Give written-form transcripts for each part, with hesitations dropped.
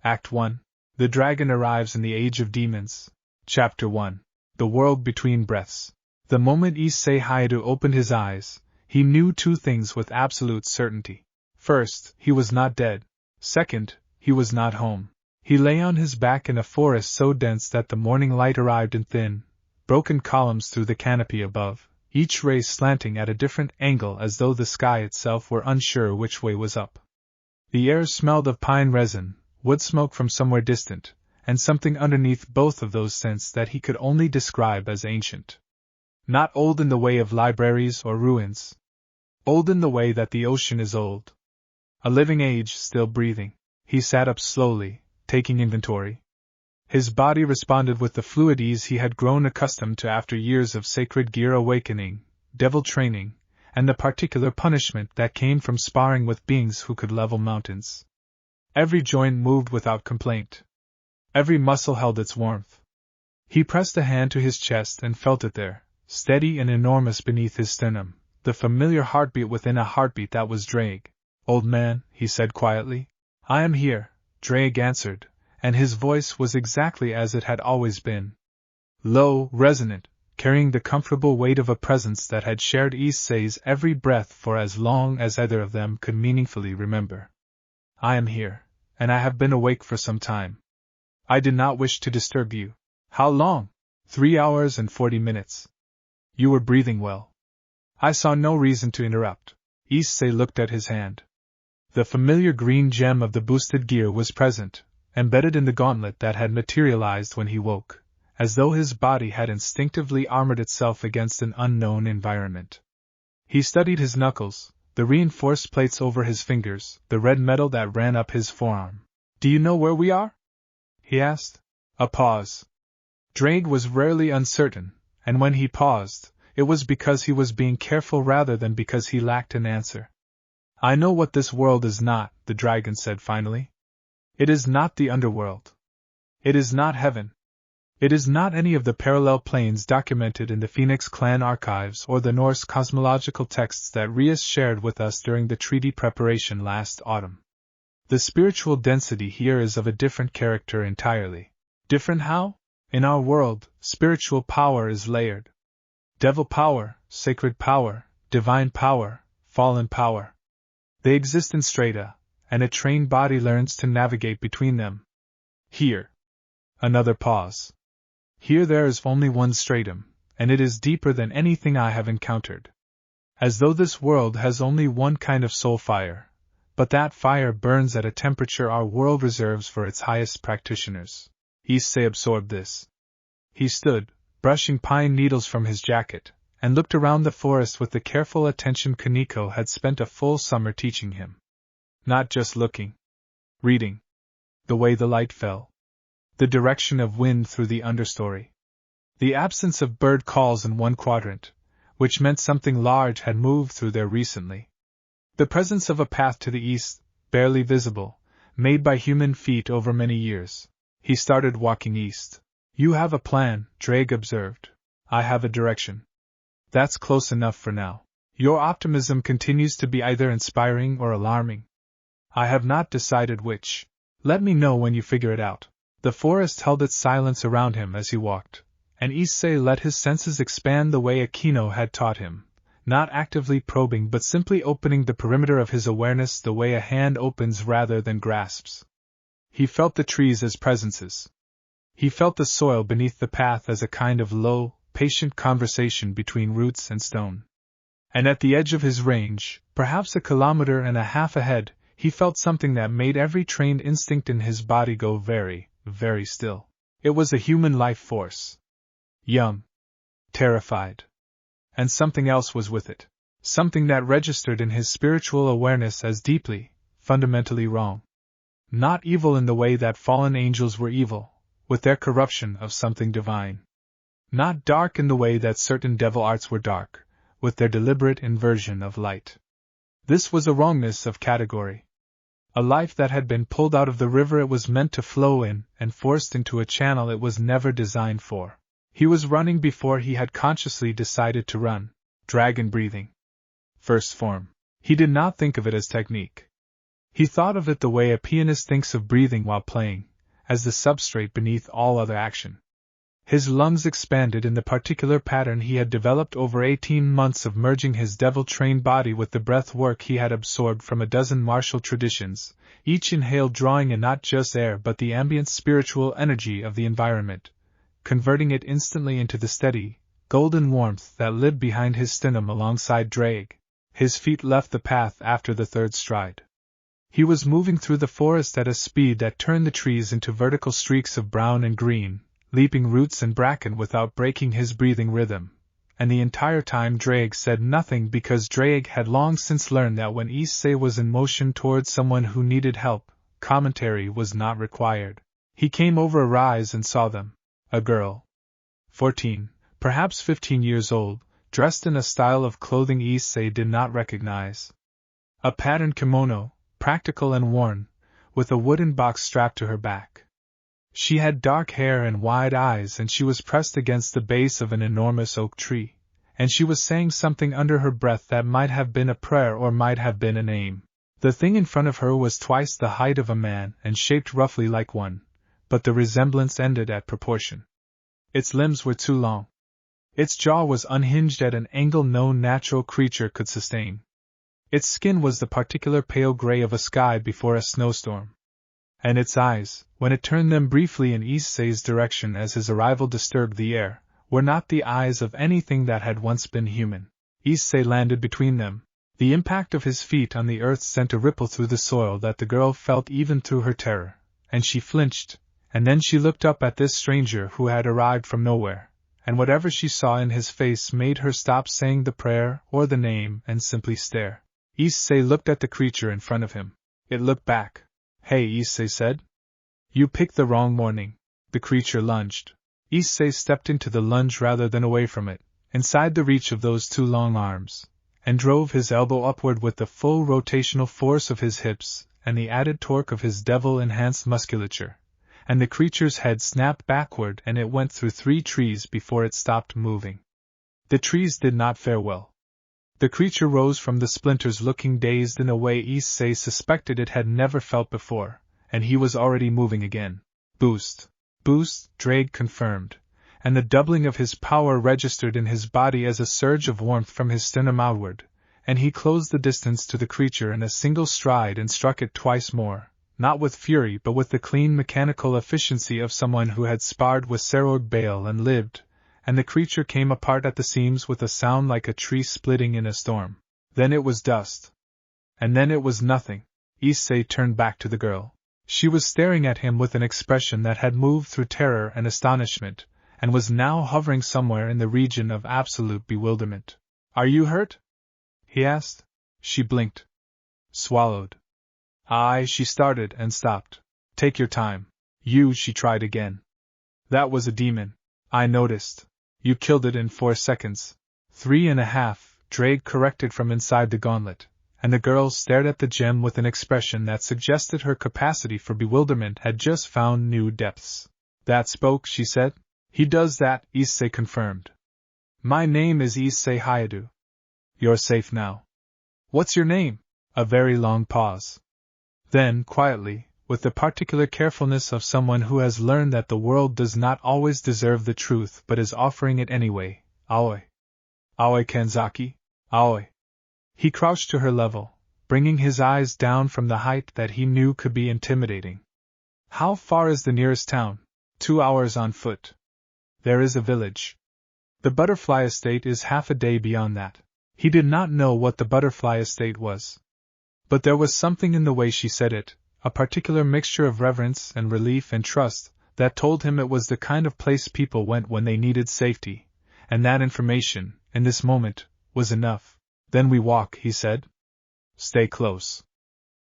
Act 1. The Dragon Arrives in the Age of Demons. Chapter 1. The World Between Breaths. The moment Issei Hyoudou opened his eyes, he knew two things with absolute certainty. First, he was not dead. Second, he was not home. He lay on his back in a forest so dense that the morning light arrived in thin, broken columns through the canopy above, each ray slanting at a different angle as though the sky itself were unsure which way was up. The air smelled of pine resin, wood smoke from somewhere distant, and something underneath both of those scents that he could only describe as ancient. Not old in the way of libraries or ruins. Old in the way that the ocean is old. A living age still breathing. He sat up slowly, taking inventory. His body responded with the fluid ease he had grown accustomed to after years of sacred gear awakening, devil training, and the particular punishment that came from sparring with beings who could level mountains. Every joint moved without complaint. Every muscle held its warmth. He pressed a hand to his chest and felt it there, steady and enormous beneath his sternum, the familiar heartbeat within a heartbeat that was Drake. "Old man," he said quietly. "I am here," Drake answered, and his voice was exactly as it had always been. Low, resonant, carrying the comfortable weight of a presence that had shared Issei's every breath for as long as either of them could meaningfully remember. "I am here, and I have been awake for some time. I did not wish to disturb you." "How long?" 3 hours and 40 minutes. "You were breathing well." "I saw no reason to interrupt." Issei looked at his hand. The familiar green gem of the boosted gear was present, embedded in the gauntlet that had materialized when he woke, as though his body had instinctively armored itself against an unknown environment. He studied his knuckles, the reinforced plates over his fingers, the red metal that ran up his forearm. "Do you know where we are?" he asked. A pause. Drake was rarely uncertain, and when he paused, it was because he was being careful rather than because he lacked an answer. "I know what this world is not," the dragon said finally. "It is not the underworld. It is not heaven. It is not any of the parallel planes documented in the Phoenix Clan archives or the Norse cosmological texts that Rias shared with us during the treaty preparation last autumn. The spiritual density here is of a different character entirely." "Different how?" "In our world, spiritual power is layered. Devil power, sacred power, divine power, fallen power. They exist in strata, and a trained body learns to navigate between them. Here." Another pause. "Here there is only one stratum, and it is deeper than anything I have encountered. As though this world has only one kind of soul fire, but that fire burns at a temperature our world reserves for its highest practitioners." Issei absorbed this. He stood, brushing pine needles from his jacket, and looked around the forest with the careful attention Kaneko had spent a full summer teaching him. Not just looking. Reading. The way the light fell. The direction of wind through the understory. The absence of bird calls in one quadrant, which meant something large had moved through there recently. The presence of a path to the east, barely visible, made by human feet over many years. He started walking east. "You have a plan," Drake observed. "I have a direction. That's close enough for now. Your optimism continues to be either inspiring or alarming. I have not decided which. Let me know when you figure it out." The forest held its silence around him as he walked, and Issei let his senses expand the way Akino had taught him, not actively probing but simply opening the perimeter of his awareness the way a hand opens rather than grasps. He felt the trees as presences. He felt the soil beneath the path as a kind of low, patient conversation between roots and stone. And at the edge of his range, perhaps 1.5 kilometers ahead, he felt something that made every trained instinct in his body go very, very still. It was a human life force. Young. Terrified. And something else was with it. Something that registered in his spiritual awareness as deeply, fundamentally wrong. Not evil in the way that fallen angels were evil, with their corruption of something divine. Not dark in the way that certain devil arts were dark, with their deliberate inversion of light. This was a wrongness of category. A life that had been pulled out of the river it was meant to flow in and forced into a channel it was never designed for. He was running before he had consciously decided to run. Dragon breathing. First form. He did not think of it as technique. He thought of it the way a pianist thinks of breathing while playing, as the substrate beneath all other action. His lungs expanded in the particular pattern he had developed over 18 months of merging his devil-trained body with the breath work he had absorbed from a dozen martial traditions, each inhale drawing in not just air but the ambient spiritual energy of the environment, converting it instantly into the steady, golden warmth that lived behind his sternum alongside Drake. His feet left the path after the third stride. He was moving through the forest at a speed that turned the trees into vertical streaks of brown and green, leaping roots and bracken without breaking his breathing rhythm, and the entire time Drake said nothing because Drake had long since learned that when Issei was in motion towards someone who needed help, commentary was not required. He came over a rise and saw them. A girl. 14, perhaps 15 years old, dressed in a style of clothing Issei did not recognize. A patterned kimono, practical and worn, with a wooden box strapped to her back. She had dark hair and wide eyes, and she was pressed against the base of an enormous oak tree, and she was saying something under her breath that might have been a prayer or might have been a name. The thing in front of her was twice the height of a man and shaped roughly like one, but the resemblance ended at proportion. Its limbs were too long. Its jaw was unhinged at an angle no natural creature could sustain. Its skin was the particular pale gray of a sky before a snowstorm. And its eyes, when it turned them briefly in Issei's direction as his arrival disturbed the air, were not the eyes of anything that had once been human. Issei landed between them. The impact of his feet on the earth sent a ripple through the soil that the girl felt even through her terror, and she flinched, and then she looked up at this stranger who had arrived from nowhere, and whatever she saw in his face made her stop saying the prayer or the name and simply stare. Issei looked at the creature in front of him. It looked back. "Hey," Issei said. "You picked the wrong morning." The creature lunged. Issei stepped into the lunge rather than away from it, inside the reach of those two long arms, and drove his elbow upward with the full rotational force of his hips and the added torque of his devil-enhanced musculature, and the creature's head snapped backward and it went through 3 trees before it stopped moving. The trees did not fare well. The creature rose from the splinters looking dazed in a way Issei suspected it had never felt before, and he was already moving again. Boost. Boost, Drake confirmed, and the doubling of his power registered in his body as a surge of warmth from his sternum outward, and he closed the distance to the creature in a single stride and struck it twice more, not with fury but with the clean mechanical efficiency of someone who had sparred with Serog Bale and lived, and the creature came apart at the seams with a sound like a tree splitting in a storm. Then it was dust. And then it was nothing. Issei turned back to the girl. She was staring at him with an expression that had moved through terror and astonishment, and was now hovering somewhere in the region of absolute bewilderment. "Are you hurt?" he asked. She blinked. Swallowed. "Aye," she started and stopped. "Take your time." She tried again. "That was a demon. I noticed. You killed it in 4 seconds. 3.5, Drake corrected from inside the gauntlet, and the girl stared at the gem with an expression that suggested her capacity for bewilderment had just found new depths. "That spoke," she said. "He does that," Issei confirmed. "My name is Issei Hyoudou. You're safe now." "What's your name?" A very long pause. Then, quietly, with the particular carefulness of someone who has learned that the world does not always deserve the truth but is offering it anyway, "Aoi." "Aoi Kanzaki? Aoi." He crouched to her level, bringing his eyes down from the height that he knew could be intimidating. "How far is the nearest town?" 2 hours on foot. "There is a village. The butterfly estate is half a day beyond that." He did not know what the butterfly estate was. But there was something in the way she said it, a particular mixture of reverence and relief and trust, that told him it was the kind of place people went when they needed safety, and that information, in this moment, was enough. "Then we walk," he said. "Stay close.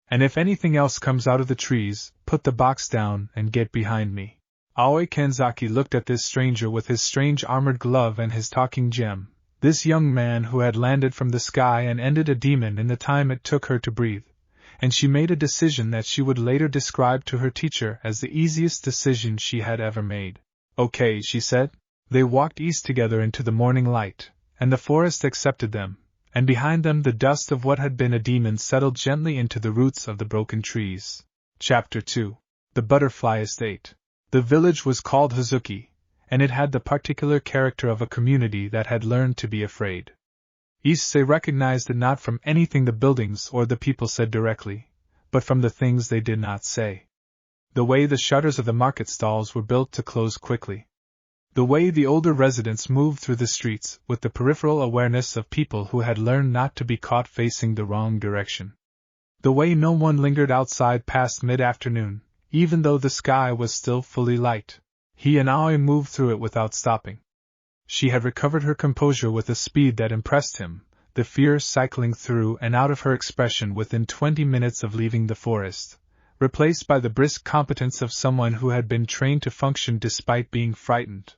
And if anything else comes out of the trees, put the box down and get behind me." Aoi Kanzaki looked at this stranger with his strange armored glove and his talking gem, this young man who had landed from the sky and ended a demon in the time it took her to breathe, and she made a decision that she would later describe to her teacher as the easiest decision she had ever made. "Okay," she said. They walked east together into the morning light, and the forest accepted them, and behind them the dust of what had been a demon settled gently into the roots of the broken trees. Chapter 2. The Butterfly Estate. The village was called Hazuki, and it had the particular character of a community that had learned to be afraid. Issei recognized it not from anything the buildings or the people said directly, but from the things they did not say. The way the shutters of the market stalls were built to close quickly. The way the older residents moved through the streets with the peripheral awareness of people who had learned not to be caught facing the wrong direction. The way no one lingered outside past mid-afternoon, even though the sky was still fully light. He and Aoi moved through it without stopping. She had recovered her composure with a speed that impressed him, the fear cycling through and out of her expression within 20 minutes of leaving the forest, replaced by the brisk competence of someone who had been trained to function despite being frightened.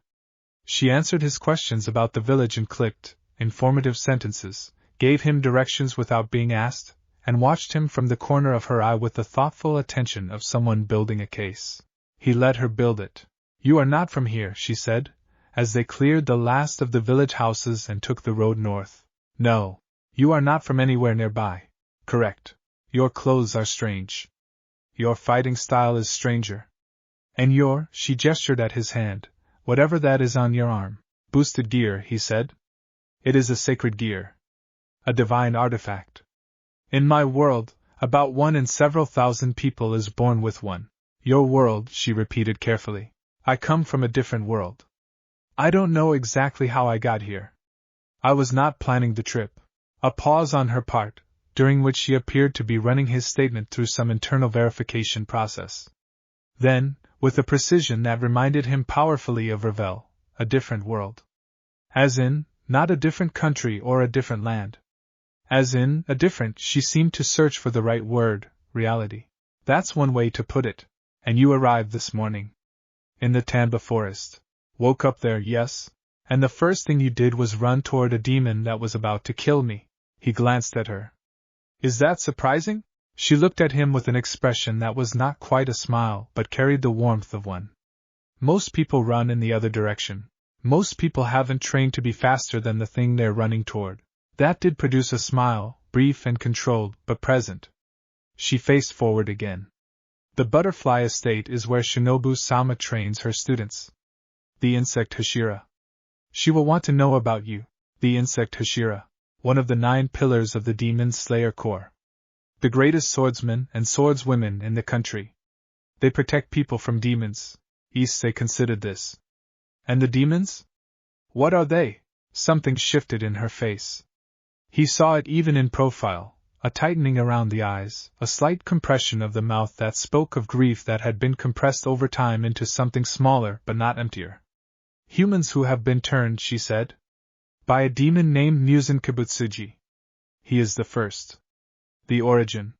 She answered his questions about the village in clipped, informative sentences, gave him directions without being asked, and watched him from the corner of her eye with the thoughtful attention of someone building a case. He let her build it. "You are not from here," she said, as they cleared the last of the village houses and took the road north. "No. You are not from anywhere nearby." "Correct. Your clothes are strange. Your fighting style is stranger. And she gestured at his hand, "whatever that is on your arm." "Boosted gear," he said. "It is a sacred gear. A divine artifact. In my world, about 1 in several thousand people is born with one." "Your world," she repeated carefully. "I come from a different world. I don't know exactly how I got here. I was not planning the trip." A pause on her part, during which she appeared to be running his statement through some internal verification process. Then, with a precision that reminded him powerfully of Ravel, "A different world." As in, not a different country or a different land. As in, a different, she seemed to search for the right word, reality. "That's one way to put it. And you arrived this morning. In the Tanba forest. Woke up there, yes? And the first thing you did was run toward a demon that was about to kill me." He glanced at her. "Is that surprising?" She looked at him with an expression that was not quite a smile but carried the warmth of one. "Most people run in the other direction. Most people haven't trained to be faster than the thing they're running toward." That did produce a smile, brief and controlled, but present. She faced forward again. "The Butterfly Estate is where Shinobu-sama trains her students. The Insect Hashira. She will want to know about you." The Insect Hashira, one of the 9 pillars of the Demon Slayer Corps. The greatest swordsmen and swordswomen in the country. They protect people from demons. Issei considered this. "And the demons? What are they?" Something shifted in her face. He saw it even in profile, a tightening around the eyes, a slight compression of the mouth that spoke of grief that had been compressed over time into something smaller but not emptier. "Humans who have been turned," she said, "by a demon named Muzan Kibutsuji. He is the first. The origin.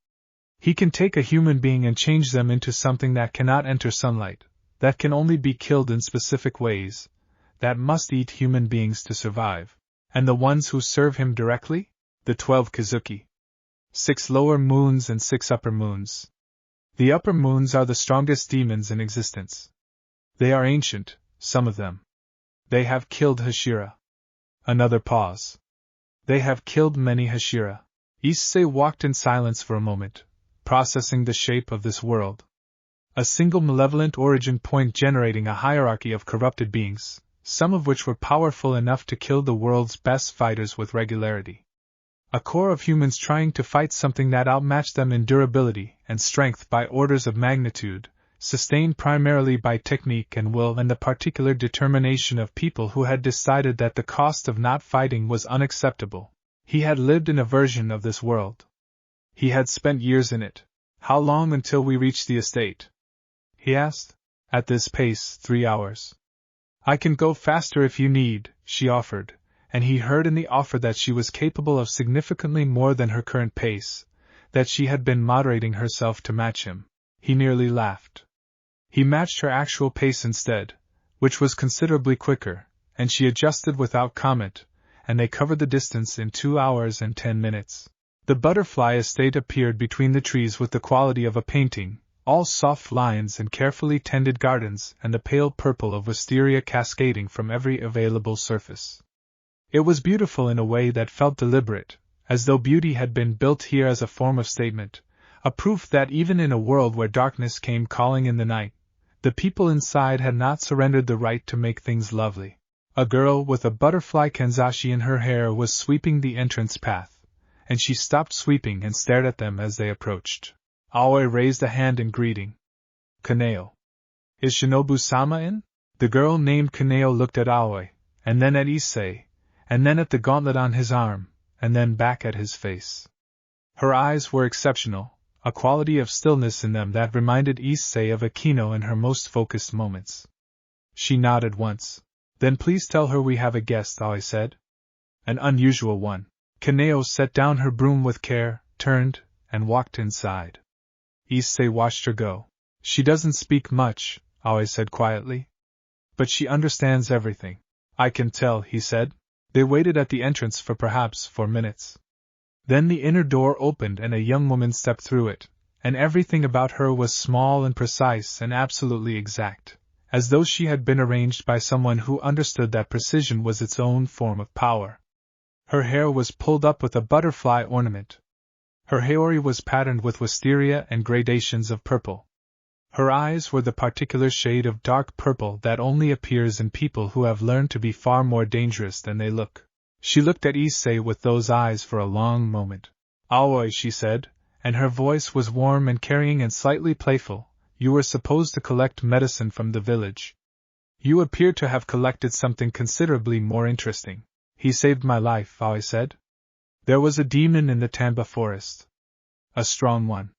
He can take a human being and change them into something that cannot enter sunlight, that can only be killed in specific ways, that must eat human beings to survive. And the ones who serve him directly? The 12 Kazuki. 6 lower moons and 6 upper moons. The upper moons are the strongest demons in existence. They are ancient, some of them. They have killed Hashira." Another pause. "They have killed many Hashira." Issei walked in silence for a moment, processing the shape of this world. A single malevolent origin point generating a hierarchy of corrupted beings, some of which were powerful enough to kill the world's best fighters with regularity. A core of humans trying to fight something that outmatched them in durability and strength by orders of magnitude, sustained primarily by technique and will and the particular determination of people who had decided that the cost of not fighting was unacceptable. He had lived in a version of this world. He had spent years in it. "How long until we reach the estate?" he asked. "At this pace, 3 hours. "I can go faster if you need," she offered, and he heard in the offer that she was capable of significantly more than her current pace, that she had been moderating herself to match him. He nearly laughed. He matched her actual pace instead, which was considerably quicker, and she adjusted without comment, and they covered the distance in 2 hours and 10 minutes. The Butterfly Estate appeared between the trees with the quality of a painting, all soft lines and carefully tended gardens and the pale purple of wisteria cascading from every available surface. It was beautiful in a way that felt deliberate, as though beauty had been built here as a form of statement, a proof that even in a world where darkness came calling in the night, the people inside had not surrendered the right to make things lovely. A girl with a butterfly kanzashi in her hair was sweeping the entrance path, and she stopped sweeping and stared at them as they approached. Aoi raised a hand in greeting. Kaneo. Is Shinobu-sama in? The girl named Kaneo looked at Aoi, and then at Issei, and then at the gauntlet on his arm, and then back at his face. Her eyes were exceptional, a quality of stillness in them that reminded Issei of Akino in her most focused moments. She nodded once. Then please tell her we have a guest, Aoi said. An unusual one. Kaneo set down her broom with care, turned, and walked inside. Issei watched her go. She doesn't speak much, Aoi said quietly. But she understands everything. I can tell, he said. They waited at the entrance for perhaps 4 minutes. Then the inner door opened and a young woman stepped through it, and everything about her was small and precise and absolutely exact, as though she had been arranged by someone who understood that precision was its own form of power. Her hair was pulled up with a butterfly ornament. Her haori was patterned with wisteria and gradations of purple. Her eyes were the particular shade of dark purple that only appears in people who have learned to be far more dangerous than they look. She looked at Issei with those eyes for a long moment. Aoi, she said, and her voice was warm and carrying and slightly playful, you were supposed to collect medicine from the village. You appear to have collected something considerably more interesting. He saved my life, Aoi said. There was a demon in the Tamba forest. A strong one.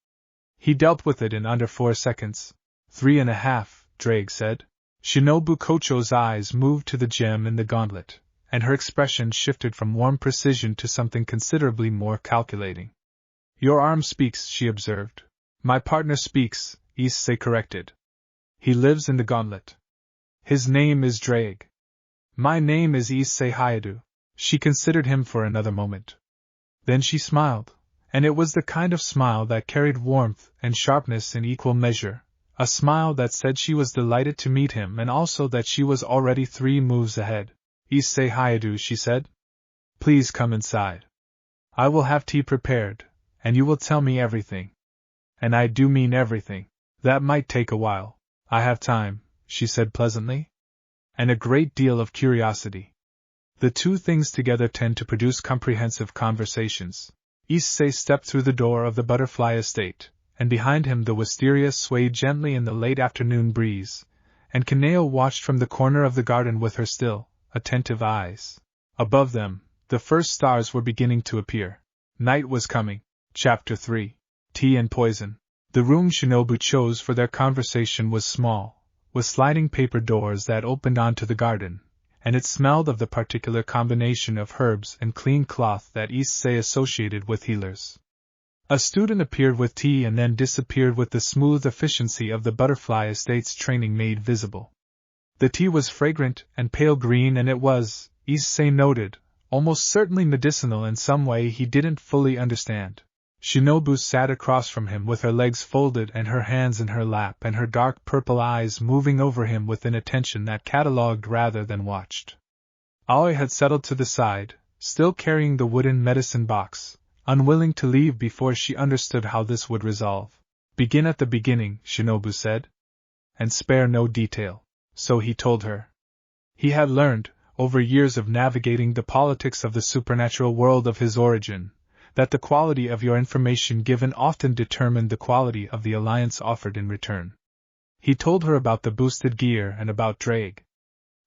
He dealt with it in under 4 seconds. 3.5, Drake said. Shinobu Kocho's eyes moved to the gem in the gauntlet, and her expression shifted from warm precision to something considerably more calculating. Your arm speaks, she observed. My partner speaks, Issei corrected. He lives in the gauntlet. His name is Drake. My name is Issei Hyoudou. She considered him for another moment. Then she smiled, and it was the kind of smile that carried warmth and sharpness in equal measure, a smile that said she was delighted to meet him and also that she was already 3 moves ahead. Issei Hyoudou, she said. Please come inside. I will have tea prepared, and you will tell me everything. And I do mean everything. That might take a while. I have time, she said pleasantly. And a great deal of curiosity. The two things together tend to produce comprehensive conversations. Issei stepped through the door of the butterfly estate, and behind him the wisteria swayed gently in the late afternoon breeze, and Kaneo watched from the corner of the garden with her still, attentive eyes. Above them, the first stars were beginning to appear. Night was coming. Chapter 3. Tea and Poison. The room Shinobu chose for their conversation was small, with sliding paper doors that opened onto the garden, and it smelled of the particular combination of herbs and clean cloth that Issei associated with healers. A student appeared with tea and then disappeared with the smooth efficiency of the butterfly estate's training made visible. The tea was fragrant and pale green, and it was, Issei noted, almost certainly medicinal in some way he didn't fully understand. Shinobu sat across from him with her legs folded and her hands in her lap and her dark purple eyes moving over him with an attention that catalogued rather than watched. Aoi had settled to the side, still carrying the wooden medicine box, unwilling to leave before she understood how this would resolve. Begin at the beginning, Shinobu said. And spare no detail. So he told her. He had learned, over years of navigating the politics of the supernatural world of his origin, that the quality of your information given often determined the quality of the alliance offered in return. He told her about the boosted gear and about Drake.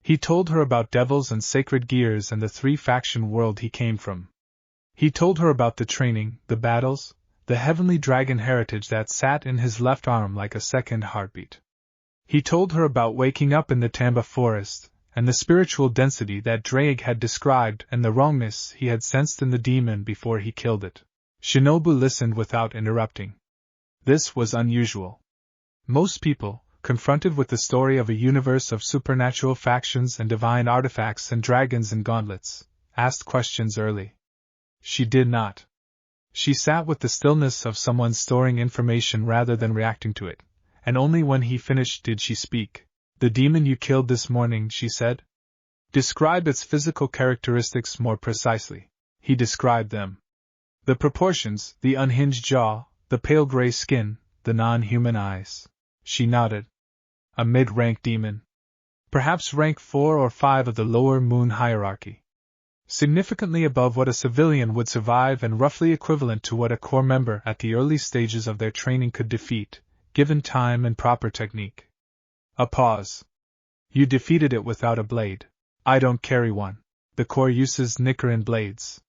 He told her about devils and sacred gears and the 3-faction world he came from. He told her about the training, the battles, the heavenly dragon heritage that sat in his left arm like a second heartbeat. He told her about waking up in the Tamba forest, and the spiritual density that Drake had described and the wrongness he had sensed in the demon before he killed it. Shinobu listened without interrupting. This was unusual. Most people, confronted with the story of a universe of supernatural factions and divine artifacts and dragons and gauntlets, asked questions early. She did not. She sat with the stillness of someone storing information rather than reacting to it, and only when he finished did she speak. The demon you killed this morning, she said. Describe its physical characteristics more precisely. He described them. The proportions, the unhinged jaw, the pale gray skin, the non-human eyes. She nodded. A mid-rank demon. Perhaps rank 4 or 5 of the lower moon hierarchy. Significantly above what a civilian would survive and roughly equivalent to what a corps member at the early stages of their training could defeat, given time and proper technique. A pause. You defeated it without a blade. I don't carry one. The corps uses Nichiren blades.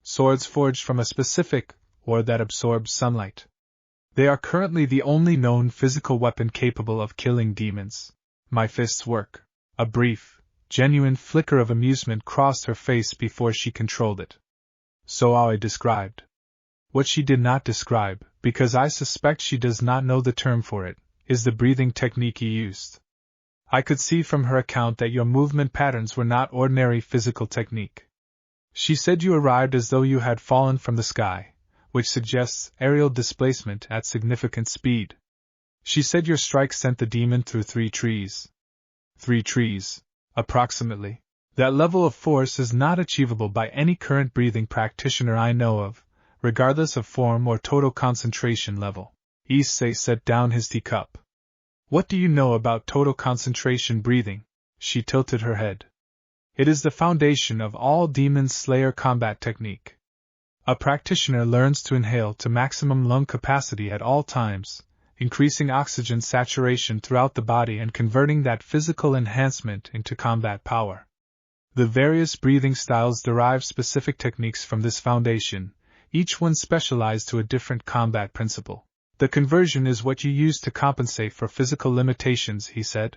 Swords forged from a specific, or that absorbs sunlight. They are currently the only known physical weapon capable of killing demons. My fists work. A brief, genuine flicker of amusement crossed her face before she controlled it. So Aoi described. What she did not describe, because I suspect she does not know the term for it, is the breathing technique you used. I could see from her account that your movement patterns were not ordinary physical technique. She said you arrived as though you had fallen from the sky, which suggests aerial displacement at significant speed. She said your strike sent the demon through 3 trees. 3 trees, approximately. That level of force is not achievable by any current breathing practitioner I know of, regardless of form or total concentration level. Issei set down his teacup. What do you know about total concentration breathing? She tilted her head. It is the foundation of all demon slayer combat technique. A practitioner learns to inhale to maximum lung capacity at all times, increasing oxygen saturation throughout the body and converting that physical enhancement into combat power. The various breathing styles derive specific techniques from this foundation, each one specialized to a different combat principle. The conversion is what you use to compensate for physical limitations, he said.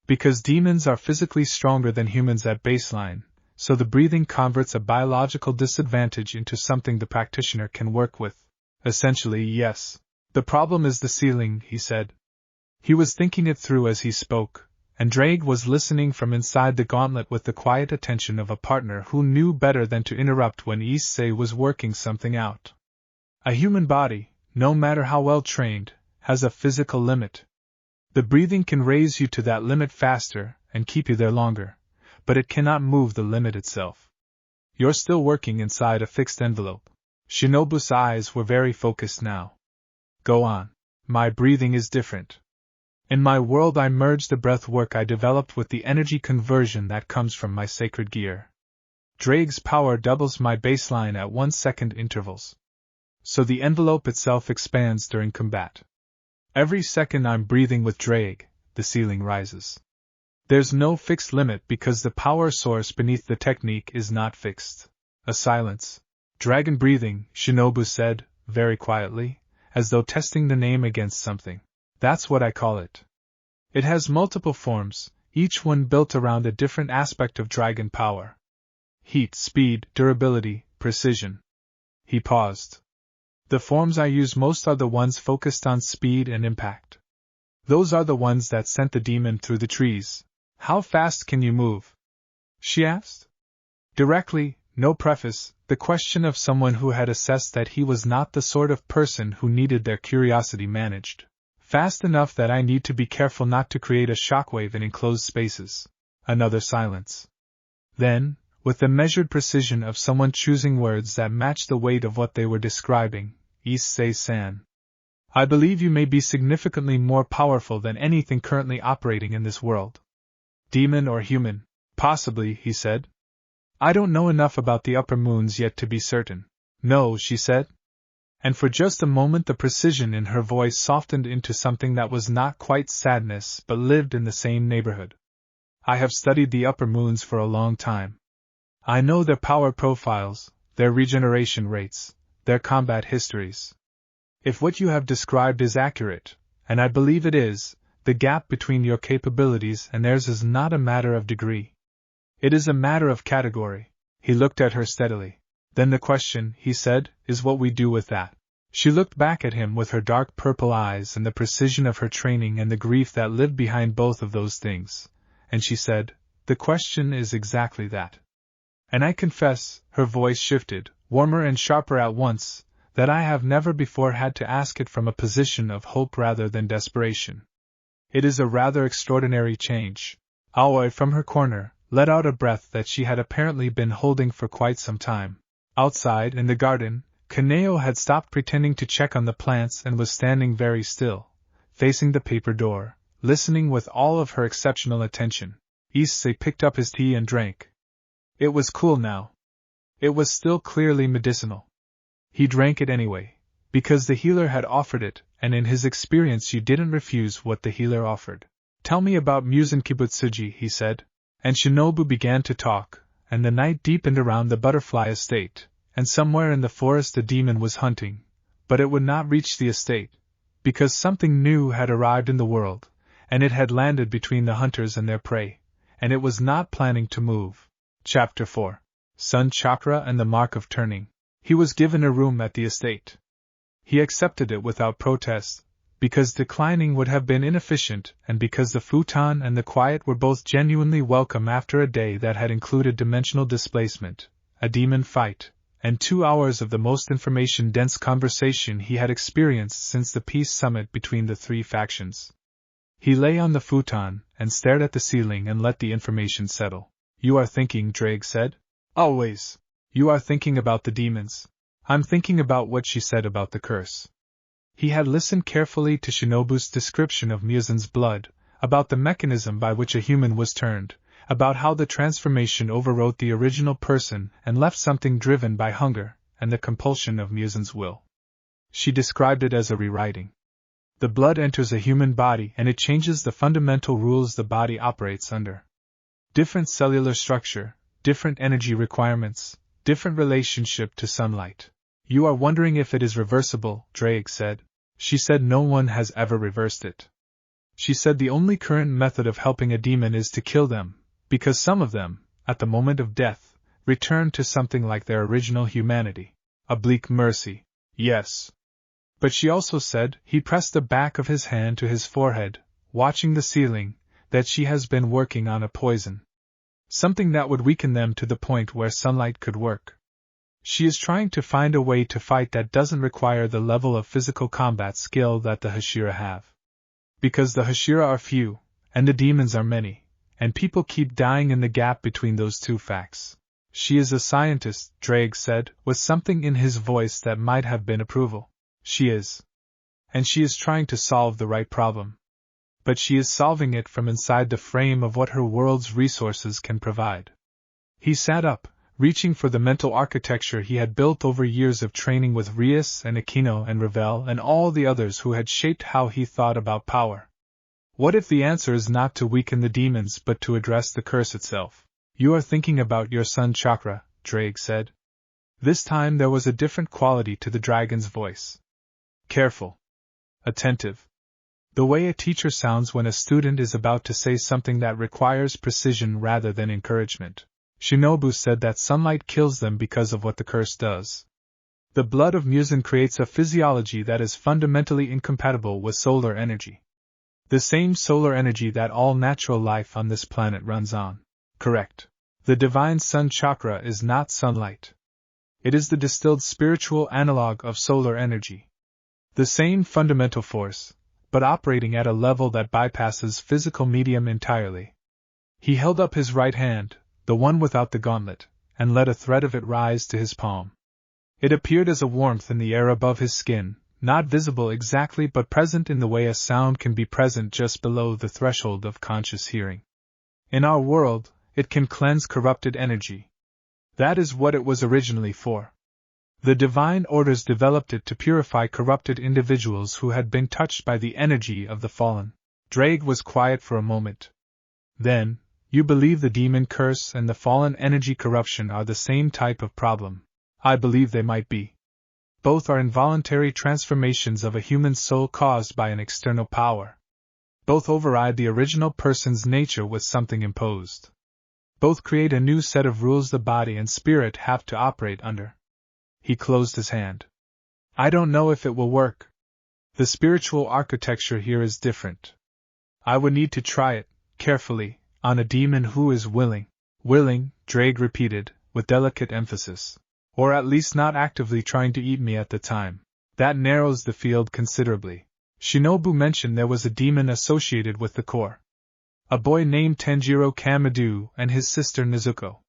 Because demons are physically stronger than humans at baseline, so the breathing converts a biological disadvantage into something the practitioner can work with. Essentially, yes. The problem is the ceiling, he said. He was thinking it through as he spoke, and Drake was listening from inside the gauntlet with the quiet attention of a partner who knew better than to interrupt when Issei was working something out. A human body, no matter how well trained, has a physical limit. The breathing can raise you to that limit faster and keep you there longer, but it cannot move the limit itself. You're still working inside a fixed envelope. Shinobu's eyes were very focused now. Go on. My breathing is different. In my world I merge the breath work I developed with the energy conversion that comes from my sacred gear. Drake's power doubles my baseline at 1-second intervals. So the envelope itself expands during combat. Every second I'm breathing with Drake, the ceiling rises. There's no fixed limit because the power source beneath the technique is not fixed. A silence. Dragon breathing, Shinobu said, very quietly, as though testing the name against something. That's what I call it. It has multiple forms, each one built around a different aspect of dragon power. Heat, speed, durability, precision. He paused. The forms I use most are the ones focused on speed and impact. Those are the ones that sent the demon through the trees. How fast can you move? She asked. Directly, no preface, the question of someone who had assessed that he was not the sort of person who needed their curiosity managed. Fast enough that I need to be careful not to create a shockwave in enclosed spaces. Another silence. Then, with the measured precision of someone choosing words that matched the weight of what they were describing, Issei-san. I believe you may be significantly more powerful than anything currently operating in this world. Demon or human? Possibly, he said. I don't know enough about the upper moons yet to be certain. No, she said. And for just a moment the precision in her voice softened into something that was not quite sadness but lived in the same neighborhood. I have studied the upper moons for a long time. I know their power profiles, their regeneration rates, their combat histories. If what you have described is accurate, and I believe it is, the gap between your capabilities and theirs is not a matter of degree. It is a matter of category. He looked at her steadily. Then the question, he said, is what we do with that. She looked back at him with her dark purple eyes and the precision of her training and the grief that lived behind both of those things, and she said, the question is exactly that. And I confess, her voice shifted, warmer and sharper at once, that I have never before had to ask it from a position of hope rather than desperation. It is a rather extraordinary change. Aoi, from her corner, let out a breath that she had apparently been holding for quite some time. Outside, in the garden, Kaneo had stopped pretending to check on the plants and was standing very still, facing the paper door, listening with all of her exceptional attention. Issei picked up his tea and drank. It was cool now. It was still clearly medicinal. He drank it anyway, because the healer had offered it, and in his experience you didn't refuse what the healer offered. Tell me about Musen Kibutsuji, he said. And Shinobu began to talk, and the night deepened around the butterfly estate, and somewhere in the forest a demon was hunting, but it would not reach the estate, because something new had arrived in the world, and it had landed between the hunters and their prey, and it was not planning to move. Chapter 4. Sun-chakra and the Mark of Turning. He was given a room at the estate. He accepted it without protest, because declining would have been inefficient and because the futon and the quiet were both genuinely welcome after a day that had included dimensional displacement, a demon fight, and 2 hours of the most information-dense conversation he had experienced since the peace summit between the 3 factions. He lay on the futon and stared at the ceiling and let the information settle. You are thinking, Drake said. Always. You are thinking about the demons. I'm thinking about what she said about the curse. He had listened carefully to Shinobu's description of Musen's blood, about the mechanism by which a human was turned, about how the transformation overwrote the original person and left something driven by hunger and the compulsion of Musen's will. She described it as a rewriting. The blood enters a human body and it changes the fundamental rules the body operates under. Different cellular structure, different energy requirements, different relationship to sunlight. You are wondering if it is reversible, Drake said. She said no one has ever reversed it. She said the only current method of helping a demon is to kill them, because some of them, at the moment of death, return to something like their original humanity. A bleak mercy. Yes. But she also said, he pressed the back of his hand to his forehead, watching the ceiling, that she has been working on a poison. Something that would weaken them to the point where sunlight could work. She is trying to find a way to fight that doesn't require the level of physical combat skill that the Hashira have. Because the Hashira are few, and the demons are many, and people keep dying in the gap between those 2 facts. She is a scientist, Drake said, with something in his voice that might have been approval. She is. And she is trying to solve the right problem. But she is solving it from inside the frame of what her world's resources can provide. He sat up, reaching for the mental architecture he had built over years of training with Rias and Aquino and Ravel and all the others who had shaped how he thought about power. What if the answer is not to weaken the demons but to address the curse itself? You are thinking about your sun-chakra, Drake said. This time there was a different quality to the dragon's voice. Careful. Attentive. The way a teacher sounds when a student is about to say something that requires precision rather than encouragement. Shinobu said that sunlight kills them because of what the curse does. The blood of Musen creates a physiology that is fundamentally incompatible with solar energy. The same solar energy that all natural life on this planet runs on. Correct. The divine sun chakra is not sunlight. It is the distilled spiritual analog of solar energy. The same fundamental force, but operating at a level that bypasses physical medium entirely. He held up his right hand, the one without the gauntlet, and let a thread of it rise to his palm. It appeared as a warmth in the air above his skin, not visible exactly but present in the way a sound can be present just below the threshold of conscious hearing. In our world, it can cleanse corrupted energy. That is what it was originally for. The divine orders developed it to purify corrupted individuals who had been touched by the energy of the fallen. Drake was quiet for a moment. Then, you believe the demon curse and the fallen energy corruption are the same type of problem? I believe they might be. Both are involuntary transformations of a human soul caused by an external power. Both override the original person's nature with something imposed. Both create a new set of rules the body and spirit have to operate under. He closed his hand. I don't know if it will work. The spiritual architecture here is different. I would need to try it, carefully, on a demon who is willing. Willing, Drake repeated, with delicate emphasis. Or at least not actively trying to eat me at the time. That narrows the field considerably. Shinobu mentioned there was a demon associated with the core. A boy named Tanjiro Kamadu and his sister Nezuko.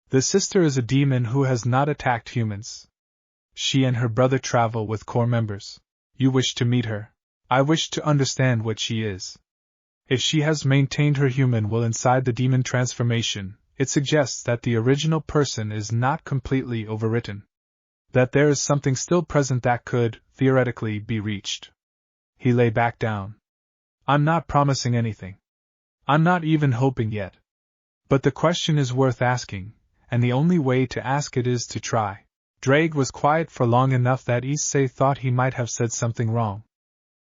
The sister is a demon who has not attacked humans. She and her brother travel with core members. You wish to meet her. I wish to understand what she is. If she has maintained her human will inside the demon transformation, it suggests that the original person is not completely overwritten. That there is something still present that could, theoretically, be reached. He lay back down. I'm not promising anything. I'm not even hoping yet. But the question is worth asking, and the only way to ask it is to try. Drake was quiet for long enough that Issei thought he might have said something wrong.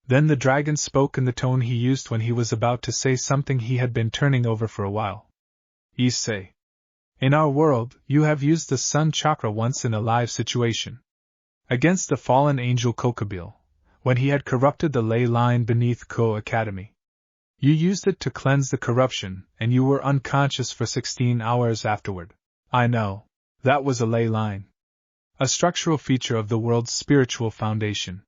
Then the dragon spoke in the tone he used when he was about to say something he had been turning over for a while. Issei. In our world, you have used the sun-chakra once in a live situation. Against the fallen angel Kokabeel, when he had corrupted the ley line beneath Ko Academy. You used it to cleanse the corruption, and you were unconscious for 16 hours afterward. I know. That was a ley line. A structural feature of the world's spiritual foundation.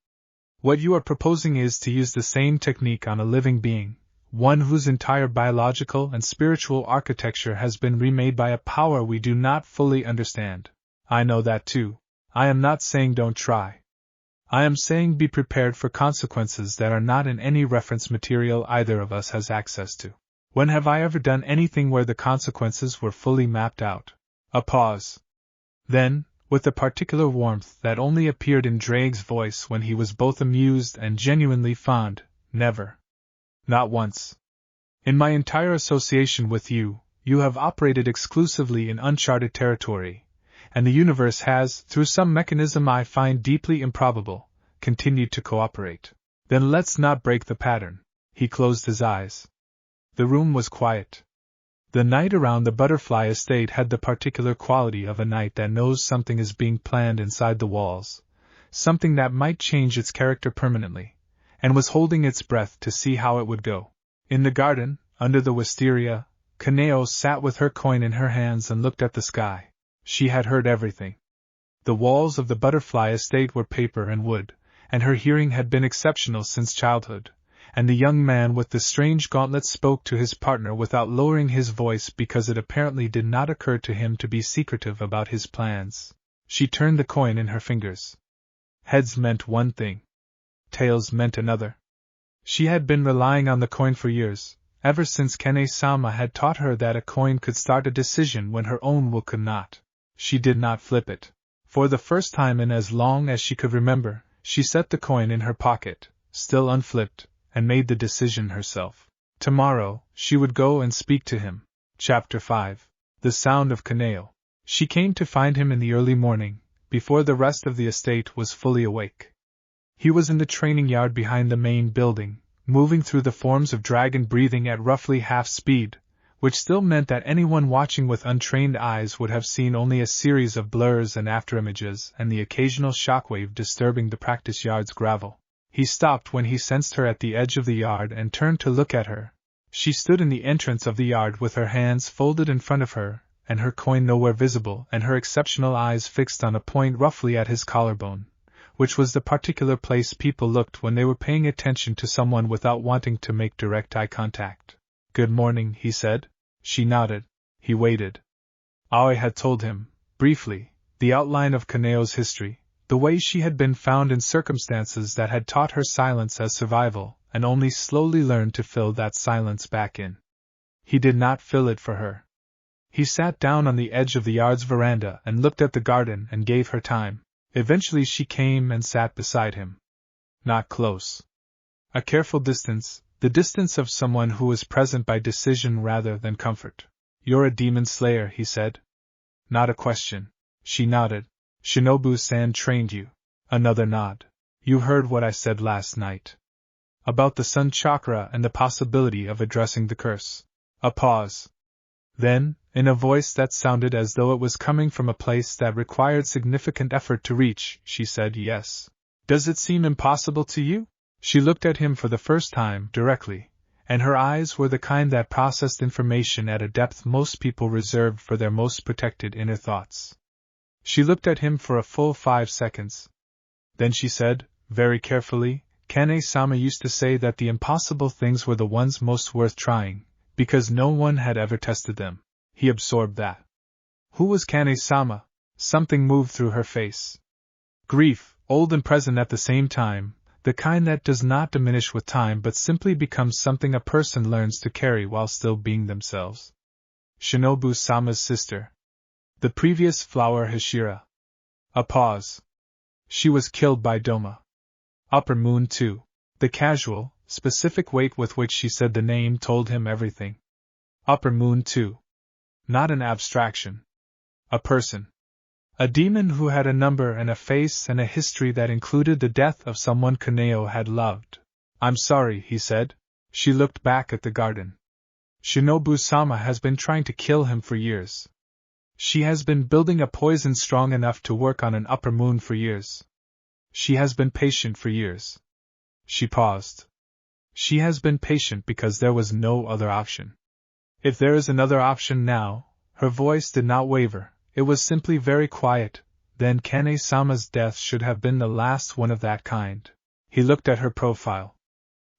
What you are proposing is to use the same technique on a living being, one whose entire biological and spiritual architecture has been remade by a power we do not fully understand. I know that too. I am not saying don't try. I am saying be prepared for consequences that are not in any reference material either of us has access to. When have I ever done anything where the consequences were fully mapped out? A pause. Then, with the particular warmth that only appeared in Drake's voice when he was both amused and genuinely fond, never. Not once. In my entire association with you, you have operated exclusively in uncharted territory, and the universe has, through some mechanism I find deeply improbable, continued to cooperate. Then let's not break the pattern. He closed his eyes. The room was quiet. The night around the butterfly estate had the particular quality of a night that knows something is being planned inside the walls, something that might change its character permanently, and was holding its breath to see how it would go. In the garden, under the wisteria, Kaneo sat with her coin in her hands and looked at the sky. She had heard everything. The walls of the butterfly estate were paper and wood, and her hearing had been exceptional since childhood. And the young man with the strange gauntlet spoke to his partner without lowering his voice because it apparently did not occur to him to be secretive about his plans. She turned the coin in her fingers. Heads meant one thing. Tails meant another. She had been relying on the coin for years, ever since Kane-sama had taught her that a coin could start a decision when her own will could not. She did not flip it. For the first time in as long as she could remember, she set the coin in her pocket, still unflipped, and made the decision herself. Tomorrow, she would go and speak to him. Chapter 5. The Sound of Kaneo. She came to find him in the early morning, before the rest of the estate was fully awake. He was in the training yard behind the main building, moving through the forms of dragon breathing at roughly half speed, which still meant that anyone watching with untrained eyes would have seen only a series of blurs and afterimages and the occasional shockwave disturbing the practice yard's gravel. He stopped when he sensed her at the edge of the yard and turned to look at her. She stood in the entrance of the yard with her hands folded in front of her, and her coin nowhere visible, and her exceptional eyes fixed on a point roughly at his collarbone, which was the particular place people looked when they were paying attention to someone without wanting to make direct eye contact. "Good morning," he said. She nodded. He waited. Aoi had told him, briefly, the outline of Kaneo's history. The way she had been found in circumstances that had taught her silence as survival, and only slowly learned to fill that silence back in. He did not fill it for her. He sat down on the edge of the yard's veranda and looked at the garden and gave her time. Eventually she came and sat beside him. Not close. A careful distance, the distance of someone who was present by decision rather than comfort. "You're a demon slayer," he said. Not a question. She nodded. "Shinobu-san trained you." Another nod. "You heard what I said last night. About the sun-chakra and the possibility of addressing the curse." A pause. Then, in a voice that sounded as though it was coming from a place that required significant effort to reach, she said, "Yes." "Does it seem impossible to you?" She looked at him for the first time, directly, and her eyes were the kind that processed information at a depth most people reserved for their most protected inner thoughts. She looked at him for a full 5 seconds. Then she said, very carefully, "Kane-sama used to say that the impossible things were the ones most worth trying, because no one had ever tested them." He absorbed that. Who was Kane-sama? Something moved through her face. Grief, old and present at the same time, the kind that does not diminish with time but simply becomes something a person learns to carry while still being themselves. Shinobu-sama's sister. The previous flower Hashira. A pause. She was killed by Doma. Upper Moon 2. The casual, specific weight with which she said the name told him everything. Upper Moon 2. Not an abstraction. A person. A demon who had a number and a face and a history that included the death of someone Kaneo had loved. I'm sorry, he said. She looked back at the garden. Shinobu-sama has been trying to kill him for years. She has been building a poison strong enough to work on an upper moon for years. She has been patient for years. She paused. She has been patient because there was no other option. If there is another option now, her voice did not waver, it was simply very quiet, then Kane-sama's death should have been the last one of that kind. He looked at her profile.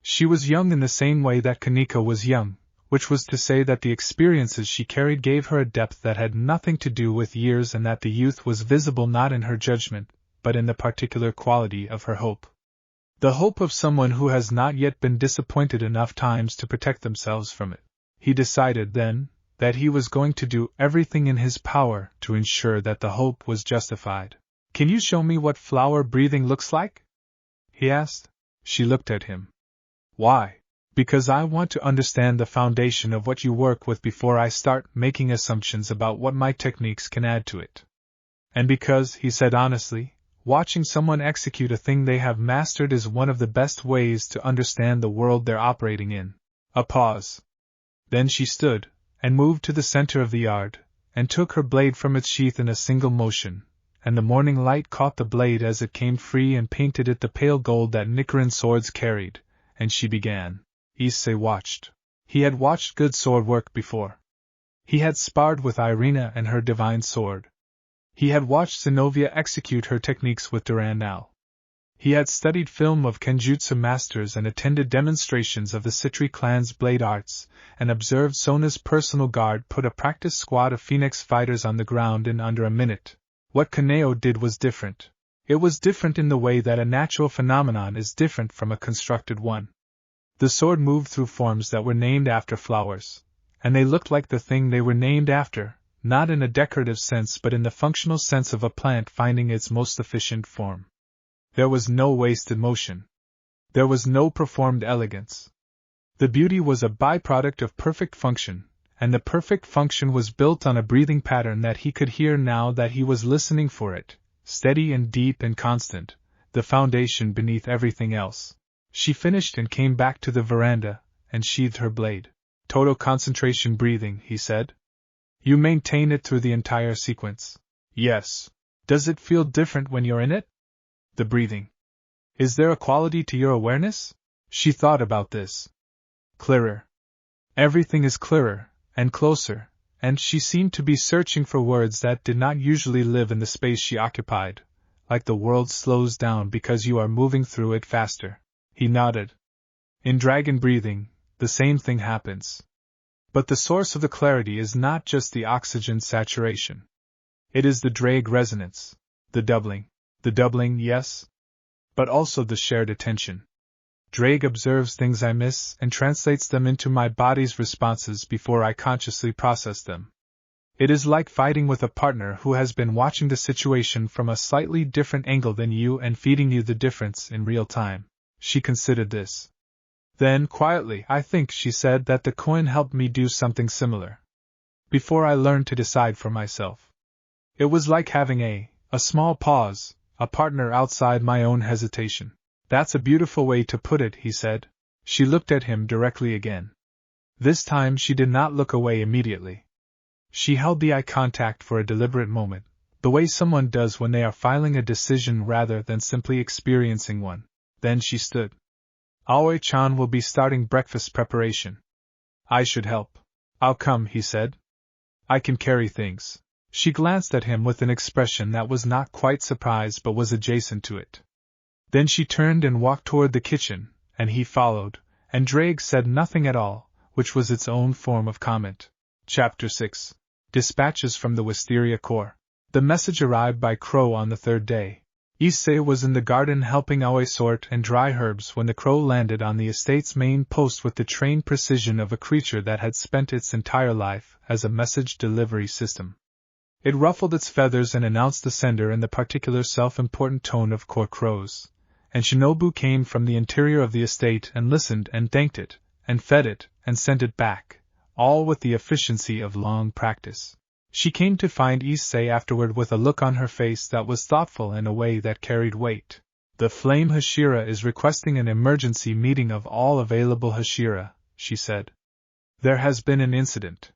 She was young in the same way that Kaneko was young, which was to say that the experiences she carried gave her a depth that had nothing to do with years and that the youth was visible not in her judgment, but in the particular quality of her hope. The hope of someone who has not yet been disappointed enough times to protect themselves from it. He decided then that he was going to do everything in his power to ensure that the hope was justified. Can you show me what flower breathing looks like? He asked. She looked at him. Why? Because I want to understand the foundation of what you work with before I start making assumptions about what my techniques can add to it. And because, he said honestly, watching someone execute a thing they have mastered is one of the best ways to understand the world they're operating in. A pause. Then she stood, and moved to the center of the yard, and took her blade from its sheath in a single motion, and the morning light caught the blade as it came free and painted it the pale gold that Nichiren swords carried, and she began. Issei watched. He had watched good sword work before. He had sparred with Irina and her divine sword. He had watched Zenobia execute her techniques with Durandal. He had studied film of Kenjutsu masters and attended demonstrations of the Citri clan's blade arts, and observed Sona's personal guard put a practice squad of Phoenix fighters on the ground in under a minute. What Kaneo did was different. It was different in the way that a natural phenomenon is different from a constructed one. The sword moved through forms that were named after flowers, and they looked like the thing they were named after, not in a decorative sense but in the functional sense of a plant finding its most efficient form. There was no wasted motion. There was no performed elegance. The beauty was a byproduct of perfect function, and the perfect function was built on a breathing pattern that he could hear now that he was listening for it, steady and deep and constant, the foundation beneath everything else. She finished and came back to the veranda, and sheathed her blade. Total concentration breathing, he said. You maintain it through the entire sequence. Yes. Does it feel different when you're in it? The breathing. Is there a quality to your awareness? She thought about this. Clearer. Everything is clearer, and closer, and she seemed to be searching for words that did not usually live in the space she occupied, like the world slows down because you are moving through it faster. He nodded. In dragon breathing, the same thing happens. But the source of the clarity is not just the oxygen saturation. It is the drag resonance, the doubling. The doubling, yes, but also the shared attention. Drag observes things I miss and translates them into my body's responses before I consciously process them. It is like fighting with a partner who has been watching the situation from a slightly different angle than you and feeding you the difference in real time. She considered this. Then, quietly, I think, she said, that the coin helped me do something similar. Before I learned to decide for myself. It was like having a small pause, a partner outside my own hesitation. That's a beautiful way to put it, he said. She looked at him directly again. This time she did not look away immediately. She held the eye contact for a deliberate moment, the way someone does when they are filing a decision rather than simply experiencing one. Then she stood. Aoi-chan will be starting breakfast preparation. I should help. I'll come, he said. I can carry things. She glanced at him with an expression that was not quite surprise but was adjacent to it. Then she turned and walked toward the kitchen, and he followed, and Drake said nothing at all, which was its own form of comment. Chapter 6. Dispatches from the Wisteria Corps. The message arrived by Crow on the third day. Issei was in the garden helping Aoi sort and dry herbs when the crow landed on the estate's main post with the trained precision of a creature that had spent its entire life as a message delivery system. It ruffled its feathers and announced the sender in the particular self-important tone of court crows, and Shinobu came from the interior of the estate and listened and thanked it, and fed it, and sent it back, all with the efficiency of long practice. She came to find Issei afterward with a look on her face that was thoughtful in a way that carried weight. The Flame Hashira is requesting an emergency meeting of all available Hashira, she said. There has been an incident.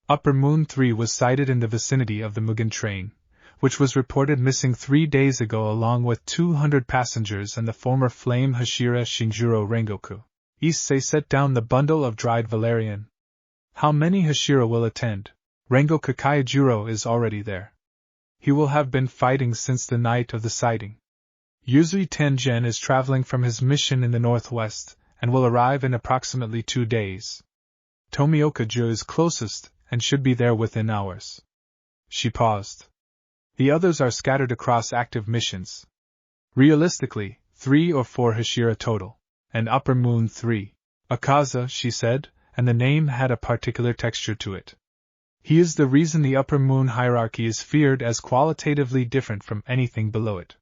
Upper Moon 3 was sighted in the vicinity of the Mugen train, which was reported missing 3 days ago along with 200 passengers and the former Flame Hashira Shinjuro Rengoku. Issei set down the bundle of dried valerian. How many Hashira will attend? Rengoku Kaijuro is already there. He will have been fighting since the night of the sighting. Yuzui Tengen is traveling from his mission in the northwest, and will arrive in approximately 2 days. Tomioka-ju is closest, and should be there within hours. She paused. The others are scattered across active missions. Realistically, 3 or 4 Hashira total. And Upper Moon 3. Akaza, she said, and the name had a particular texture to it. He is the reason the Upper Moon hierarchy is feared as qualitatively different from anything below it.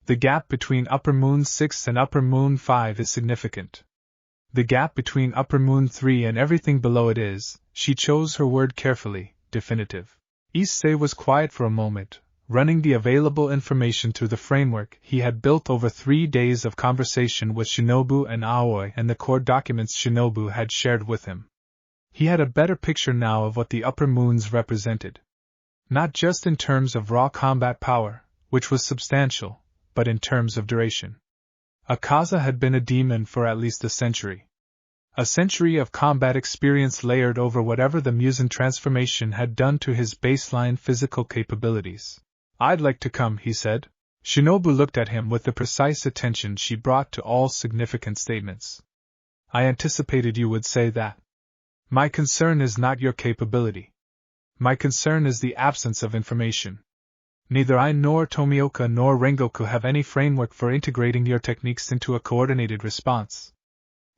The gap between Upper Moon 6 and Upper Moon 5 is significant. The gap between Upper Moon 3 and everything below it is, she chose her word carefully, definitive. Issei was quiet for a moment, running the available information through the framework he had built over 3 days of conversation with Shinobu and Aoi and the core documents Shinobu had shared with him. He had a better picture now of what the Upper Moons represented. Not just in terms of raw combat power, which was substantial, but in terms of duration. Akaza had been a demon for at least a century. A century of combat experience layered over whatever the Musen transformation had done to his baseline physical capabilities. I'd like to come, he said. Shinobu looked at him with the precise attention she brought to all significant statements. I anticipated you would say that. My concern is not your capability. My concern is the absence of information. Neither I nor Tomioka nor Rengoku have any framework for integrating your techniques into a coordinated response.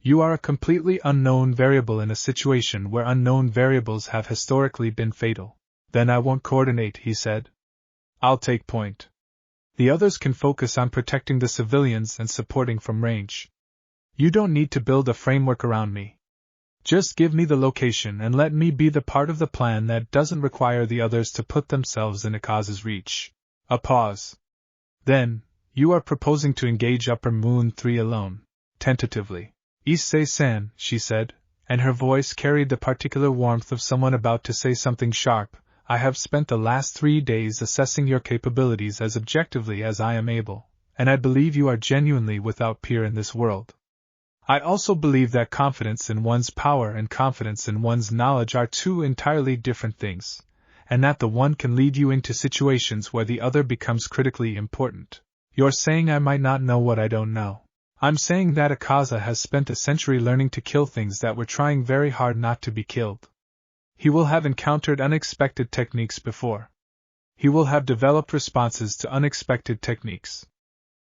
You are a completely unknown variable in a situation where unknown variables have historically been fatal. Then I won't coordinate, he said. I'll take point. The others can focus on protecting the civilians and supporting from range. You don't need to build a framework around me. Just give me the location and let me be the part of the plan that doesn't require the others to put themselves in Akaza's reach. A pause. Then, you are proposing to engage Upper Moon 3 alone, tentatively. Issei-san, she said, and her voice carried the particular warmth of someone about to say something sharp. I have spent the last 3 days assessing your capabilities as objectively as I am able, and I believe you are genuinely without peer in this world. I also believe that confidence in one's power and confidence in one's knowledge are 2 entirely different things, and that the one can lead you into situations where the other becomes critically important. You're saying I might not know what I don't know. I'm saying that Akaza has spent a century learning to kill things that were trying very hard not to be killed. He will have encountered unexpected techniques before. He will have developed responses to unexpected techniques.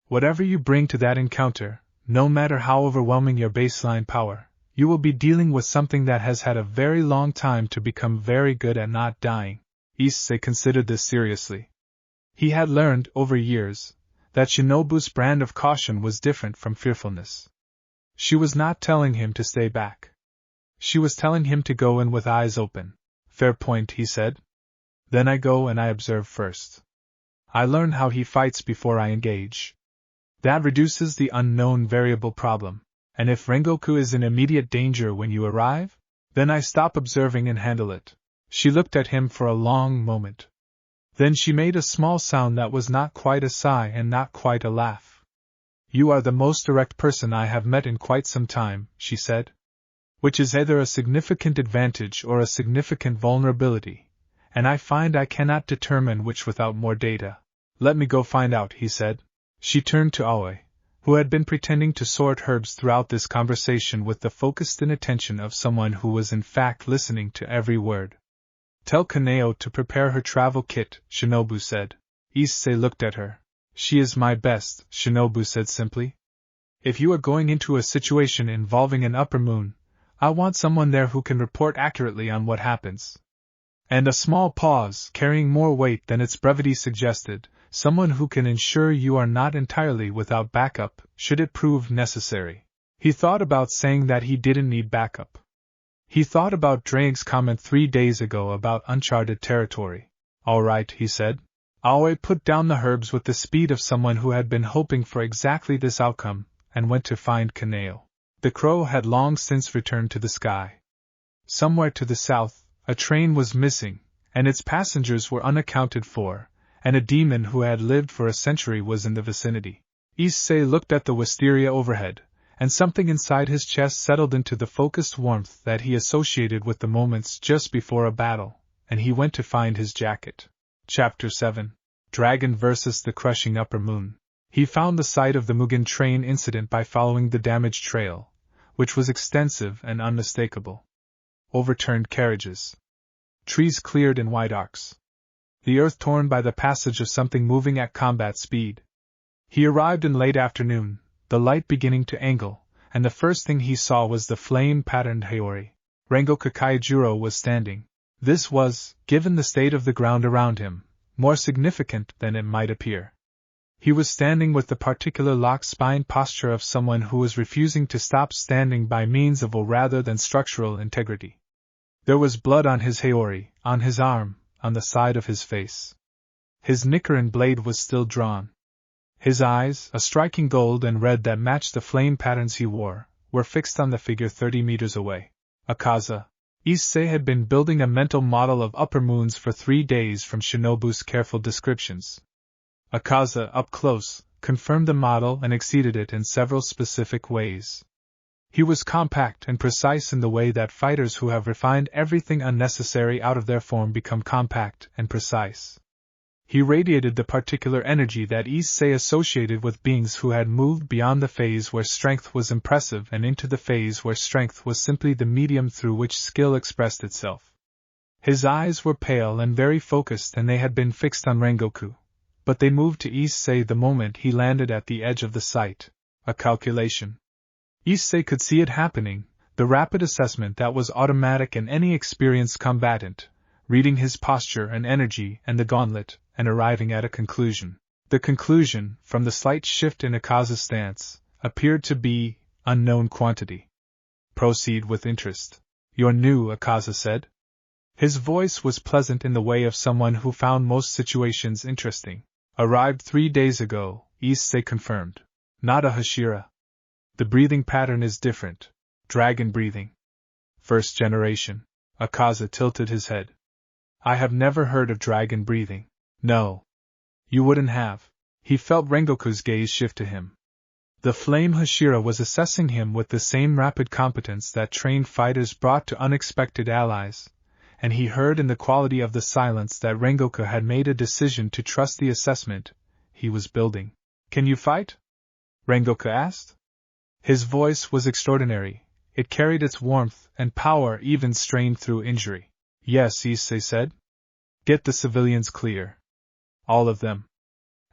Whatever you bring to that encounter, no matter how overwhelming your baseline power, you will be dealing with something that has had a very long time to become very good at not dying. Issei considered this seriously. He had learned, over years, that Shinobu's brand of caution was different from fearfulness. She was not telling him to stay back. She was telling him to go in with eyes open. Fair point, he said. Then I go and I observe first. I learn how he fights before I engage. That reduces the unknown variable problem, and if Rengoku is in immediate danger when you arrive, then I stop observing and handle it. She looked at him for a long moment. Then she made a small sound that was not quite a sigh and not quite a laugh. You are the most direct person I have met in quite some time, she said. Which is either a significant advantage or a significant vulnerability, and I find I cannot determine which without more data. Let me go find out, he said. She turned to Aoi, who had been pretending to sort herbs throughout this conversation with the focused inattention of someone who was in fact listening to every word. Tell Kaneo to prepare her travel kit, Shinobu said. Issei looked at her. She is my best, Shinobu said simply. If you are going into a situation involving an upper moon, I want someone there who can report accurately on what happens. And a small pause, carrying more weight than its brevity suggested, someone who can ensure you are not entirely without backup, should it prove necessary. He thought about saying that he didn't need backup. He thought about Drake's comment 3 days ago about uncharted territory. All right, he said. Aoi put down the herbs with the speed of someone who had been hoping for exactly this outcome, and went to find Kaneo. The crow had long since returned to the sky. Somewhere to the south, a train was missing, and its passengers were unaccounted for, and a demon who had lived for a century was in the vicinity. Issei looked at the wisteria overhead, and something inside his chest settled into the focused warmth that he associated with the moments just before a battle, and he went to find his jacket. Chapter 7. Dragon vs. the Crushing Upper Moon. He found the site of the Mugen train incident by following the damaged trail, which was extensive and unmistakable. Overturned carriages. Trees cleared in wide arcs. The earth torn by the passage of something moving at combat speed. He arrived in late afternoon, the light beginning to angle, and the first thing he saw was the flame-patterned Haori. Rengoku Kaijuro was standing. This was, given the state of the ground around him, more significant than it might appear. He was standing with the particular locked spine posture of someone who was refusing to stop standing by means of will rather than structural integrity. There was blood on his Haori, on his arm, on the side of his face. His Nichiren blade was still drawn. His eyes, a striking gold and red that matched the flame patterns he wore, were fixed on the figure 30 meters away. Akaza. Issei had been building a mental model of upper moons for 3 days from Shinobu's careful descriptions. Akaza, up close, confirmed the model and exceeded it in several specific ways. He was compact and precise in the way that fighters who have refined everything unnecessary out of their form become compact and precise. He radiated the particular energy that Issei associated with beings who had moved beyond the phase where strength was impressive and into the phase where strength was simply the medium through which skill expressed itself. His eyes were pale and very focused, and they had been fixed on Rengoku, but they moved to Issei the moment he landed at the edge of the site. A calculation. Issei could see it happening, the rapid assessment that was automatic in any experienced combatant, reading his posture and energy and the gauntlet, and arriving at a conclusion. The conclusion, from the slight shift in Akaza's stance, appeared to be unknown quantity. Proceed with interest. You're new, Akaza said. His voice was pleasant in the way of someone who found most situations interesting. Arrived 3 days ago, Issei confirmed. Not a Hashira. The breathing pattern is different. Dragon breathing. First generation. Akaza tilted his head. I have never heard of dragon breathing. No. You wouldn't have. He felt Rengoku's gaze shift to him. The flame Hashira was assessing him with the same rapid competence that trained fighters brought to unexpected allies, and he heard in the quality of the silence that Rengoku had made a decision to trust the assessment he was building. Can you fight? Rengoku asked. His voice was extraordinary. It carried its warmth and power even strained through injury. Yes, Issei said. Get the civilians clear. All of them.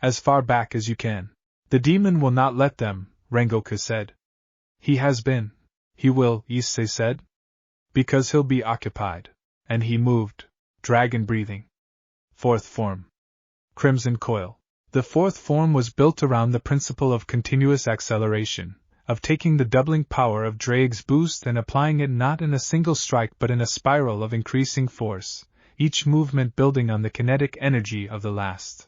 As far back as you can. The demon will not let them, Rengoku said. He has been. He will, Issei said. Because he'll be occupied. And he moved. Dragon breathing. Fourth form. Crimson coil. The fourth form was built around the principle of continuous acceleration, of taking the doubling power of Drake's boost and applying it not in a single strike but in a spiral of increasing force, each movement building on the kinetic energy of the last.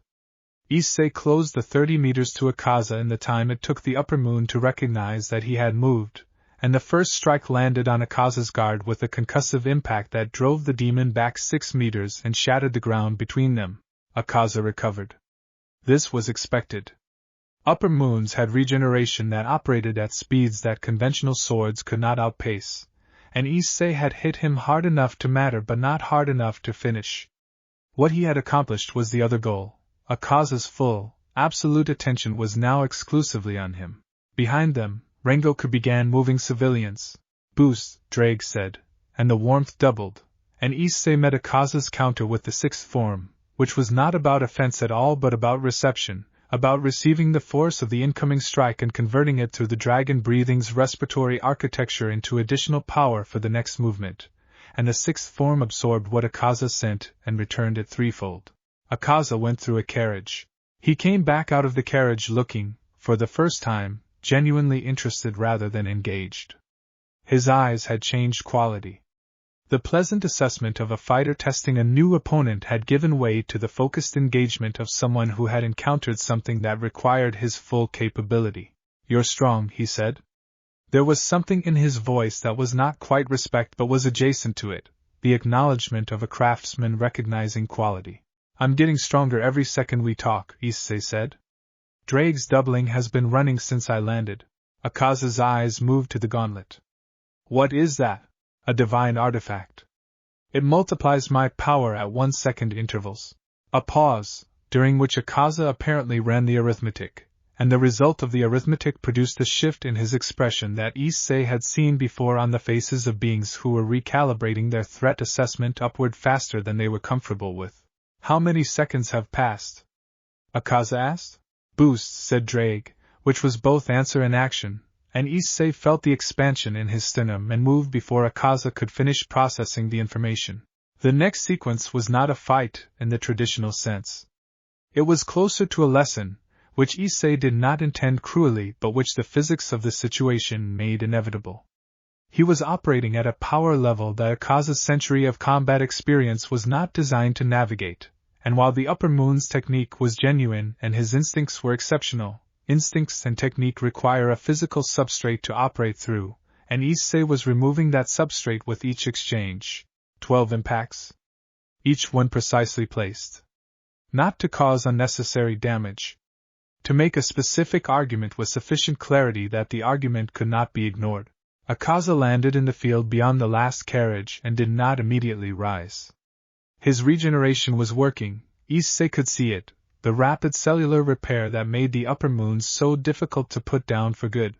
Issei closed the 30 meters to Akaza in the time it took the upper moon to recognize that he had moved, and the first strike landed on Akaza's guard with a concussive impact that drove the demon back 6 meters and shattered the ground between them. Akaza recovered. This was expected. Upper moons had regeneration that operated at speeds that conventional swords could not outpace, and Issei had hit him hard enough to matter but not hard enough to finish. What he had accomplished was the other goal. Akaza's full, absolute attention was now exclusively on him. Behind them, Rengoku began moving civilians. Boost, Drake said, and the warmth doubled, and Issei met Akaza's counter with the sixth form, which was not about offense at all but about reception, about receiving the force of the incoming strike and converting it through the dragon breathing's respiratory architecture into additional power for the next movement, and the sixth form absorbed what Akaza sent and returned it threefold. Akaza went through a carriage. He came back out of the carriage looking, for the first time, genuinely interested rather than engaged. His eyes had changed quality. The pleasant assessment of a fighter testing a new opponent had given way to the focused engagement of someone who had encountered something that required his full capability. "You're strong," he said. There was something in his voice that was not quite respect but was adjacent to it, the acknowledgement of a craftsman recognizing quality. "I'm getting stronger every second we talk," Issei said. "Drake's doubling has been running since I landed." Akaza's eyes moved to the gauntlet. "What is that?" "A divine artifact. It multiplies my power at 1 second intervals." A pause, during which Akaza apparently ran the arithmetic, and the result of the arithmetic produced a shift in his expression that Issei had seen before on the faces of beings who were recalibrating their threat assessment upward faster than they were comfortable with. "How many seconds have passed?" Akaza asked. "Boost," said Drake, which was both answer and action, and Issei felt the expansion in his sternum and moved before Akaza could finish processing the information. The next sequence was not a fight in the traditional sense. It was closer to a lesson, which Issei did not intend cruelly but which the physics of the situation made inevitable. He was operating at a power level that Akaza's century of combat experience was not designed to navigate, and while the Upper Moon's technique was genuine and his instincts were exceptional, instincts and technique require a physical substrate to operate through, and Issei was removing that substrate with each exchange. 12 impacts. Each one precisely placed. Not to cause unnecessary damage. To make a specific argument with sufficient clarity that the argument could not be ignored. Akaza landed in the field beyond the last carriage and did not immediately rise. His regeneration was working, Issei could see it, the rapid cellular repair that made the Upper Moons so difficult to put down for good.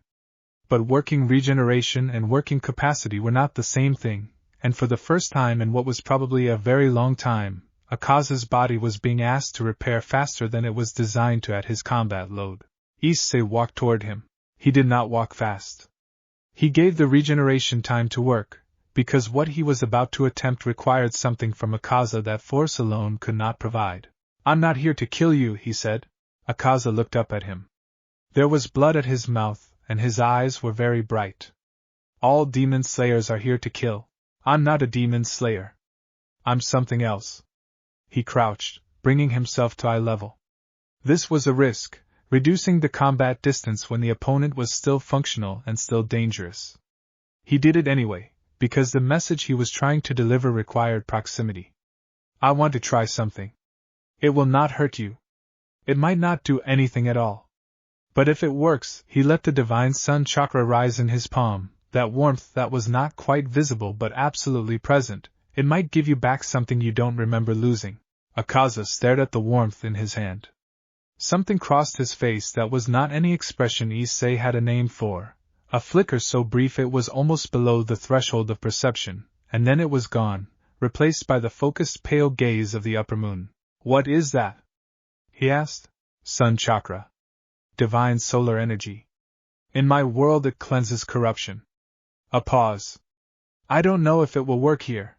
But working regeneration and working capacity were not the same thing, and for the first time in what was probably a very long time, Akaza's body was being asked to repair faster than it was designed to at his combat load. Issei walked toward him. He did not walk fast. He gave the regeneration time to work, because what he was about to attempt required something from Akaza that force alone could not provide. "I'm not here to kill you," he said. Akaza looked up at him. There was blood at his mouth, and his eyes were very bright. "All demon slayers are here to kill. I'm not a demon slayer. I'm something else." He crouched, bringing himself to eye level. This was a risk, reducing the combat distance when the opponent was still functional and still dangerous. He did it anyway, because the message he was trying to deliver required proximity. "I want to try something. It will not hurt you. It might not do anything at all. But if it works," he let the divine sun-chakra rise in his palm, that warmth that was not quite visible but absolutely present, "it might give you back something you don't remember losing." Akaza stared at the warmth in his hand. Something crossed his face that was not any expression Issei had a name for, a flicker so brief it was almost below the threshold of perception, and then it was gone, replaced by the focused pale gaze of the Upper Moon. "What is that?" he asked. "Sun-chakra. Divine solar energy. In my world it cleanses corruption." A pause. "I don't know if it will work here.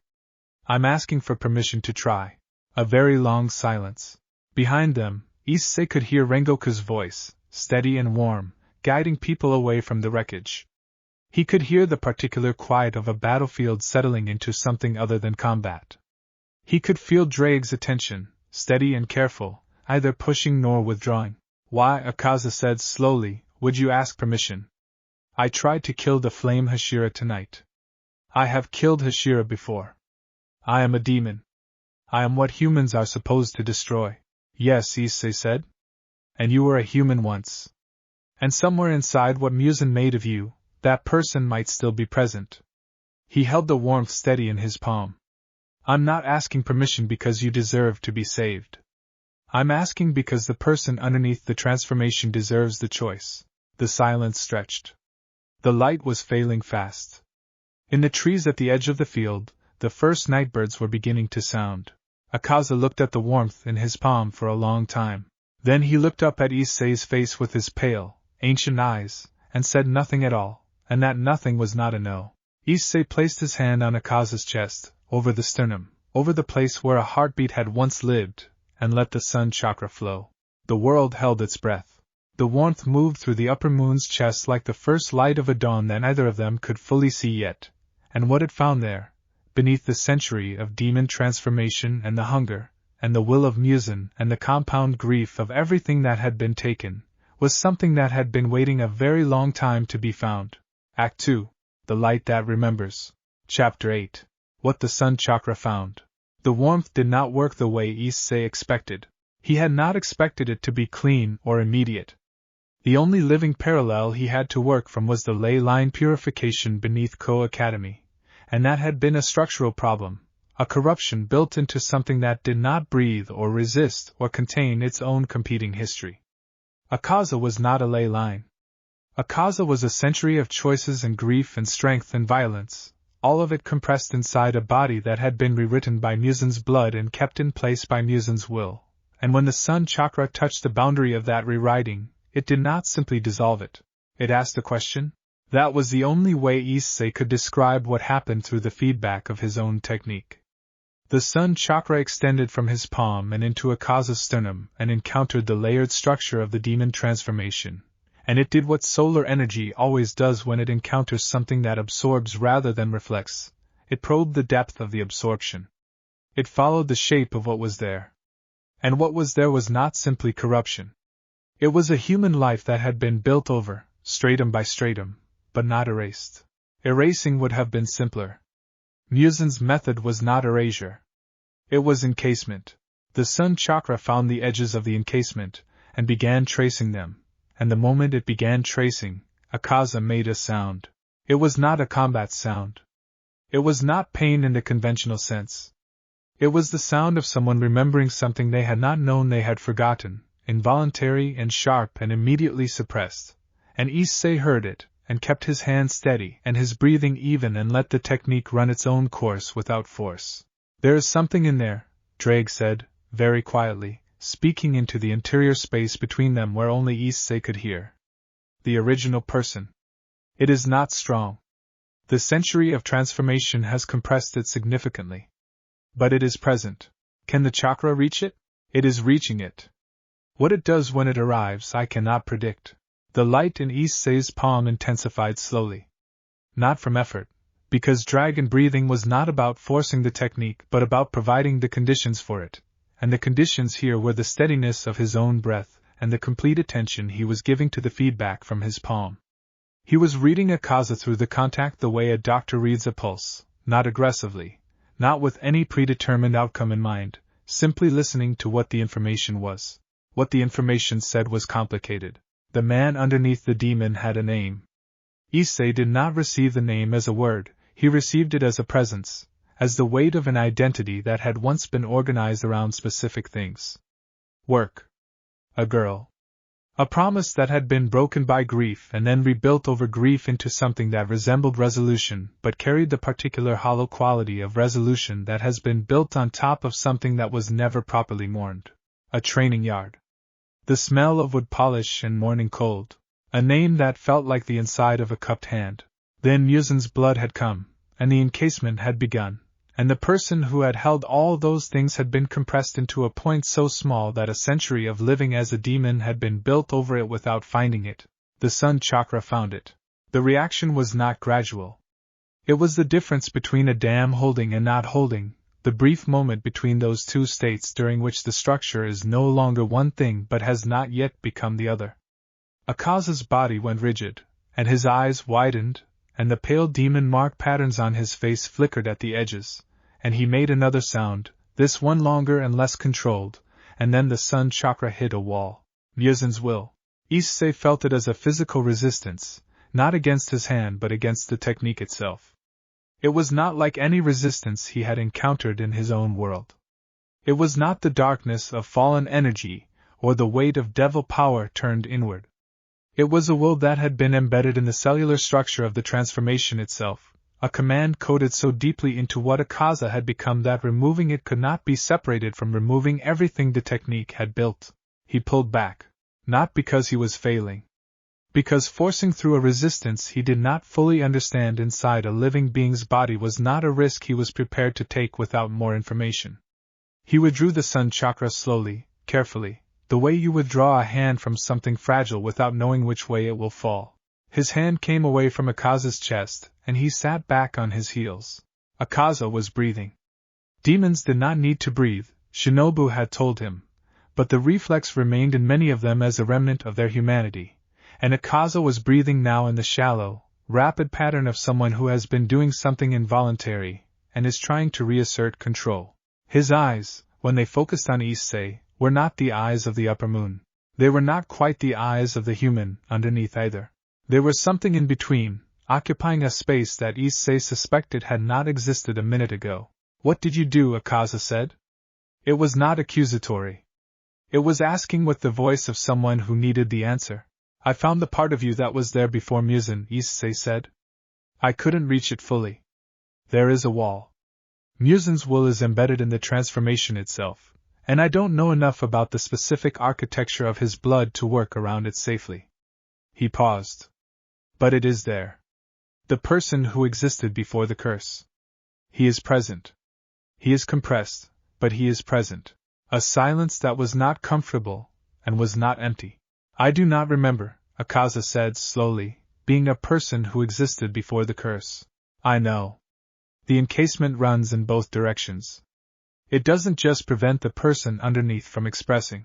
I'm asking for permission to try." A very long silence. Behind them, Issei could hear Rengoku's voice, steady and warm, guiding people away from the wreckage. He could hear the particular quiet of a battlefield settling into something other than combat. He could feel Drake's attention, steady and careful, neither pushing nor withdrawing. "Why," Akaza said slowly, "would you ask permission? I tried to kill the flame Hashira tonight. I have killed Hashira before. I am a demon. I am what humans are supposed to destroy." "Yes," Issei said. "And you were a human once. And somewhere inside what Musen made of you, that person might still be present." He held the warmth steady in his palm. "I'm not asking permission because you deserve to be saved. I'm asking because the person underneath the transformation deserves the choice." The silence stretched. The light was failing fast. In the trees at the edge of the field, the first nightbirds were beginning to sound. Akaza looked at the warmth in his palm for a long time. Then he looked up at Issei's face with his pale, ancient eyes, and said nothing at all, and that nothing was not a no. Issei placed his hand on Akaza's chest, over the sternum, over the place where a heartbeat had once lived, and let the sun-chakra flow. The world held its breath. The warmth moved through the upper moon's chest like the first light of a dawn that neither of them could fully see yet, and what it found there, beneath the century of demon transformation and the hunger, and the will of Muzan and the compound grief of everything that had been taken, was something that had been waiting a very long time to be found. Act 2. The Light That Remembers. Chapter 8. What the sun-chakra found. The warmth did not work the way Issei expected. He had not expected it to be clean or immediate. The only living parallel he had to work from was the ley line purification beneath Ko Academy, and that had been a structural problem, a corruption built into something that did not breathe or resist or contain its own competing history. Akaza was not a ley line. Akaza was a century of choices and grief and strength and violence, all of it compressed inside a body that had been rewritten by Muzan's blood and kept in place by Muzan's will, and when the sun-chakra touched the boundary of that rewriting, it did not simply dissolve it. It asked a question. That was the only way Issei could describe what happened through the feedback of his own technique. The sun-chakra extended from his palm and into Akaza's sternum and encountered the layered structure of the demon transformation, and it did what solar energy always does when it encounters something that absorbs rather than reflects. It probed the depth of the absorption. It followed the shape of what was there. And what was there was not simply corruption. It was a human life that had been built over, stratum by stratum, but not erased. Erasing would have been simpler. Muzan's method was not erasure. It was encasement. The sun-chakra found the edges of the encasement, and began tracing them, and the moment it began tracing, Akaza made a sound. It was not a combat sound. It was not pain in the conventional sense. It was the sound of someone remembering something they had not known they had forgotten, involuntary and sharp and immediately suppressed, and Issei heard it, and kept his hand steady and his breathing even and let the technique run its own course without force. There is something in there, Drake said, very quietly, speaking into the interior space between them where only Issei could hear. The original person. It is not strong. The century of transformation has compressed it significantly. But it is present. Can the chakra reach it? It is reaching it. What it does when it arrives I cannot predict. The light in Issei's palm intensified slowly. Not from effort, because dragon breathing was not about forcing the technique but about providing the conditions for it, and the conditions here were the steadiness of his own breath and the complete attention he was giving to the feedback from his palm. He was reading Akaza through the contact the way a doctor reads a pulse, not aggressively, not with any predetermined outcome in mind, simply listening to what the information was. What the information said was complicated. The man underneath the demon had a name. Issei did not receive the name as a word, he received it as a presence, as the weight of an identity that had once been organized around specific things. Work. A girl. A promise that had been broken by grief and then rebuilt over grief into something that resembled resolution but carried the particular hollow quality of resolution that has been built on top of something that was never properly mourned. A training yard. The smell of wood polish and morning cold. A name that felt like the inside of a cupped hand. Then Muzan's blood had come, and the encasement had begun, and the person who had held all those things had been compressed into a point so small that a century of living as a demon had been built over it without finding it. The sun-chakra found it. The reaction was not gradual. It was the difference between a dam holding and not holding, the brief moment between those two states during which the structure is no longer one thing but has not yet become the other. Akaza's body went rigid, and his eyes widened, and the pale demon mark patterns on his face flickered at the edges, and he made another sound, this one longer and less controlled, and then the sun-chakra hit a wall. Muzan's will. Issei felt it as a physical resistance, not against his hand but against the technique itself. It was not like any resistance he had encountered in his own world. It was not the darkness of fallen energy, or the weight of devil power turned inward. It was a will that had been embedded in the cellular structure of the transformation itself, a command coded so deeply into what Akaza had become that removing it could not be separated from removing everything the technique had built. He pulled back. Not because he was failing. Because forcing through a resistance he did not fully understand inside a living being's body was not a risk he was prepared to take without more information. He withdrew the sun-chakra slowly, carefully, the way you withdraw a hand from something fragile without knowing which way it will fall. His hand came away from Akaza's chest, and he sat back on his heels. Akaza was breathing. Demons did not need to breathe, Shinobu had told him, but the reflex remained in many of them as a remnant of their humanity, and Akaza was breathing now in the shallow, rapid pattern of someone who has been doing something involuntary, and is trying to reassert control. His eyes, when they focused on Issei, were not the eyes of the upper moon. They were not quite the eyes of the human underneath either. There was something in between, occupying a space that Issei suspected had not existed a minute ago. What did you do? Akaza said. It was not accusatory. It was asking with the voice of someone who needed the answer. I found the part of you that was there before Muzan, Issei said. I couldn't reach it fully. There is a wall. Muzan's will is embedded in the transformation itself, and I don't know enough about the specific architecture of his blood to work around it safely. He paused. But it is there. The person who existed before the curse. He is present. He is compressed, but he is present. A silence that was not comfortable, and was not empty. I do not remember, Akaza said slowly, being a person who existed before the curse. I know. The encasement runs in both directions. It doesn't just prevent the person underneath from expressing.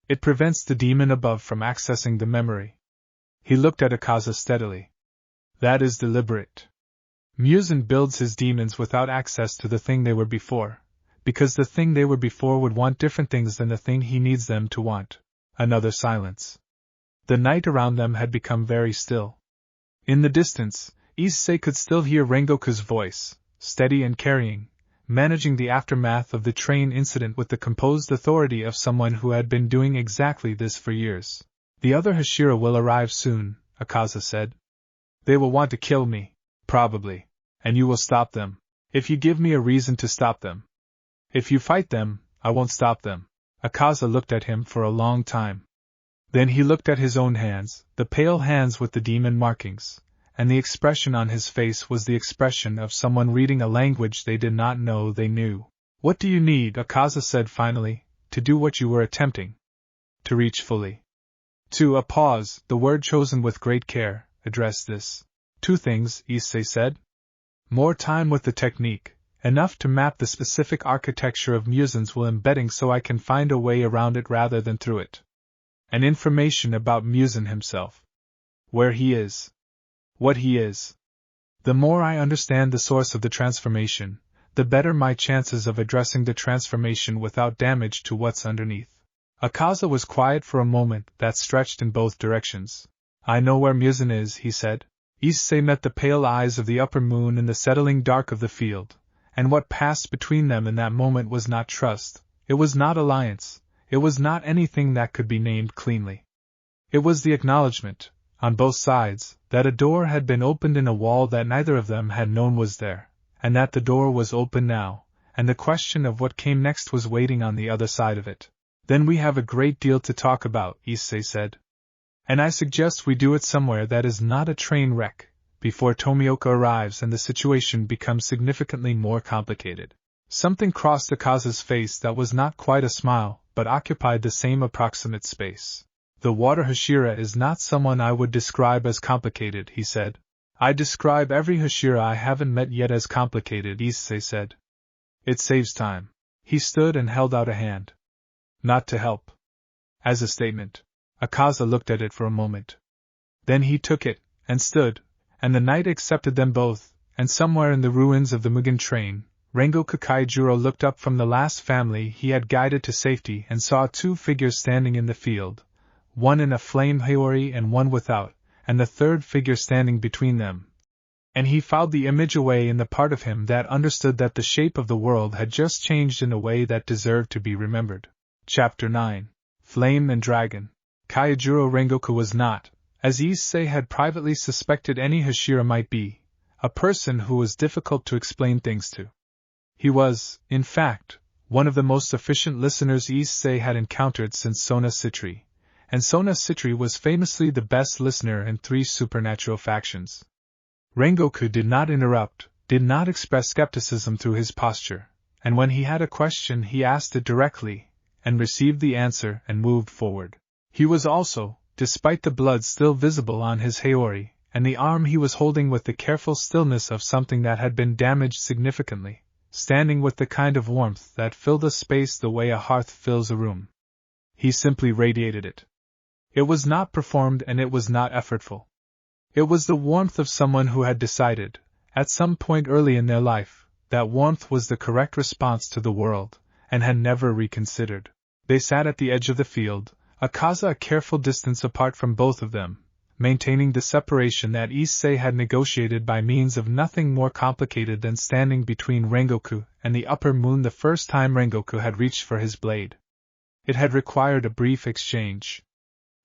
It prevents the demon above from accessing the memory. He looked at Akaza steadily. That is deliberate. Muzan builds his demons without access to the thing they were before, because the thing they were before would want different things than the thing he needs them to want. Another silence. The night around them had become very still. In the distance, Issei could still hear Rengoku's voice, steady and carrying, managing the aftermath of the train incident with the composed authority of someone who had been doing exactly this for years. The other Hashira will arrive soon, Akaza said. They will want to kill me, probably, and you will stop them, if you give me a reason to stop them. If you fight them, I won't stop them. Akaza looked at him for a long time. Then he looked at his own hands, the pale hands with the demon markings, and the expression on his face was the expression of someone reading a language they did not know they knew. What do you need, Akaza said finally, to do what you were attempting? To reach fully. To a pause, the word chosen with great care, addressed this. 2 things, Issei said. More time with the technique, enough to map the specific architecture of Muzan's will embedding so I can find a way around it rather than through it. And information about Muzan himself. Where he is. What he is. The more I understand the source of the transformation, the better my chances of addressing the transformation without damage to what's underneath. Akaza was quiet for a moment that stretched in both directions. I know where Muzan is, he said. Issei met the pale eyes of the upper moon in the settling dark of the field, and what passed between them in that moment was not trust, it was not alliance, it was not anything that could be named cleanly. It was the acknowledgement, on both sides, that a door had been opened in a wall that neither of them had known was there, and that the door was open now, and the question of what came next was waiting on the other side of it. Then we have a great deal to talk about, Issei said. And I suggest we do it somewhere that is not a train wreck, before Tomioka arrives and the situation becomes significantly more complicated. Something crossed Akaza's face that was not quite a smile, but occupied the same approximate space. The water Hashira is not someone I would describe as complicated, he said. I describe every Hashira I haven't met yet as complicated, Issei said. It saves time. He stood and held out a hand. Not to help. As a statement. Akaza looked at it for a moment. Then he took it, and stood, and the night accepted them both, and somewhere in the ruins of the Mugen train, Rengoku Kaijuro looked up from the last family he had guided to safety and saw 2 figures standing in the field, one in a flame haori and one without, and the third figure standing between them. And he filed the image away in the part of him that understood that the shape of the world had just changed in a way that deserved to be remembered. Chapter 9. Flame and Dragon. Kaijuro Rengoku was not, as Issei had privately suspected any Hashira might be, a person who was difficult to explain things to. He was, in fact, one of the most efficient listeners Issei had encountered since Sona Citri, and Sona Citri was famously the best listener in 3 supernatural factions. Rengoku did not interrupt, did not express skepticism through his posture, and when he had a question he asked it directly, and received the answer and moved forward. He was also, despite the blood still visible on his haori, and the arm he was holding with the careful stillness of something that had been damaged significantly, standing with the kind of warmth that filled a space the way a hearth fills a room. He simply radiated it. It was not performed and it was not effortful. It was the warmth of someone who had decided, at some point early in their life, that warmth was the correct response to the world, and had never reconsidered. They sat at the edge of the field, Akaza a careful distance apart from both of them, maintaining the separation that Issei had negotiated by means of nothing more complicated than standing between Rengoku and the upper moon the first time Rengoku had reached for his blade. It had required a brief exchange.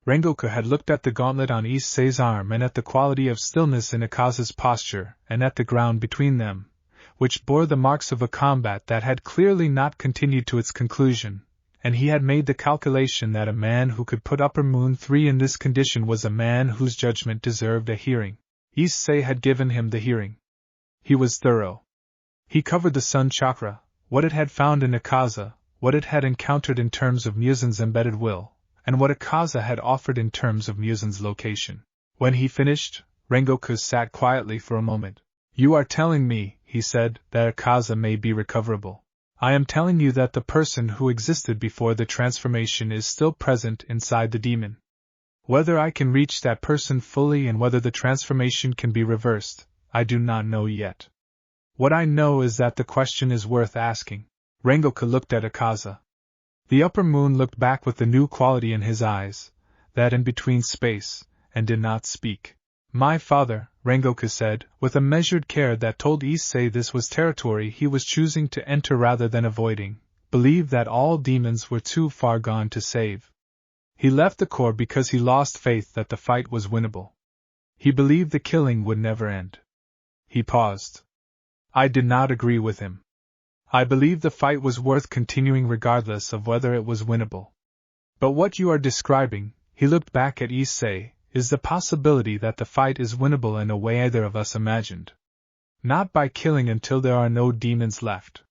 Rengoku had looked at the gauntlet on Issei's arm and at the quality of stillness in Akaza's posture and at the ground between them, which bore the marks of a combat that had clearly not continued to its conclusion, and he had made the calculation that a man who could put Upper Moon 3 in this condition was a man whose judgment deserved a hearing. Issei had given him the hearing. He was thorough. He covered the sun-chakra, what it had found in Akaza, what it had encountered in terms of Muzin's embedded will, and what Akaza had offered in terms of Muzin's location. When he finished, Rengoku sat quietly for a moment. "You are telling me," he said, "that Akaza may be recoverable. I am telling you that the person who existed before the transformation is still present inside the demon. Whether I can reach that person fully and whether the transformation can be reversed, I do not know yet. What I know is that the question is worth asking." Rengoku looked at Akaza. The upper moon looked back with the new quality in his eyes, that in between space, and did not speak. "My father," Rengoku said, with a measured care that told Issei this was territory he was choosing to enter rather than avoiding, believed that all demons were too far gone to save. He left the Corps because he lost faith that the fight was winnable. He believed the killing would never end. He paused. I did not agree with him. I believed the fight was worth continuing regardless of whether it was winnable. But what you are describing, he looked back at Issei, is the possibility that the fight is winnable in a way either of us imagined. Not by killing until there are no demons left,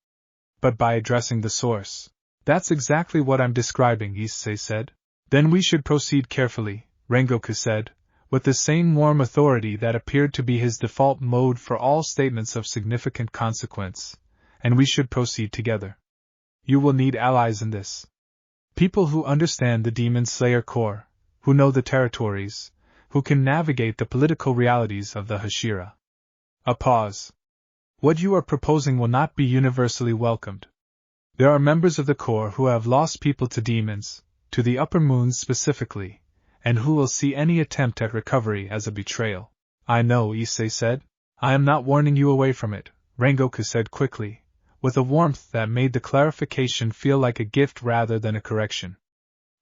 but by addressing the source. That's exactly what I'm describing, Issei said. Then we should proceed carefully, Rengoku said, with the same warm authority that appeared to be his default mode for all statements of significant consequence, and we should proceed together. You will need allies in this. People who understand the Demon Slayer Corps, who know the territories, who can navigate the political realities of the Hashira. A pause. What you are proposing will not be universally welcomed. There are members of the Corps who have lost people to demons, to the upper moons specifically, and who will see any attempt at recovery as a betrayal. I know, Issei said. I am not warning you away from it, Rengoku said quickly, with a warmth that made the clarification feel like a gift rather than a correction.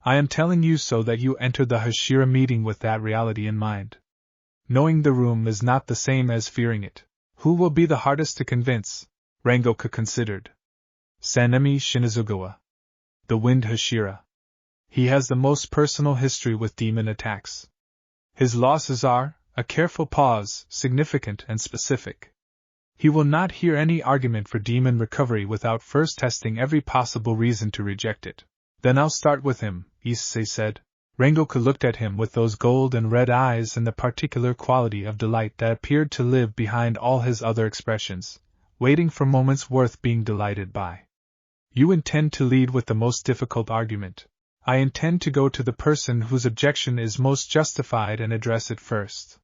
I am telling you so that you enter the Hashira meeting with that reality in mind. Knowing the room is not the same as fearing it. Who will be the hardest to convince? Rengoku considered. Sanemi Shinazugawa. The Wind Hashira. He has the most personal history with demon attacks. His losses are, a careful pause, significant and specific. He will not hear any argument for demon recovery without first testing every possible reason to reject it. Then I'll start with him, Issei said. Rengoku looked at him with those gold and red eyes and the particular quality of delight that appeared to live behind all his other expressions, waiting for moments worth being delighted by. You intend to lead with the most difficult argument. I intend to go to the person whose objection is most justified and address it first.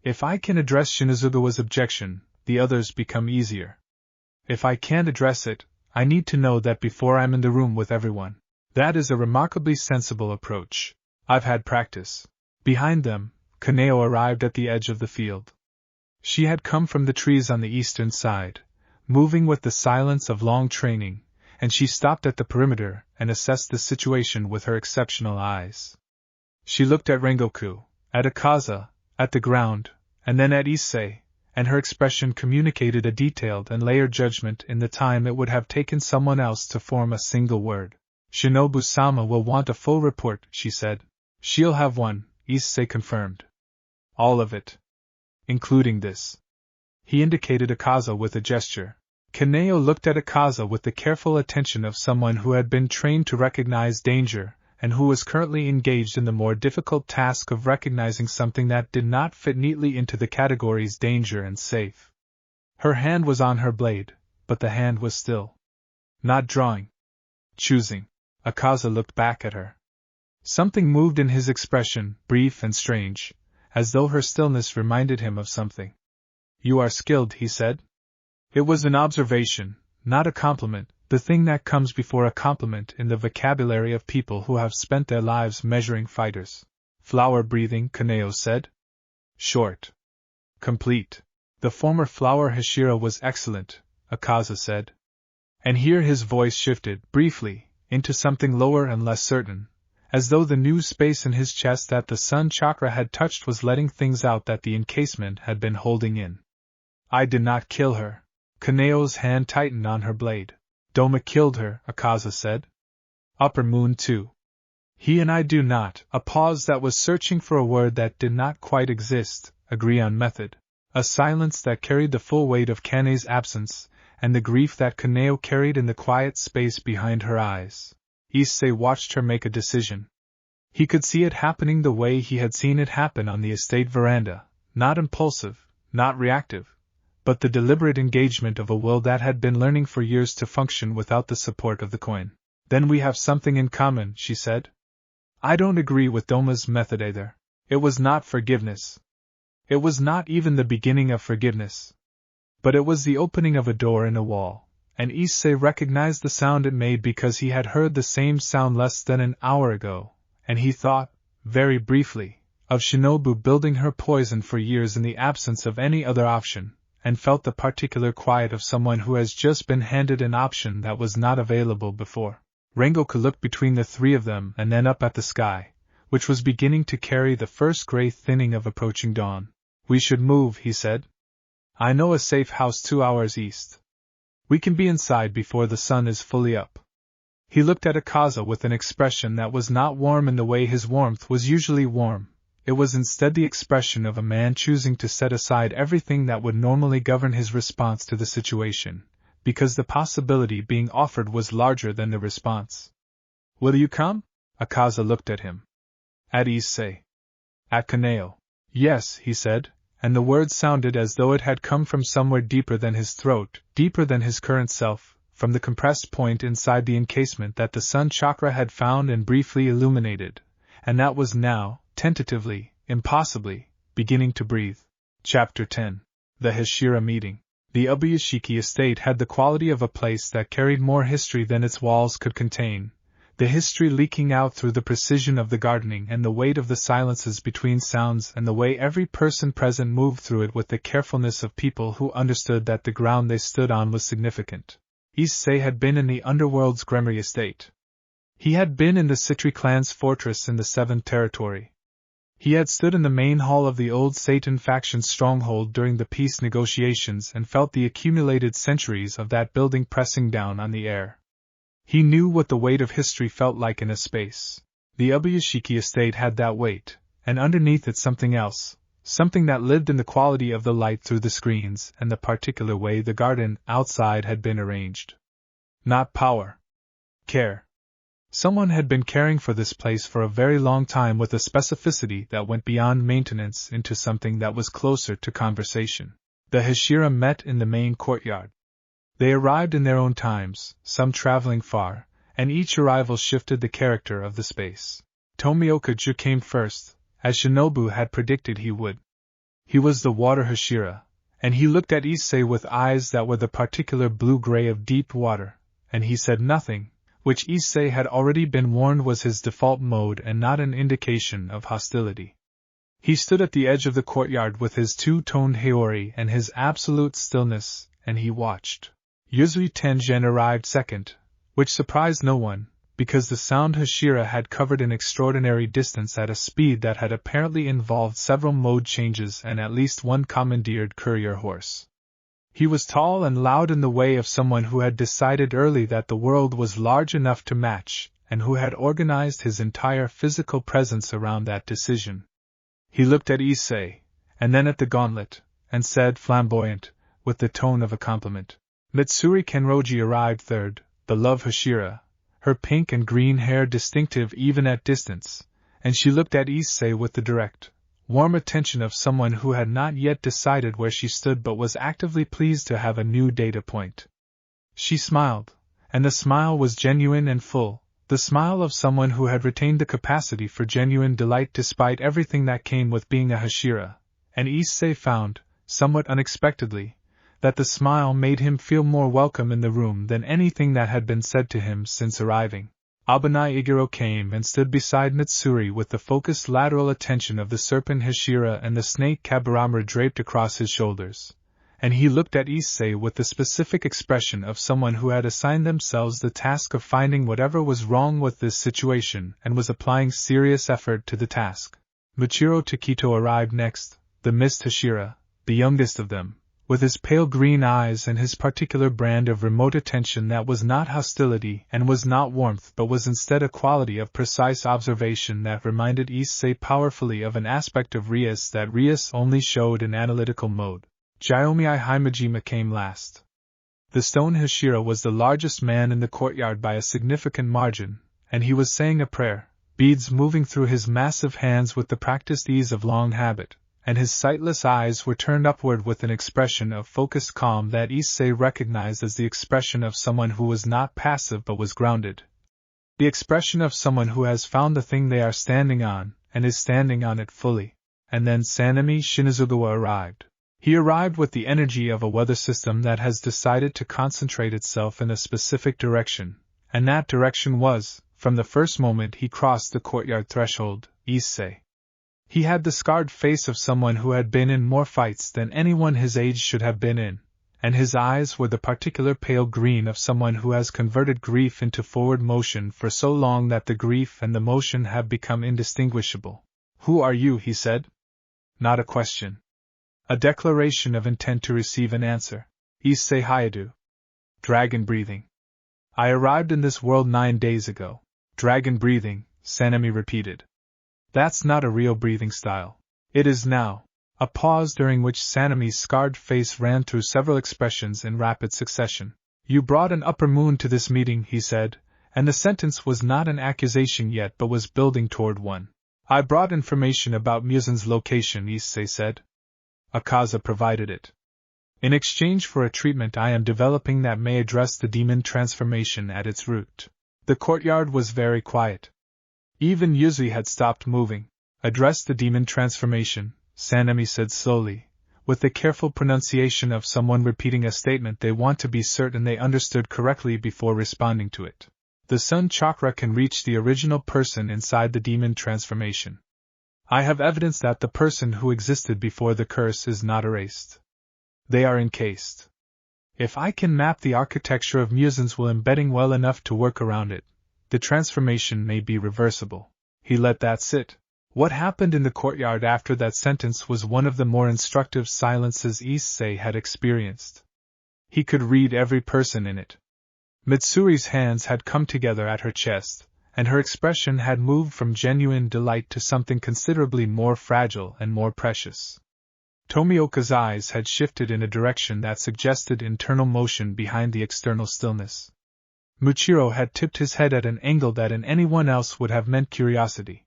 If I can address Shinazugawa's objection, the others become easier. If I can't address it, I need to know that before I'm in the room with everyone. That is a remarkably sensible approach. I've had practice. Behind them, Kaneo arrived at the edge of the field. She had come from the trees on the eastern side, moving with the silence of long training, and she stopped at the perimeter and assessed the situation with her exceptional eyes. She looked at Rengoku, at Akaza, at the ground, and then at Issei, and her expression communicated a detailed and layered judgment in the time it would have taken someone else to form a single word. Shinobu-sama will want a full report, she said. She'll have one, Issei confirmed. All of it. Including this. He indicated Akaza with a gesture. Kaneo looked at Akaza with the careful attention of someone who had been trained to recognize danger, and who was currently engaged in the more difficult task of recognizing something that did not fit neatly into the categories danger and safe. Her hand was on her blade, but the hand was still. Not drawing. Choosing. Akaza looked back at her. Something moved in his expression, brief and strange, as though her stillness reminded him of something. You are skilled, he said. It was an observation, not a compliment, the thing that comes before a compliment in the vocabulary of people who have spent their lives measuring fighters. Flower breathing, Kaneo said. Short. Complete. The former Flower Hashira was excellent, Akaza said. And here his voice shifted, briefly, into something lower and less certain, as though the new space in his chest that the sun-chakra had touched was letting things out that the encasement had been holding in. I did not kill her. Kaneo's hand tightened on her blade. Doma killed her, Akaza said. Upper Moon too. He and I do not, a pause that was searching for a word that did not quite exist, agree on method. A silence that carried the full weight of Kane's absence, and the grief that Kaneo carried in the quiet space behind her eyes. Issei watched her make a decision. He could see it happening the way he had seen it happen on the estate veranda, not impulsive, not reactive, but the deliberate engagement of a will that had been learning for years to function without the support of the coin. Then we have something in common, she said. I don't agree with Doma's method either. It was not forgiveness. It was not even the beginning of forgiveness. But it was the opening of a door in a wall, and Issei recognized the sound it made because he had heard the same sound less than an hour ago, and he thought, very briefly, of Shinobu building her poison for years in the absence of any other option, and felt the particular quiet of someone who has just been handed an option that was not available before. Rengoku looked between the three of them and then up at the sky, which was beginning to carry the first gray thinning of approaching dawn. We should move, he said. I know a safe house 2 hours east. We can be inside before the sun is fully up. He looked at Akaza with an expression that was not warm in the way his warmth was usually warm. It was instead the expression of a man choosing to set aside everything that would normally govern his response to the situation, because the possibility being offered was larger than the response. Will you come? Akaza looked at him. At Issei. At Kaneo. Yes, he said, and the word sounded as though it had come from somewhere deeper than his throat, deeper than his current self, from the compressed point inside the encasement that the sun-chakra had found and briefly illuminated, and that was now, tentatively, impossibly, beginning to breathe. Chapter 10. The Hashira Meeting. The Ubuyashiki estate had the quality of a place that carried more history than its walls could contain, the history leaking out through the precision of the gardening and the weight of the silences between sounds and the way every person present moved through it with the carefulness of people who understood that the ground they stood on was significant. Issei had been in the underworld's Gremory estate. He had been in the Citri clan's fortress in the 7th territory. He had stood in the main hall of the old Satan faction's stronghold during the peace negotiations and felt the accumulated centuries of that building pressing down on the air. He knew what the weight of history felt like in a space. The Ubuyashiki estate had that weight, and underneath it something else, something that lived in the quality of the light through the screens and the particular way the garden outside had been arranged. Not power. Care. Someone had been caring for this place for a very long time with a specificity that went beyond maintenance into something that was closer to conversation. The Hashira met in the main courtyard. They arrived in their own times, some traveling far, and each arrival shifted the character of the space. Tomioka-ju came first, as Shinobu had predicted he would. He was the water Hashira, and he looked at Issei with eyes that were the particular blue-gray of deep water, and he said nothing, which Issei had already been warned was his default mode and not an indication of hostility. He stood at the edge of the courtyard with his two-toned Haori and his absolute stillness, and he watched. Yuzui Tengen arrived second, which surprised no one, because the sound Hashira had covered an extraordinary distance at a speed that had apparently involved several mode changes and at least one commandeered courier horse. He was tall and loud in the way of someone who had decided early that the world was large enough to match, and who had organized his entire physical presence around that decision. He looked at Issei, and then at the gauntlet, and said, flamboyant, with the tone of a compliment, "Mitsuri Kenroji arrived third, the Love Hashira, her pink and green hair distinctive even at distance," and she looked at Issei with the direct, warm attention of someone who had not yet decided where she stood but was actively pleased to have a new data point. She smiled, and the smile was genuine and full, the smile of someone who had retained the capacity for genuine delight despite everything that came with being a Hashira, and Issei found, somewhat unexpectedly, that the smile made him feel more welcome in the room than anything that had been said to him since arriving. Abanai Iguro came and stood beside Mitsuri with the focused lateral attention of the serpent Hashira and the snake Kaburama draped across his shoulders, and he looked at Issei with the specific expression of someone who had assigned themselves the task of finding whatever was wrong with this situation and was applying serious effort to the task. Michiro Takito arrived next, the Mist Hashira, the youngest of them, with his pale green eyes and his particular brand of remote attention that was not hostility and was not warmth but was instead a quality of precise observation that reminded Issei powerfully of an aspect of Rias that Rias only showed in analytical mode. Jyomi Himejima came last. The stone Hashira was the largest man in the courtyard by a significant margin, and he was saying a prayer, beads moving through his massive hands with the practiced ease of long habit, and his sightless eyes were turned upward with an expression of focused calm that Issei recognized as the expression of someone who was not passive but was grounded. The expression of someone who has found the thing they are standing on, and is standing on it fully. And then Sanemi Shinizugawa arrived. He arrived with the energy of a weather system that has decided to concentrate itself in a specific direction, and that direction was, from the first moment he crossed the courtyard threshold, Issei. He had the scarred face of someone who had been in more fights than anyone his age should have been in, and his eyes were the particular pale green of someone who has converted grief into forward motion for so long that the grief and the motion have become indistinguishable. "Who are you?" he said. Not a question. A declaration of intent to receive an answer. Issei Hyoudou. Dragon breathing. "I arrived in this world 9 days ago." Dragon breathing, Sanemi repeated. "That's not a real breathing style. It is now." A pause during which Sanemi's scarred face ran through several expressions in rapid succession. "You brought an upper moon to this meeting," he said, and the sentence was not an accusation yet but was building toward one. "I brought information about Musen's location," Issei said. "Akaza provided it. In exchange for a treatment I am developing that may address the demon transformation at its root." The courtyard was very quiet. Even Yuzui had stopped moving. "Address the demon transformation," Sanemi said slowly, with the careful pronunciation of someone repeating a statement they want to be certain they understood correctly before responding to it. "The sun-chakra can reach the original person inside the demon transformation. I have evidence that the person who existed before the curse is not erased. They are encased. If I can map the architecture of Musen's will embedding well enough to work around it, the transformation may be reversible." He let that sit. What happened in the courtyard after that sentence was one of the more instructive silences Issei had experienced. He could read every person in it. Mitsuri's hands had come together at her chest, and her expression had moved from genuine delight to something considerably more fragile and more precious. Tomioka's eyes had shifted in a direction that suggested internal motion behind the external stillness. Muchiro had tipped his head at an angle that in anyone else would have meant curiosity.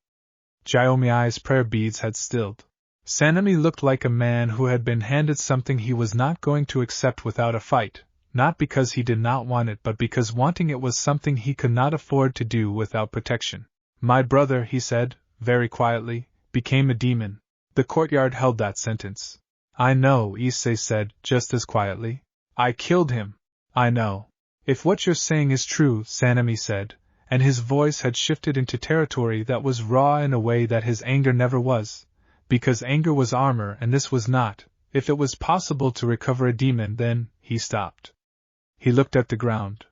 Jyomi's prayer beads had stilled. Sanemi looked like a man who had been handed something he was not going to accept without a fight, not because he did not want it but because wanting it was something he could not afford to do without protection. "My brother," he said, very quietly, "became a demon." The courtyard held that sentence. "I know," Issei said, just as quietly. "I killed him." "I know. If what you're saying is true," Sanemi said, and his voice had shifted into territory that was raw in a way that his anger never was, because anger was armor and this was not. "If it was possible to recover a demon, then—" He stopped. He looked at the ground.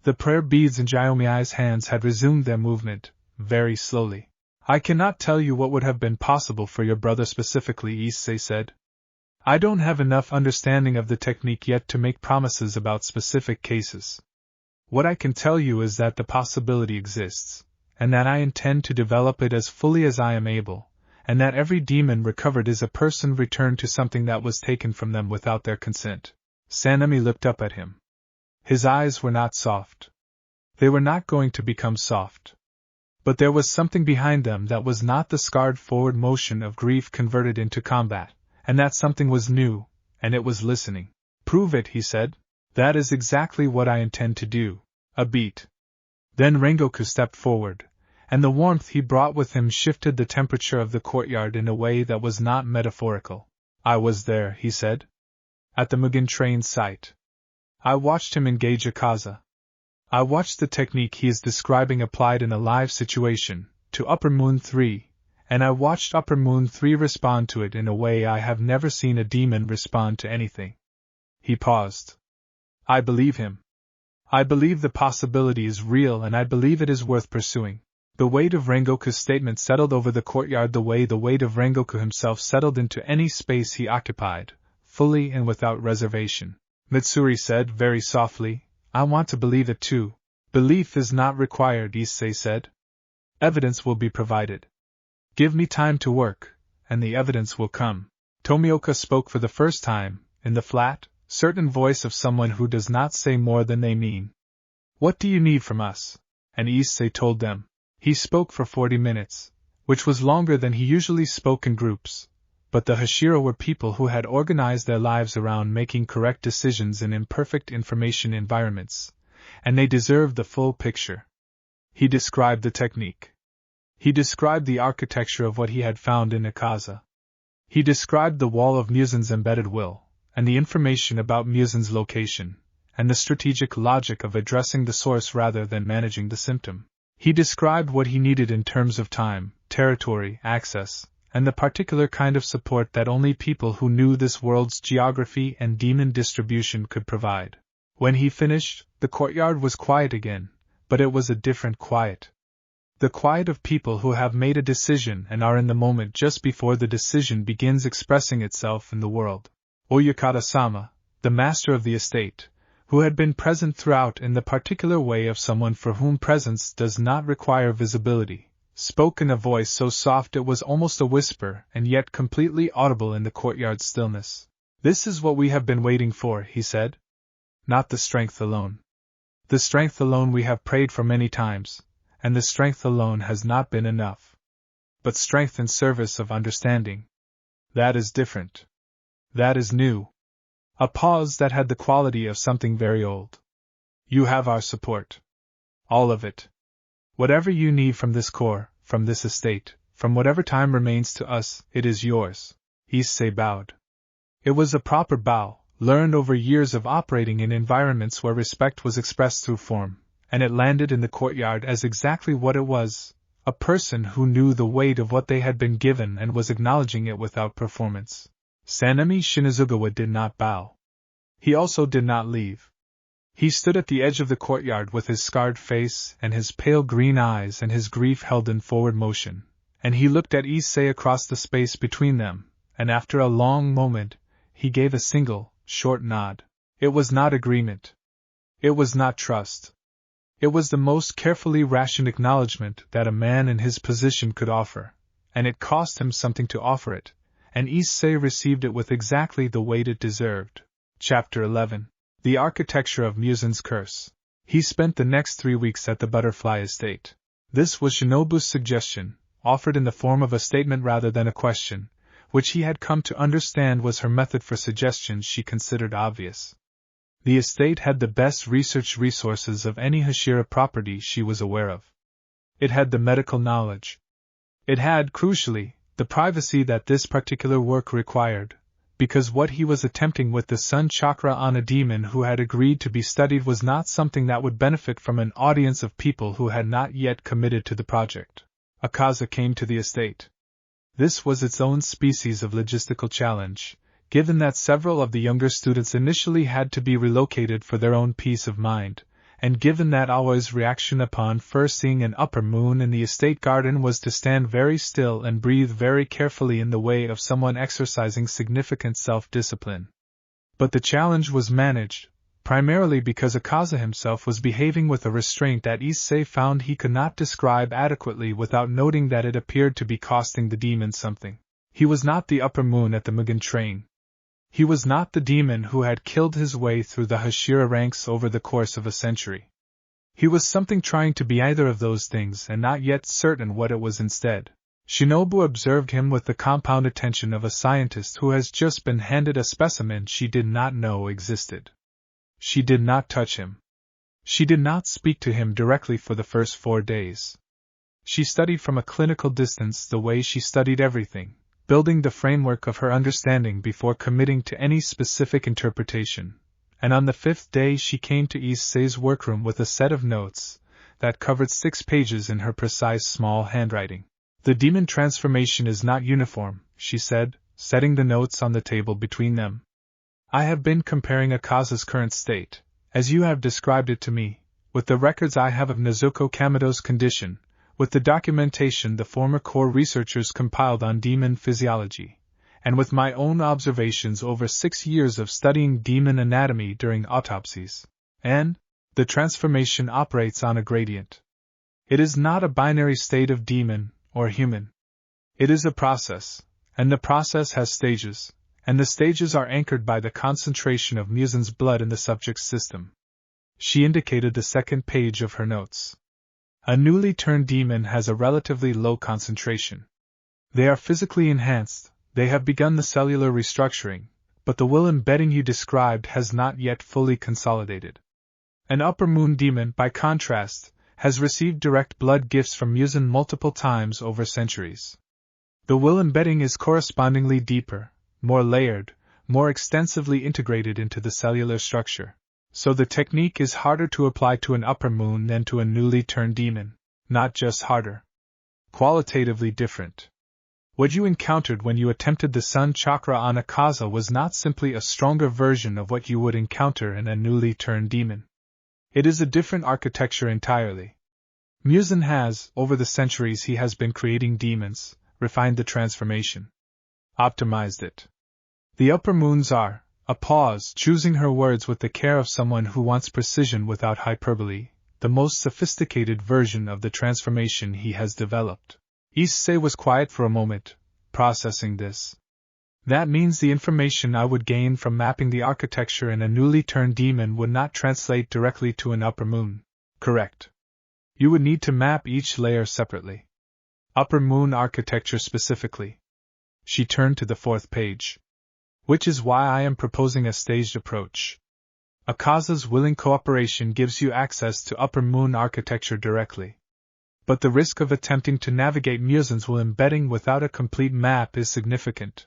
The prayer beads in Jiomi's hands had resumed their movement, very slowly. I cannot tell you what would have been possible for your brother specifically, Issei said. I don't have enough understanding of the technique yet to make promises about specific cases. What I can tell you is that the possibility exists, and that I intend to develop it as fully as I am able, and that every demon recovered is a person returned to something that was taken from them without their consent. Sanemi looked up at him. His eyes were not soft. They were not going to become soft. But there was something behind them that was not the scarred forward motion of grief converted into combat, and that something was new, and it was listening. Prove it, he said. That is exactly what I intend to do. A beat. Then Rengoku stepped forward, and the warmth he brought with him shifted the temperature of the courtyard in a way that was not metaphorical. I was there, he said. At the Mugen train site. I watched him engage Akaza. I watched the technique he is describing applied in a live situation, to Upper Moon 3, and I watched Upper Moon 3 respond to it in a way I have never seen a demon respond to anything. He paused. I believe him. I believe the possibility is real and I believe it is worth pursuing. The weight of Rengoku's statement settled over the courtyard the way the weight of Rengoku himself settled into any space he occupied, fully and without reservation. Mitsuri said very softly, I want to believe it too. Belief is not required, Issei said. Evidence will be provided. Give me time to work, and the evidence will come. Tomioka spoke for the first time, in the flat, certain voice of someone who does not say more than they mean. What do you need from us? And Issei told them. He spoke for 40 minutes, which was longer than he usually spoke in groups, but the Hashira were people who had organized their lives around making correct decisions in imperfect information environments, and they deserved the full picture. He described the technique. He described the architecture of what he had found in Akaza. He described the wall of Muzin's embedded will, and the information about Muzin's location, and the strategic logic of addressing the source rather than managing the symptom. He described what he needed in terms of time, territory, access, and the particular kind of support that only people who knew this world's geography and demon distribution could provide. When he finished, the courtyard was quiet again, but it was a different quiet. The quiet of people who have made a decision and are in the moment just before the decision begins expressing itself in the world. Oyakata-sama, the master of the estate, who had been present throughout in the particular way of someone for whom presence does not require visibility, spoke in a voice so soft it was almost a whisper and yet completely audible in the courtyard stillness. This is what we have been waiting for, he said. Not the strength alone. The strength alone we have prayed for many times, and the strength alone has not been enough. But strength in service of understanding. That is different. That is new. A pause that had the quality of something very old. You have our support. All of it. Whatever you need from this core, from this estate, from whatever time remains to us, it is yours. Issei bowed. It was a proper bow, learned over years of operating in environments where respect was expressed through form, and it landed in the courtyard as exactly what it was, a person who knew the weight of what they had been given and was acknowledging it without performance. Sanemi Shinizugawa did not bow. He also did not leave. He stood at the edge of the courtyard with his scarred face and his pale green eyes and his grief held in forward motion, and he looked at Issei across the space between them, and after a long moment, he gave a single, short nod. It was not agreement. It was not trust. It was the most carefully rationed acknowledgement that a man in his position could offer, and it cost him something to offer it, and Issei received it with exactly the weight it deserved. Chapter 11. The Architecture of Muzin's Curse. He spent the next 3 weeks at the Butterfly Estate. This was Shinobu's suggestion, offered in the form of a statement rather than a question, which he had come to understand was her method for suggestions she considered obvious. The estate had the best research resources of any Hashira property she was aware of. It had the medical knowledge. It had, crucially, the privacy that this particular work required, because what he was attempting with the sun-chakra on a demon who had agreed to be studied was not something that would benefit from an audience of people who had not yet committed to the project. Akaza came to the estate. This was its own species of logistical challenge, given that several of the younger students initially had to be relocated for their own peace of mind, and given that Aoi's reaction upon first seeing an upper moon in the estate garden was to stand very still and breathe very carefully in the way of someone exercising significant self-discipline. But the challenge was managed, primarily because Akaza himself was behaving with a restraint that Issei found he could not describe adequately without noting that it appeared to be costing the demon something. He was not the upper moon at the Mugen train. He was not the demon who had killed his way through the Hashira ranks over the course of a century. He was something trying to be either of those things and not yet certain what it was instead. Shinobu observed him with the compound attention of a scientist who has just been handed a specimen she did not know existed. She did not touch him. She did not speak to him directly for the first 4 days. She studied from a clinical distance the way she studied everything, building the framework of her understanding before committing to any specific interpretation, and on the 5th day she came to Issei's workroom with a set of notes that covered 6 pages in her precise small handwriting. "The demon transformation is not uniform," she said, setting the notes on the table between them. "I have been comparing Akaza's current state, as you have described it to me, with the records I have of Nezuko Kamido's condition, with the documentation the former core researchers compiled on demon physiology, and with my own observations over 6 years of studying demon anatomy during autopsies. And the transformation operates on a gradient. It is not a binary state of demon or human. It is a process, and the process has stages, and the stages are anchored by the concentration of Musen's blood in the subject's system." She indicated the 2nd page of her notes. "A newly turned demon has a relatively low concentration. They are physically enhanced, they have begun the cellular restructuring, but the will embedding you described has not yet fully consolidated. An upper moon demon, by contrast, has received direct blood gifts from Musen multiple times over centuries. The will embedding is correspondingly deeper, more layered, more extensively integrated into the cellular structure. So the technique is harder to apply to an upper moon than to a newly turned demon. Not just harder. Qualitatively different. What you encountered when you attempted the sun-chakra on Akaza was not simply a stronger version of what you would encounter in a newly turned demon. It is a different architecture entirely. Musen has, over the centuries he has been creating demons, refined the transformation. Optimized it. The upper moons are," a pause, choosing her words with the care of someone who wants precision without hyperbole, "the most sophisticated version of the transformation he has developed." Issei was quiet for a moment, processing this. "That means the information I would gain from mapping the architecture in a newly turned demon would not translate directly to an upper moon." "Correct. You would need to map each layer separately. Upper moon architecture specifically." She turned to the 4th page. "Which is why I am proposing a staged approach. Akaza's willing cooperation gives you access to upper moon architecture directly. But the risk of attempting to navigate Musen's will embedding without a complete map is significant.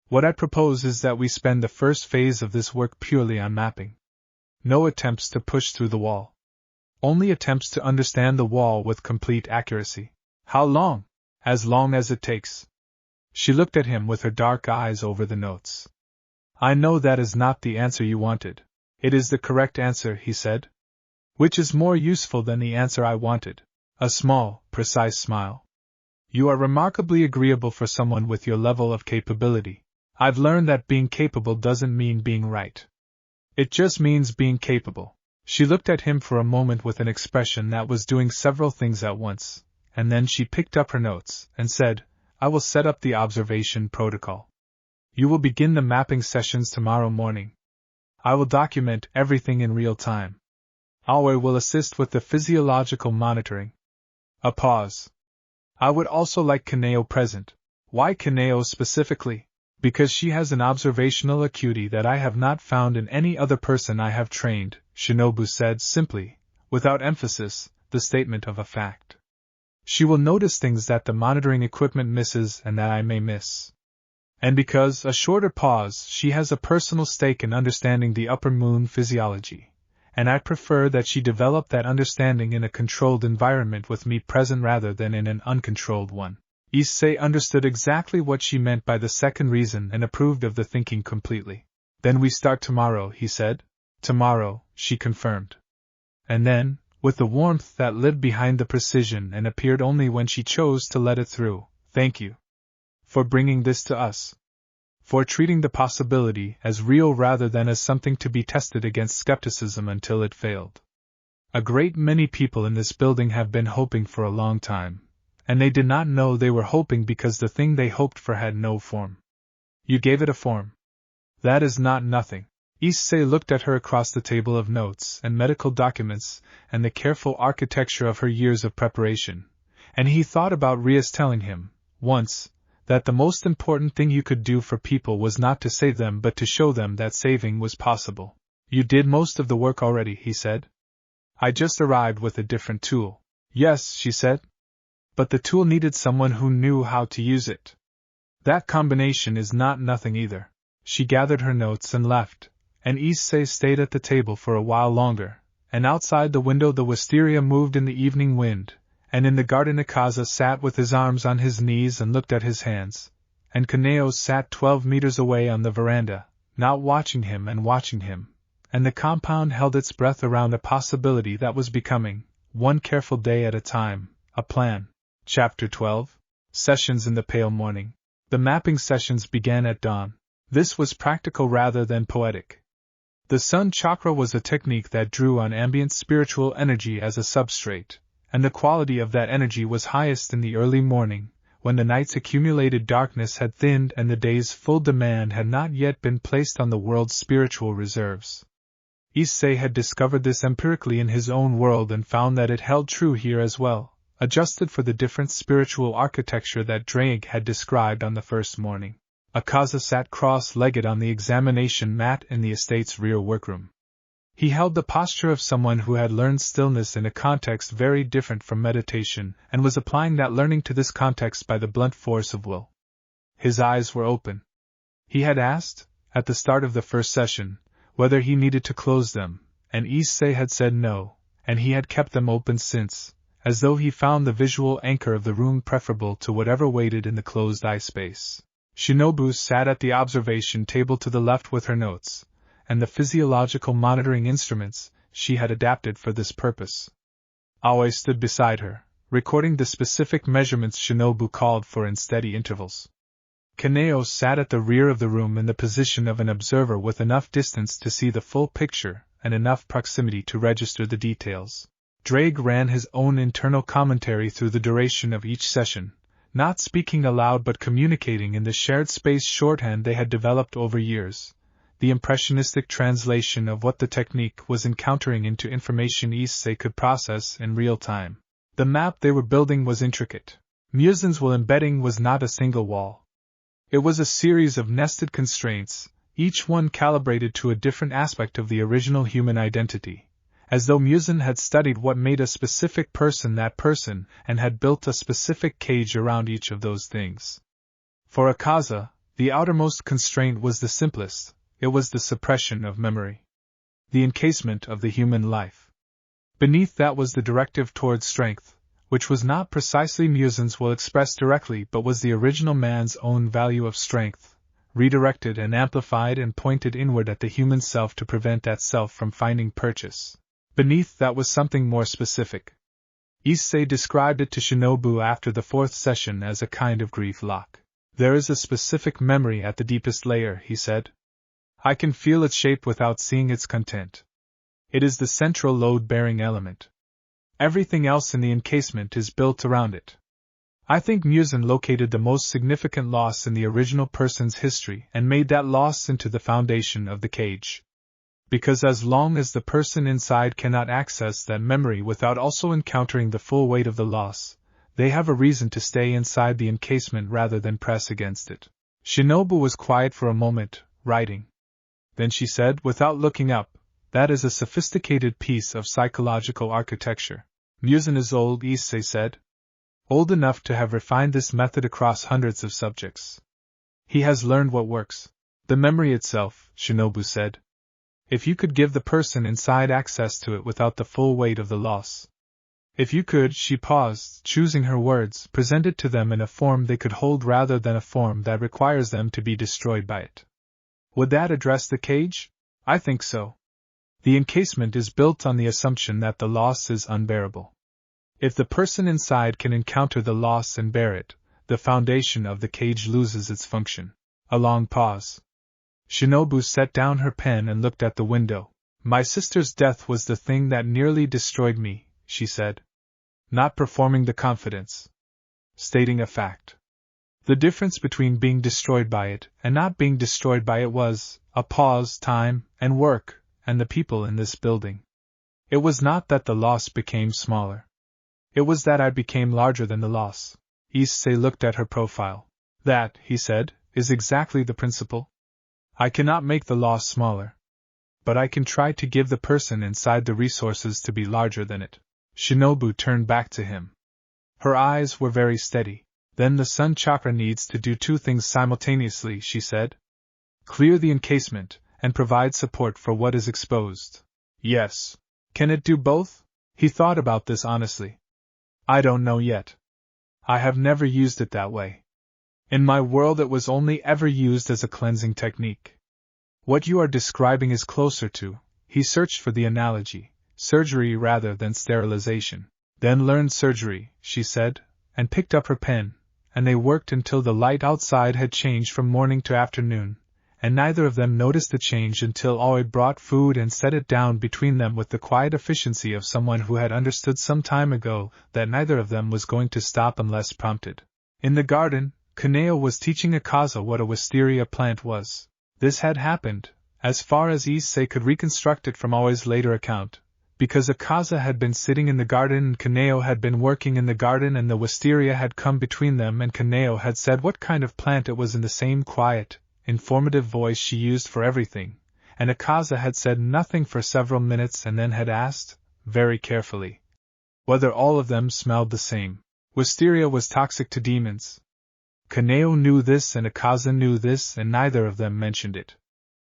What I propose is that we spend the first phase of this work purely on mapping. No attempts to push through the wall. Only attempts to understand the wall with complete accuracy." "How long?" "As long as it takes." She looked at him with her dark eyes over the notes. "I know that is not the answer you wanted. It is the correct answer," he said. "Which is more useful than the answer I wanted." A small, precise smile. "You are remarkably agreeable for someone with your level of capability. I've learned that being capable doesn't mean being right. It just means being capable." She looked at him for a moment with an expression that was doing several things at once, and then she picked up her notes and said, "I will set up the observation protocol. You will begin the mapping sessions tomorrow morning. I will document everything in real time. Aoi will assist with the physiological monitoring." A pause. "I would also like Kaneo present." "Why Kaneo specifically?" "Because she has an observational acuity that I have not found in any other person I have trained," Shinobu said simply, without emphasis, the statement of a fact. "She will notice things that the monitoring equipment misses and that I may miss. And because," a shorter pause, "she has a personal stake in understanding the upper moon physiology, and I prefer that she develop that understanding in a controlled environment with me present rather than in an uncontrolled one." Issei understood exactly what she meant by the second reason and approved of the thinking completely. "Then we start tomorrow," he said. "Tomorrow," she confirmed. And then, with the warmth that lived behind the precision and appeared only when she chose to let it through, "Thank you for bringing this to us. For treating the possibility as real rather than as something to be tested against skepticism until it failed. A great many people in this building have been hoping for a long time, and they did not know they were hoping because the thing they hoped for had no form. You gave it a form. That is not nothing." Issei looked at her across the table of notes and medical documents and the careful architecture of her years of preparation, and he thought about Ria's telling him, once, that the most important thing you could do for people was not to save them but to show them that saving was possible. "You did most of the work already," he said. "I just arrived with a different tool." "Yes," she said. "But the tool needed someone who knew how to use it. That combination is not nothing either." She gathered her notes and left, and Issei stayed at the table for a while longer, and outside the window the wisteria moved in the evening wind, and in the garden Akaza sat with his arms on his knees and looked at his hands, and Kaneo sat 12 meters away on the veranda, not watching him, and the compound held its breath around a possibility that was becoming, one careful day at a time, a plan. Chapter 12. Sessions in the Pale Morning. The mapping sessions began at dawn. This was practical rather than poetic. The sun-chakra was a technique that drew on ambient spiritual energy as a substrate, and the quality of that energy was highest in the early morning, when the night's accumulated darkness had thinned and the day's full demand had not yet been placed on the world's spiritual reserves. Issei had discovered this empirically in his own world and found that it held true here as well, adjusted for the different spiritual architecture that Drake had described on the first morning. Akaza sat cross-legged on the examination mat in the estate's rear workroom. He held the posture of someone who had learned stillness in a context very different from meditation and was applying that learning to this context by the blunt force of will. His eyes were open. He had asked, at the start of the first session, whether he needed to close them, and Issei had said no, and he had kept them open since, as though he found the visual anchor of the room preferable to whatever waited in the closed eye space. Shinobu sat at the observation table to the left with her notes, and the physiological monitoring instruments she had adapted for this purpose. Aoi stood beside her, recording the specific measurements Shinobu called for in steady intervals. Kaneo sat at the rear of the room in the position of an observer with enough distance to see the full picture and enough proximity to register the details. Drake ran his own internal commentary through the duration of each session, not speaking aloud but communicating in the shared space shorthand they had developed over years, the impressionistic translation of what the technique was encountering into information Issei could process in real time. The map they were building was intricate. Muzin's will embedding was not a single wall. It was a series of nested constraints, each one calibrated to a different aspect of the original human identity, as though Muzin had studied what made a specific person that person and had built a specific cage around each of those things. For Akaza, the outermost constraint was the simplest. It was the suppression of memory. The encasement of the human life. Beneath that was the directive towards strength, which was not precisely Muzin's will expressed directly but was the original man's own value of strength, redirected and amplified and pointed inward at the human self to prevent that self from finding purchase. Beneath that was something more specific. Issei described it to Shinobu after the fourth session as a kind of grief lock. "There is a specific memory at the deepest layer," he said. "I can feel its shape without seeing its content. It is the central load-bearing element. Everything else in the encasement is built around it. I think Muzin located the most significant loss in the original person's history and made that loss into the foundation of the cage. Because as long as the person inside cannot access that memory without also encountering the full weight of the loss, they have a reason to stay inside the encasement rather than press against it." Shinobu was quiet for a moment, writing. Then she said, without looking up, "That is a sophisticated piece of psychological architecture." "Muzin is old," Issei said. "Old enough to have refined this method across hundreds of subjects. He has learned what works. The memory itself," Shinobu said. "If you could give the person inside access to it without the full weight of the loss. If you could," she paused, choosing her words, "present it to them in a form they could hold rather than a form that requires them to be destroyed by it. Would that address the cage?" "I think so." The encasement is built on the assumption that the loss is unbearable. If the person inside can encounter the loss and bear it, the foundation of the cage loses its function. A long pause. Shinobu set down her pen and looked at the window. My sister's death was the thing that nearly destroyed me, she said. Not performing the confidence. Stating a fact. The difference between being destroyed by it and not being destroyed by it was a pause, time, and work, and the people in this building. It was not that the loss became smaller. It was that I became larger than the loss. Issei looked at her profile. That, he said, is exactly the principle. I cannot make the loss smaller. But I can try to give the person inside the resources to be larger than it. Shinobu turned back to him. Her eyes were very steady. Then the sun-chakra needs to do two things simultaneously, she said. Clear the encasement, and provide support for what is exposed. Yes. Can it do both? He thought about this honestly. I don't know yet. I have never used it that way. In my world it was only ever used as a cleansing technique. What you are describing is closer to, he searched for the analogy, surgery rather than sterilization. Then learn surgery, she said, and picked up her pen, and they worked until the light outside had changed from morning to afternoon, and neither of them noticed the change until Aoi brought food and set it down between them with the quiet efficiency of someone who had understood some time ago that neither of them was going to stop unless prompted. In the garden, Kaneo was teaching Akaza what a wisteria plant was. This had happened, as far as Issei could reconstruct it from Aoi's later account, because Akaza had been sitting in the garden and Kaneo had been working in the garden and the wisteria had come between them and Kaneo had said what kind of plant it was in the same quiet, informative voice she used for everything, and Akaza had said nothing for several minutes and then had asked, very carefully, whether all of them smelled the same. Wisteria was toxic to demons. Kaneo knew this and Akaza knew this and neither of them mentioned it.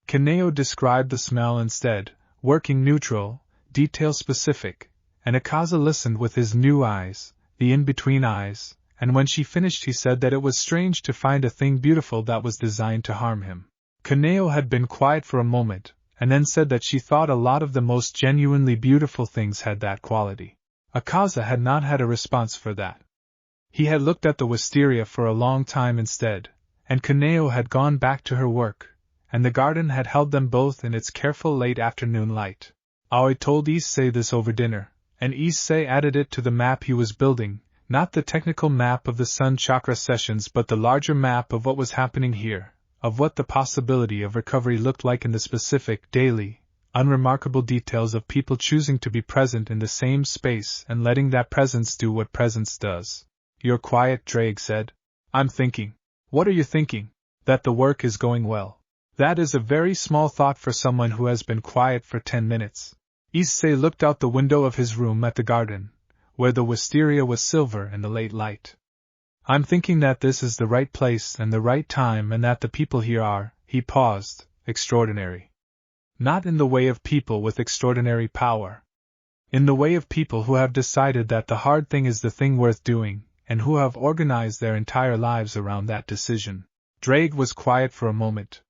Kaneo described the smell instead, working neutral, detail-specific, and Akaza listened with his new eyes, the in-between eyes, and when she finished he said that it was strange to find a thing beautiful that was designed to harm him. Kaneo had been quiet for a moment, and then said that she thought a lot of the most genuinely beautiful things had that quality. Akaza had not had a response for that. He had looked at the wisteria for a long time instead, and Kaneo had gone back to her work, and the garden had held them both in its careful late afternoon light. Aoi told Issei this over dinner, and Issei added it to the map he was building, not the technical map of the sun-chakra sessions but the larger map of what was happening here, of what the possibility of recovery looked like in the specific, daily, unremarkable details of people choosing to be present in the same space and letting that presence do what presence does. You're quiet, Drake said. I'm thinking. What are you thinking? That the work is going well. That is a very small thought for someone who has been quiet for 10 minutes. Issei looked out the window of his room at the garden, where the wisteria was silver in the late light. I'm thinking that this is the right place and the right time and that the people here are, he paused, extraordinary. Not in the way of people with extraordinary power. In the way of people who have decided that the hard thing is the thing worth doing, and who have organized their entire lives around that decision. Drake was quiet for a moment.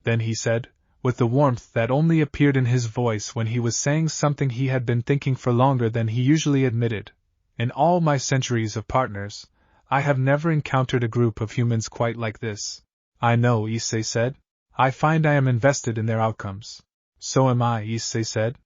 Then he said, with the warmth that only appeared in his voice when he was saying something he had been thinking for longer than he usually admitted, in all my centuries of partners, I have never encountered a group of humans quite like this. I know, Issei said. I find I am invested in their outcomes. So am I, Issei said.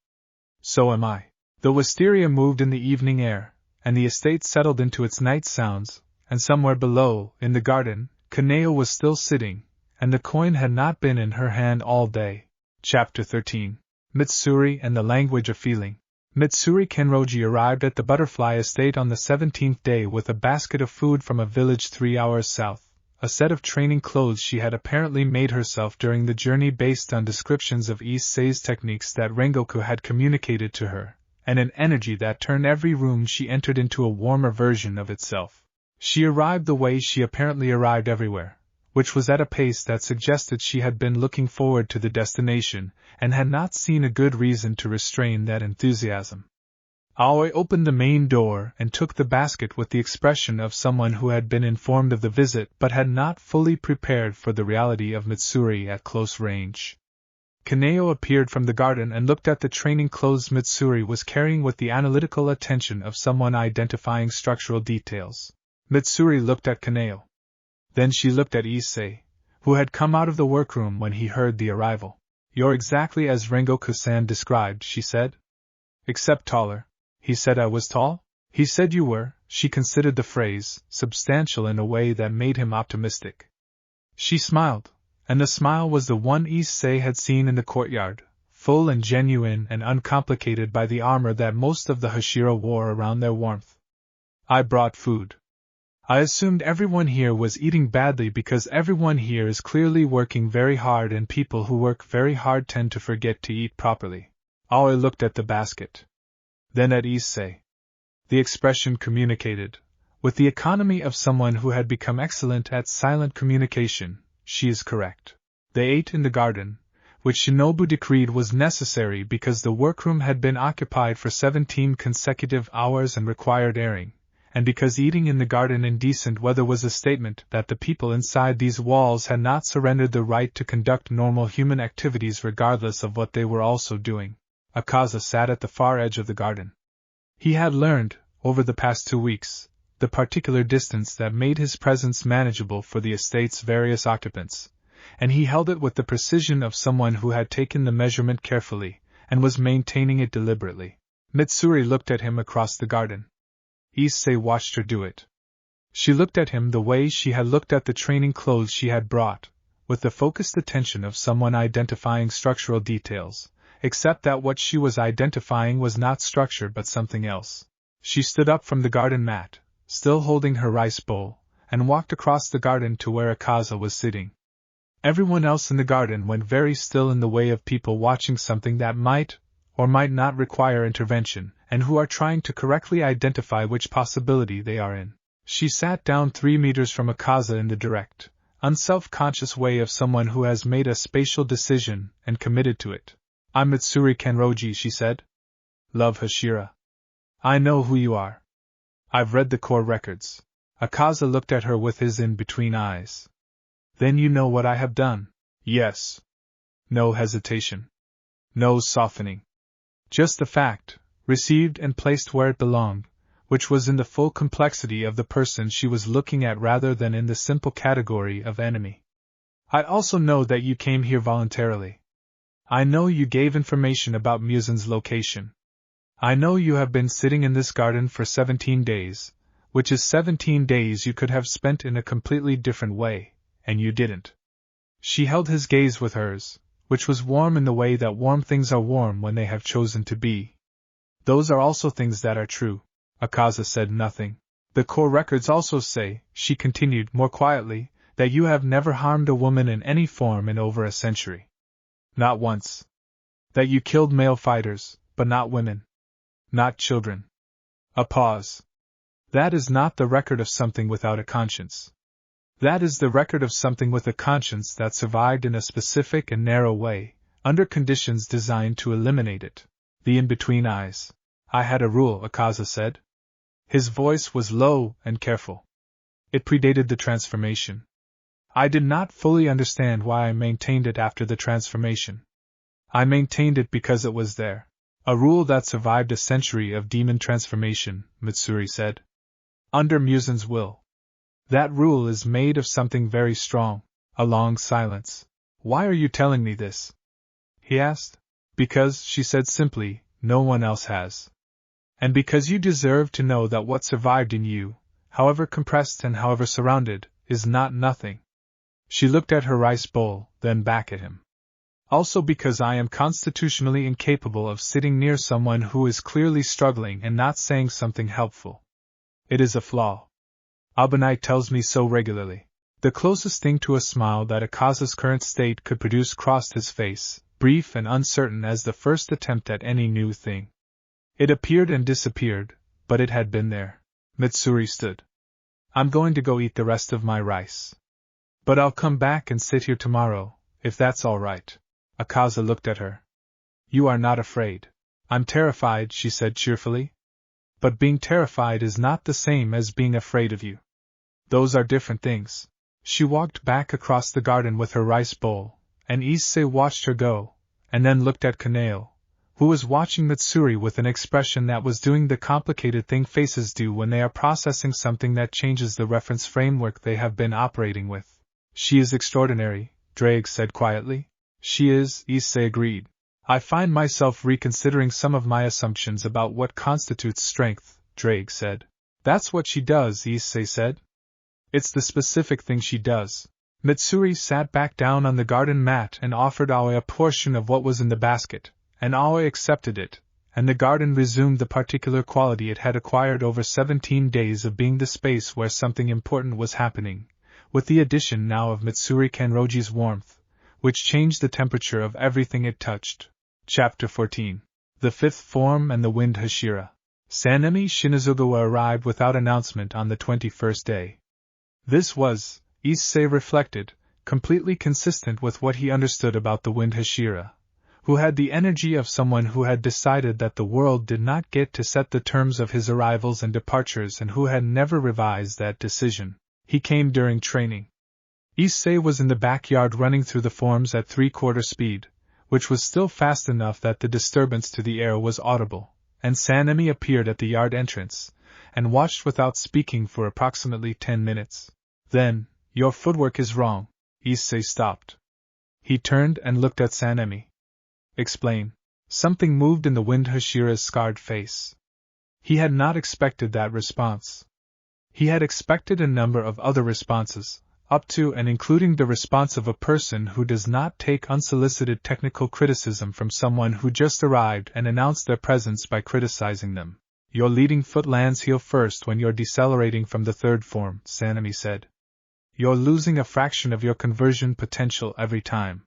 So am I. The wisteria moved in the evening air, and the estate settled into its night sounds, and somewhere below, in the garden, Kaneo was still sitting, and the coin had not been in her hand all day. Chapter 13. Mitsuri and the Language of Feeling. Mitsuri Kenroji arrived at the butterfly estate on the 17th day with a basket of food from a village 3 hours south, a set of training clothes she had apparently made herself during the journey based on descriptions of Issei's techniques that Rengoku had communicated to her, and an energy that turned every room she entered into a warmer version of itself. She arrived the way she apparently arrived everywhere, which was at a pace that suggested she had been looking forward to the destination, and had not seen a good reason to restrain that enthusiasm. Aoi opened the main door and took the basket with the expression of someone who had been informed of the visit but had not fully prepared for the reality of Mitsuri at close range. Kaneo appeared from the garden and looked at the training clothes Mitsuri was carrying with the analytical attention of someone identifying structural details. Mitsuri looked at Kaneo. Then she looked at Issei, who had come out of the workroom when he heard the arrival. "You're exactly as Rengoku-san described," she said. "Except taller." "He said I was tall?" "He said you were." She considered the phrase substantial in a way that made him optimistic. She smiled, and the smile was the one Issei had seen in the courtyard, full and genuine and uncomplicated by the armor that most of the Hashira wore around their warmth. "I brought food. I assumed everyone here was eating badly because everyone here is clearly working very hard and people who work very hard tend to forget to eat properly." Aoi looked at the basket. Then at Issei. The expression communicated, with the economy of someone who had become excellent at silent communication, she is correct. They ate in the garden, which Shinobu decreed was necessary because the workroom had been occupied for 17 consecutive hours and required airing, and because eating in the garden in decent weather was a statement that the people inside these walls had not surrendered the right to conduct normal human activities regardless of what they were also doing. Akaza sat at the far edge of the garden. He had learned, over the past 2 weeks, the particular distance that made his presence manageable for the estate's various occupants, and he held it with the precision of someone who had taken the measurement carefully, and was maintaining it deliberately. Mitsuri looked at him across the garden. Issei watched her do it. She looked at him the way she had looked at the training clothes she had brought, with the focused attention of someone identifying structural details, except that what she was identifying was not structure but something else. She stood up from the garden mat, still holding her rice bowl, and walked across the garden to where Akaza was sitting. Everyone else in the garden went very still in the way of people watching something that might or might not require intervention, and who are trying to correctly identify which possibility they are in. She sat down 3 meters from Akaza in the direct, unself-conscious way of someone who has made a spatial decision and committed to it. "I'm Mitsuri Kenroji," she said. "Love Hashira. I know who you are. I've read the core records." Akaza looked at her with his in-between eyes. "Then you know what I have done?" "Yes." No hesitation. No softening. Just the fact, received and placed where it belonged, which was in the full complexity of the person she was looking at rather than in the simple category of enemy. "I also know that you came here voluntarily. I know you gave information about Musen's location. I know you have been sitting in this garden for 17 days, which is 17 days you could have spent in a completely different way, and you didn't." She held his gaze with hers, which was warm in the way that warm things are warm when they have chosen to be. "Those are also things that are true." Akaza said nothing. "The core records also say," she continued more quietly, "that you have never harmed a woman in any form in over a century. Not once. That you killed male fighters, but not women. Not children." A pause. "That is not the record of something without a conscience. That is the record of something with a conscience that survived in a specific and narrow way, under conditions designed to eliminate it." The in-between eyes. "I had a rule," Akaza said. His voice was low and careful. "It predated the transformation. I did not fully understand why I maintained it after the transformation. I maintained it because it was there. A rule that survived a century of demon transformation," Mitsuri said. "Under Musen's will. That rule is made of something very strong." A long silence. "Why are you telling me this?" he asked. "Because," she said simply, "no one else has. And because you deserve to know that what survived in you, however compressed and however surrounded, is not nothing." She looked at her rice bowl, then back at him. "Also because I am constitutionally incapable of sitting near someone who is clearly struggling and not saying something helpful. It is a flaw. Abanai tells me so regularly." The closest thing to a smile that Akaza's current state could produce crossed his face, brief and uncertain as the first attempt at any new thing. It appeared and disappeared, but it had been there. Mitsuri stood. "I'm going to go eat the rest of my rice. But I'll come back and sit here tomorrow, if that's all right." Akaza looked at her. "You are not afraid." "I'm terrified," she said cheerfully. "But being terrified is not the same as being afraid of you. Those are different things." She walked back across the garden with her rice bowl, and Issei watched her go, and then looked at Kaneo, who was watching Mitsuri with an expression that was doing the complicated thing faces do when they are processing something that changes the reference framework they have been operating with. She is extraordinary, Drake said quietly. She is, Issei agreed. I find myself reconsidering some of my assumptions about what constitutes strength, Drake said. That's what she does, Issei said. It's the specific thing she does. Mitsuri sat back down on the garden mat and offered Aoi a portion of what was in the basket, and Aoi accepted it, and the garden resumed the particular quality it had acquired over 17 days of being the space where something important was happening, with the addition now of Mitsuri Kanroji's warmth, which changed the temperature of everything it touched. Chapter 14. The Fifth Form and the Wind Hashira. Sanemi Shinizugawa arrived without announcement on the 21st day. This was, Issei reflected, completely consistent with what he understood about the Wind Hashira, who had the energy of someone who had decided that the world did not get to set the terms of his arrivals and departures and who had never revised that decision. He came during training. Issei was in the backyard running through the forms at 3/4 speed, which was still fast enough that the disturbance to the air was audible, and Sanemi appeared at the yard entrance, and watched without speaking for approximately 10 minutes. Then, your footwork is wrong. Issei stopped. He turned and looked at Sanemi. Explain. Something moved in the Wind Hashira's scarred face. He had not expected that response. He had expected a number of other responses, up to and including the response of a person who does not take unsolicited technical criticism from someone who just arrived and announced their presence by criticizing them. Your leading foot lands heel first when you're decelerating from the third form, Sanemi said. You're losing a fraction of your conversion potential every time.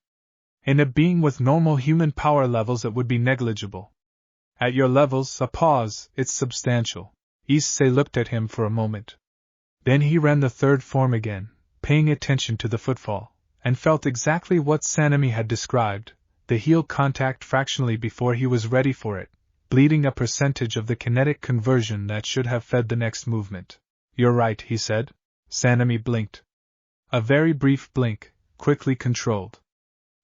In a being with normal human power levels it would be negligible. At your levels, a pause, it's substantial. Issei looked at him for a moment. Then he ran the third form again, paying attention to the footfall, and felt exactly what Sanemi had described, the heel contact fractionally before he was ready for it, bleeding a percentage of the kinetic conversion that should have fed the next movement. You're right, he said. Sanemi blinked. A very brief blink, quickly controlled.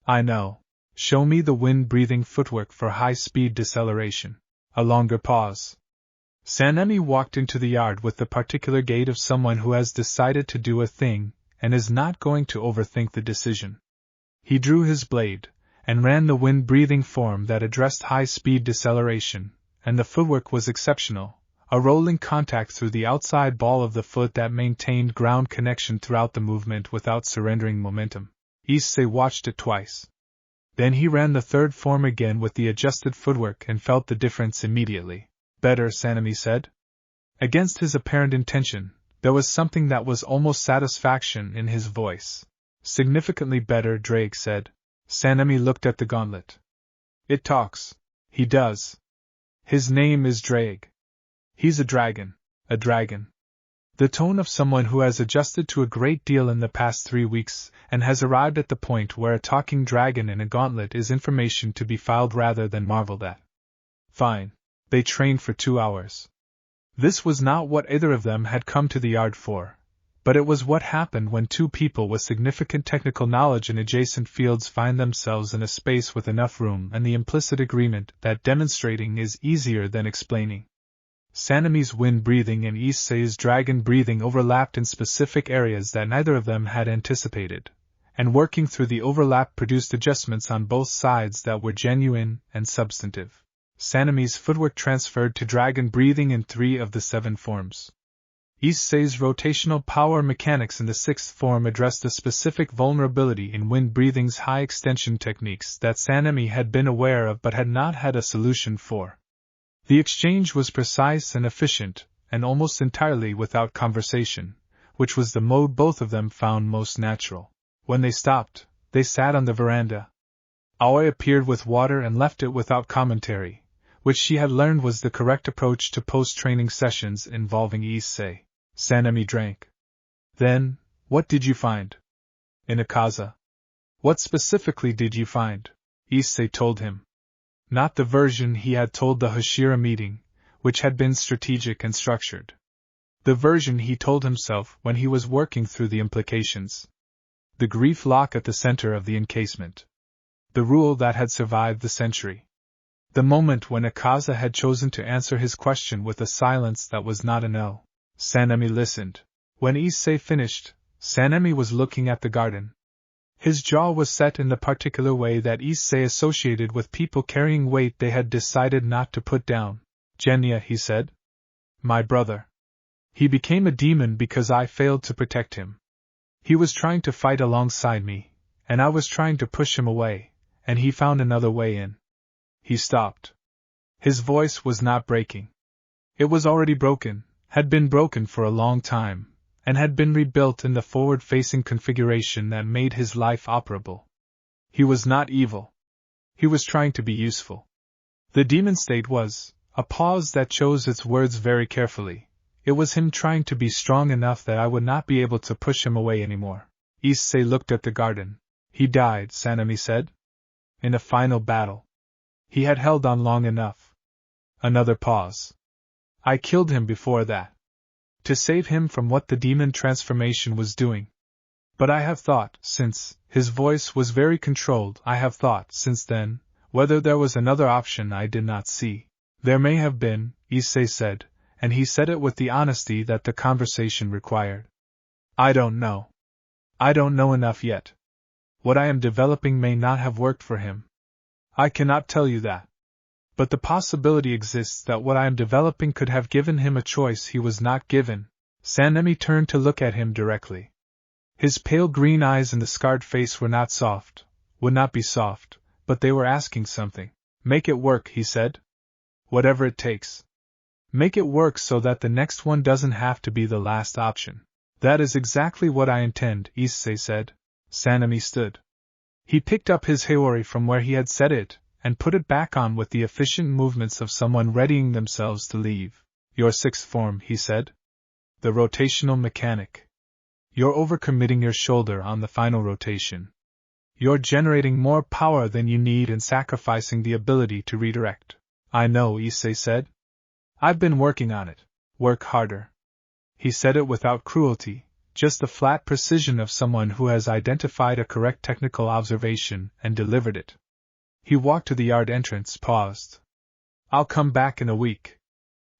I know. Show me the wind-breathing footwork for high-speed deceleration. A longer pause. Sanemi walked into the yard with the particular gait of someone who has decided to do a thing, and is not going to overthink the decision. He drew his blade, and ran the wind-breathing form that addressed high-speed deceleration, and the footwork was exceptional, a rolling contact through the outside ball of the foot that maintained ground connection throughout the movement without surrendering momentum. Issei watched it twice. Then he ran the third form again with the adjusted footwork and felt the difference immediately. Better, Sanemi said. Against his apparent intention, there was something that was almost satisfaction in his voice. Significantly better, Drake said. Sanemi looked at the gauntlet. It talks. He does. His name is Drake. He's a dragon. A dragon. The tone of someone who has adjusted to a great deal in the past 3 weeks, and has arrived at the point where a talking dragon in a gauntlet is information to be filed rather than marveled at. Fine. They trained for 2 hours. This was not what either of them had come to the yard for, but it was what happened when two people with significant technical knowledge in adjacent fields find themselves in a space with enough room and the implicit agreement that demonstrating is easier than explaining. Sanemi's wind-breathing and Issei's dragon-breathing overlapped in specific areas that neither of them had anticipated, and working through the overlap produced adjustments on both sides that were genuine and substantive. Sanemi's footwork transferred to dragon-breathing in 3 of the 7 forms. Issei's rotational power mechanics in the 6th form addressed a specific vulnerability in wind-breathing's high-extension techniques that Sanemi had been aware of but had not had a solution for. The exchange was precise and efficient, and almost entirely without conversation, which was the mode both of them found most natural. When they stopped, they sat on the veranda. Aoi appeared with water and left it without commentary, which she had learned was the correct approach to post-training sessions involving Issei. Sanemi drank. Then, what did you find? In Akaza. What specifically did you find? Issei told him. Not the version he had told the Hashira meeting, which had been strategic and structured. The version he told himself when he was working through the implications. The grief lock at the center of the encasement. The rule that had survived the century. The moment when Akaza had chosen to answer his question with a silence that was not a no. Sanemi listened. When Issei finished, Sanemi was looking at the garden. His jaw was set in the particular way that Issei associated with people carrying weight they had decided not to put down. Genya, he said. My brother. He became a demon because I failed to protect him. He was trying to fight alongside me, and I was trying to push him away, and he found another way in. He stopped. His voice was not breaking. It was already broken, had been broken for a long time, and had been rebuilt in the forward-facing configuration that made his life operable. He was not evil. He was trying to be useful. The demon state was, a pause that chose its words very carefully. It was him trying to be strong enough that I would not be able to push him away anymore. Issei looked at the garden. He died, Sanemi said. In a final battle. He had held on long enough. Another pause. I killed him before that. To save him from what the demon transformation was doing. But I have thought, since, his voice was very controlled, I have thought, since then, whether there was another option I did not see. There may have been, Issei said, and he said it with the honesty that the conversation required. I don't know. I don't know enough yet. What I am developing may not have worked for him. I cannot tell you that. But the possibility exists that what I am developing could have given him a choice he was not given. Sanemi turned to look at him directly. His pale green eyes and the scarred face were not soft, would not be soft, but they were asking something. Make it work, he said. Whatever it takes. Make it work so that the next one doesn't have to be the last option. That is exactly what I intend, Issei said. Sanemi stood. He picked up his Hiyori from where he had set it, and put it back on with the efficient movements of someone readying themselves to leave. Your sixth form, he said. The rotational mechanic. You're overcommitting your shoulder on the final rotation. You're generating more power than you need and sacrificing the ability to redirect. I know, Issei said. I've been working on it. Work harder. He said it without cruelty, just the flat precision of someone who has identified a correct technical observation and delivered it. He walked to the yard entrance, paused. I'll come back in a week.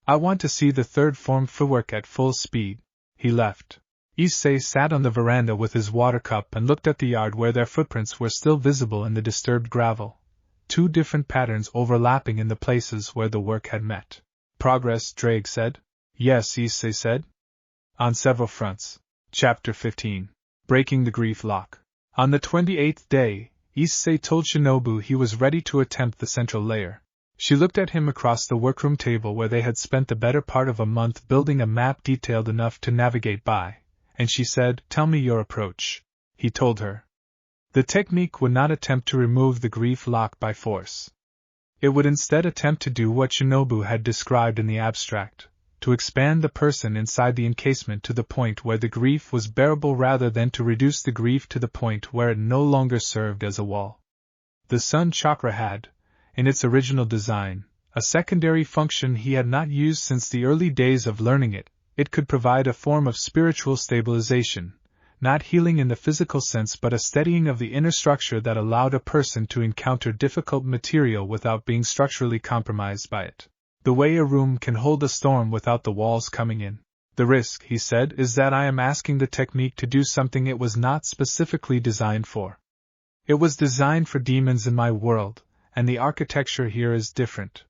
I want to see the third form footwork at full speed. He left. Issei sat on the veranda with his water cup and looked at the yard where their footprints were still visible in the disturbed gravel. Two different patterns overlapping in the places where the work had met. Progress, Drake said. Yes, Issei said. On several fronts. Chapter 15. Breaking the Grief Lock. On the 28th day, Issei told Shinobu he was ready to attempt the central layer. She looked at him across the workroom table where they had spent the better part of a month building a map detailed enough to navigate by, and she said, Tell me your approach. He told her. The technique would not attempt to remove the grief lock by force. It would instead attempt to do what Shinobu had described in the abstract, to expand the person inside the encasement to the point where the grief was bearable rather than to reduce the grief to the point where it no longer served as a wall. The sun-chakra had, in its original design, a secondary function he had not used since the early days of learning it. It could provide a form of spiritual stabilization, not healing in the physical sense but a steadying of the inner structure that allowed a person to encounter difficult material without being structurally compromised by it. The way a room can hold a storm without the walls coming in. The risk, he said, is that I am asking the technique to do something it was not specifically designed for. It was designed for demons in my world, and the architecture here is different.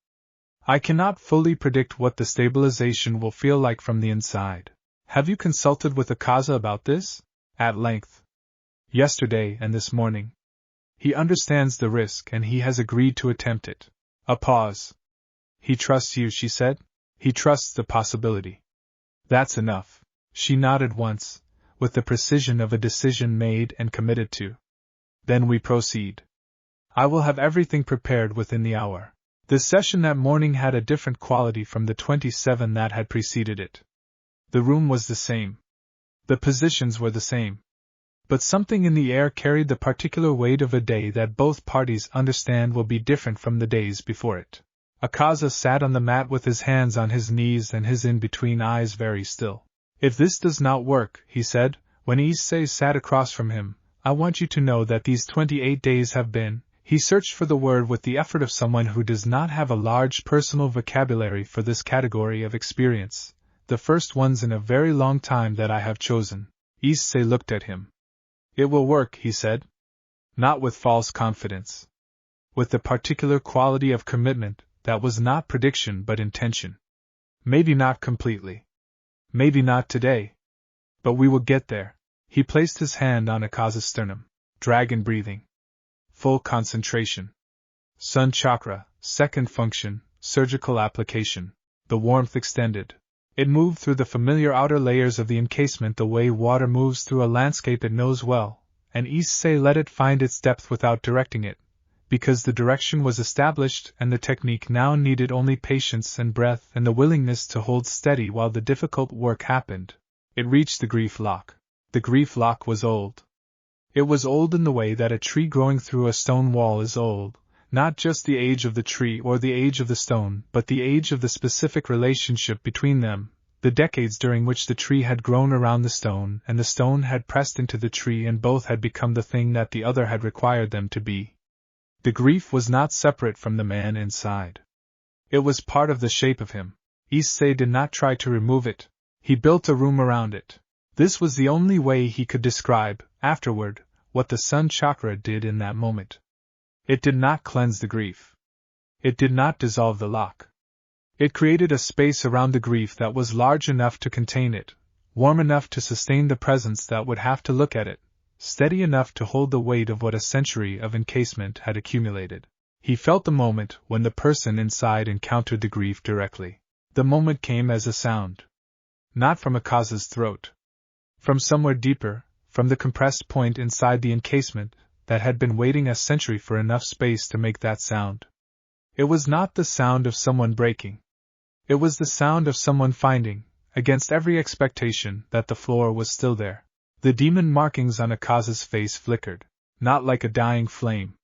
I cannot fully predict what the stabilization will feel like from the inside. Have you consulted with Akaza about this? At length. Yesterday and this morning. He understands the risk and he has agreed to attempt it. A pause. He trusts you, she said. He trusts the possibility. That's enough. She nodded once, with the precision of a decision made and committed to. Then we proceed. I will have everything prepared within the hour. The session that morning had a different quality from the 27 that had preceded it. The room was the same. The positions were the same. But something in the air carried the particular weight of a day that both parties understand will be different from the days before it. Akaza sat on the mat with his hands on his knees and his in-between eyes very still. If this does not work, he said, when Issei sat across from him, I want you to know that these 28 days have been, He searched for the word with the effort of someone who does not have a large personal vocabulary for this category of experience, the first ones in a very long time that I have chosen. Issei looked at him. It will work, he said. Not with false confidence. With the particular quality of commitment that was not prediction but intention. Maybe not completely. Maybe not today. But we will get there. He placed his hand on Akaza's sternum. Dragon breathing. Full concentration. Sun-chakra, second function, surgical application. The warmth extended. It moved through the familiar outer layers of the encasement the way water moves through a landscape it knows well, and Issei let it find its depth without directing it, because the direction was established and the technique now needed only patience and breath and the willingness to hold steady while the difficult work happened. It reached the grief lock. The grief lock was old. It was old in the way that a tree growing through a stone wall is old, not just the age of the tree or the age of the stone, but the age of the specific relationship between them, the decades during which the tree had grown around the stone and the stone had pressed into the tree and both had become the thing that the other had required them to be. The grief was not separate from the man inside. It was part of the shape of him. Issei did not try to remove it. He built a room around it. This was the only way he could describe, afterward, what the sun-chakra did in that moment. It did not cleanse the grief. It did not dissolve the lock. It created a space around the grief that was large enough to contain it, warm enough to sustain the presence that would have to look at it, steady enough to hold the weight of what a century of encasement had accumulated. He felt the moment when the person inside encountered the grief directly. The moment came as a sound. Not from Akaza's throat. From somewhere deeper, from the compressed point inside the encasement, that had been waiting a century for enough space to make that sound. It was not the sound of someone breaking. It was the sound of someone finding, against every expectation, that the floor was still there. The demon markings on Akaza's face flickered, not like a dying flame.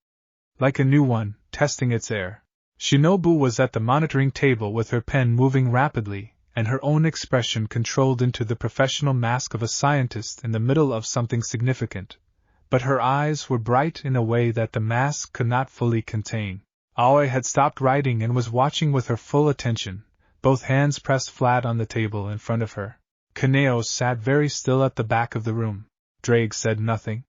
Like a new one, testing its air. Shinobu was at the monitoring table with her pen moving rapidly, and her own expression controlled into the professional mask of a scientist in the middle of something significant. But her eyes were bright in a way that the mask could not fully contain. Aoi had stopped writing and was watching with her full attention, both hands pressed flat on the table in front of her. Kaneo sat very still at the back of the room. Drake said nothing.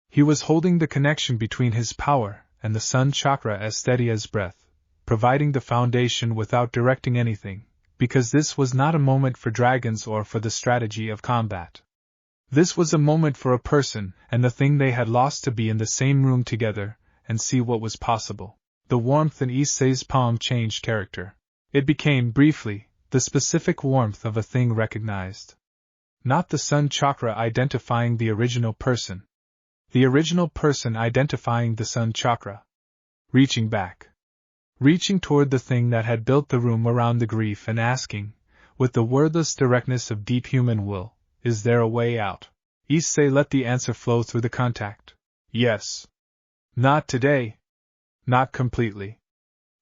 He was holding the connection between his power and the sun-chakra as steady as breath, providing the foundation without directing anything, because this was not a moment for dragons or for the strategy of combat. This was a moment for a person and the thing they had lost to be in the same room together and see what was possible. The warmth in Issei's palm changed character. It became, briefly, the specific warmth of a thing recognized. Not the sun-chakra identifying the original person. The original person identifying the sun-chakra. Reaching back. Reaching toward the thing that had built the room around the grief and asking, with the wordless directness of deep human will, is there a way out? Issei let the answer flow through the contact. Yes. Not today. Not completely.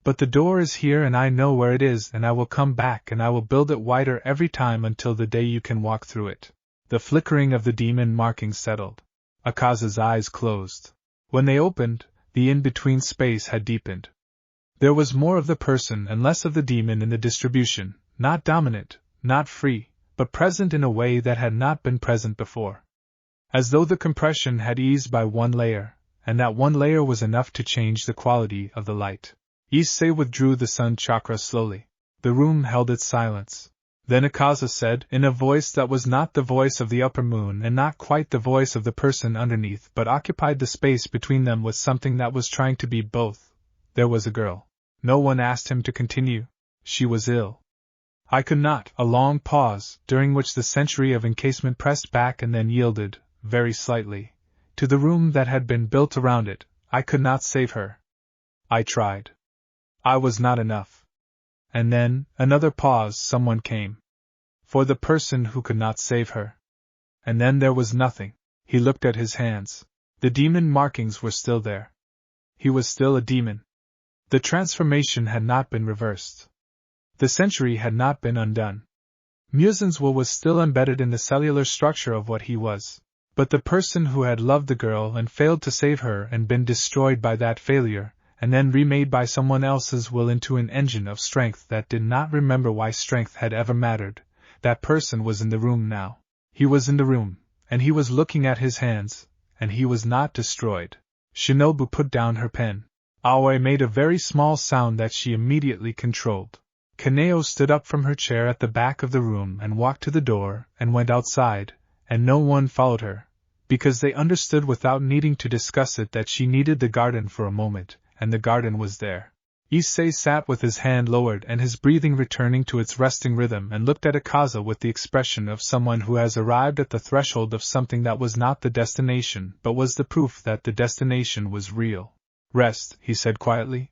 But the door is here and I know where it is and I will come back and I will build it wider every time until the day you can walk through it. The flickering of the demon marking settled. Akaza's eyes closed. When they opened, the in-between space had deepened. There was more of the person and less of the demon in the distribution, not dominant, not free, but present in a way that had not been present before. As though the compression had eased by one layer, and that one layer was enough to change the quality of the light. Issei withdrew the sun-chakra slowly. The room held its silence. Then Akaza said, in a voice that was not the voice of the upper moon and not quite the voice of the person underneath but occupied the space between them with something that was trying to be both, there was a girl. No one asked him to continue. She was ill. I could not. A long pause, during which the century of encasement pressed back and then yielded, very slightly, to the room that had been built around it. I could not save her. I tried. I was not enough. And then, another pause, someone came. For the person who could not save her. And then there was nothing. He looked at his hands. The demon markings were still there. He was still a demon. The transformation had not been reversed. The century had not been undone. Muzin's will was still embedded in the cellular structure of what he was. But the person who had loved the girl and failed to save her and been destroyed by that failure, and then remade by someone else's will into an engine of strength that did not remember why strength had ever mattered, that person was in the room now. He was in the room, and he was looking at his hands, and he was not destroyed. Shinobu put down her pen. Aoi made a very small sound that she immediately controlled. Kaneo stood up from her chair at the back of the room and walked to the door and went outside, and no one followed her, because they understood without needing to discuss it that she needed the garden for a moment, and the garden was there. Issei sat with his hand lowered and his breathing returning to its resting rhythm and looked at Akaza with the expression of someone who has arrived at the threshold of something that was not the destination but was the proof that the destination was real. Rest, he said quietly.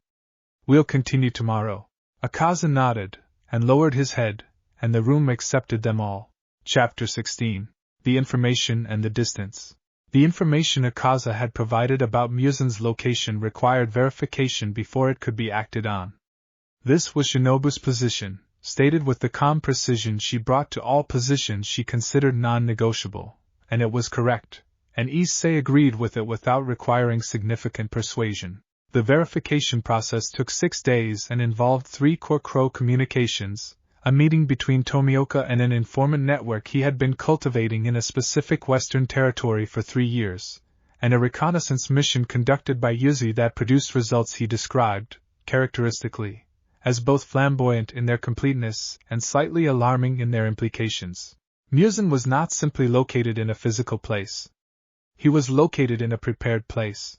We'll continue tomorrow. Akaza nodded, and lowered his head, and the room accepted them all. Chapter 16. The Information and the Distance. The information Akaza had provided about Musen's location required verification before it could be acted on. This was Shinobu's position, stated with the calm precision she brought to all positions she considered non-negotiable, and it was correct, and Issei agreed with it without requiring significant persuasion. The verification process took 6 days and involved 3 core communications, a meeting between Tomioka and an informant network he had been cultivating in a specific western territory for 3 years, and a reconnaissance mission conducted by Yuzi that produced results he described, characteristically, as both flamboyant in their completeness and slightly alarming in their implications. Musen was not simply located in a physical place. He was located in a prepared place.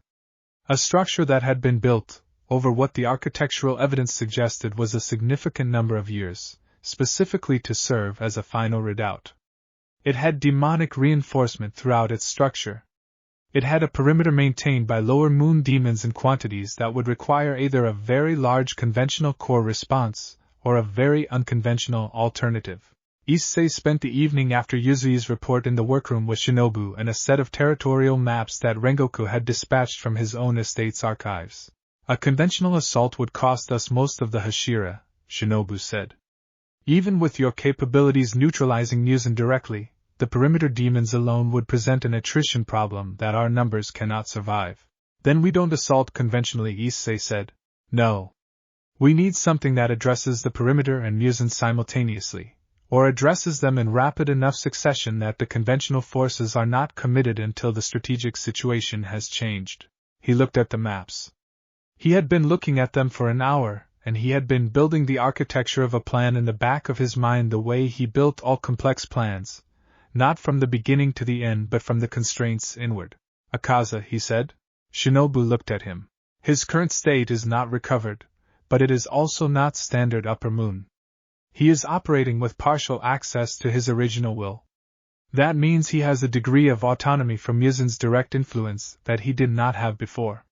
A structure that had been built, over what the architectural evidence suggested was a significant number of years, specifically to serve as a final redoubt. It had demonic reinforcement throughout its structure. It had a perimeter maintained by lower moon demons in quantities that would require either a very large conventional core response, or a very unconventional alternative. Issei spent the evening after Yuzui's report in the workroom with Shinobu and a set of territorial maps that Rengoku had dispatched from his own estate's archives. A conventional assault would cost us most of the Hashira, Shinobu said. Even with your capabilities neutralizing Musen directly, the perimeter demons alone would present an attrition problem that our numbers cannot survive. Then we don't assault conventionally, Issei said. No. We need something that addresses the perimeter and Musen simultaneously, or addresses them in rapid enough succession that the conventional forces are not committed until the strategic situation has changed. He looked at the maps. He had been looking at them for an hour, and he had been building the architecture of a plan in the back of his mind the way he built all complex plans, not from the beginning to the end but from the constraints inward. Akaza, he said. Shinobu looked at him. His current state is not recovered, but it is also not standard upper moon. He is operating with partial access to his original will. That means he has a degree of autonomy from Musen's direct influence that he did not have before.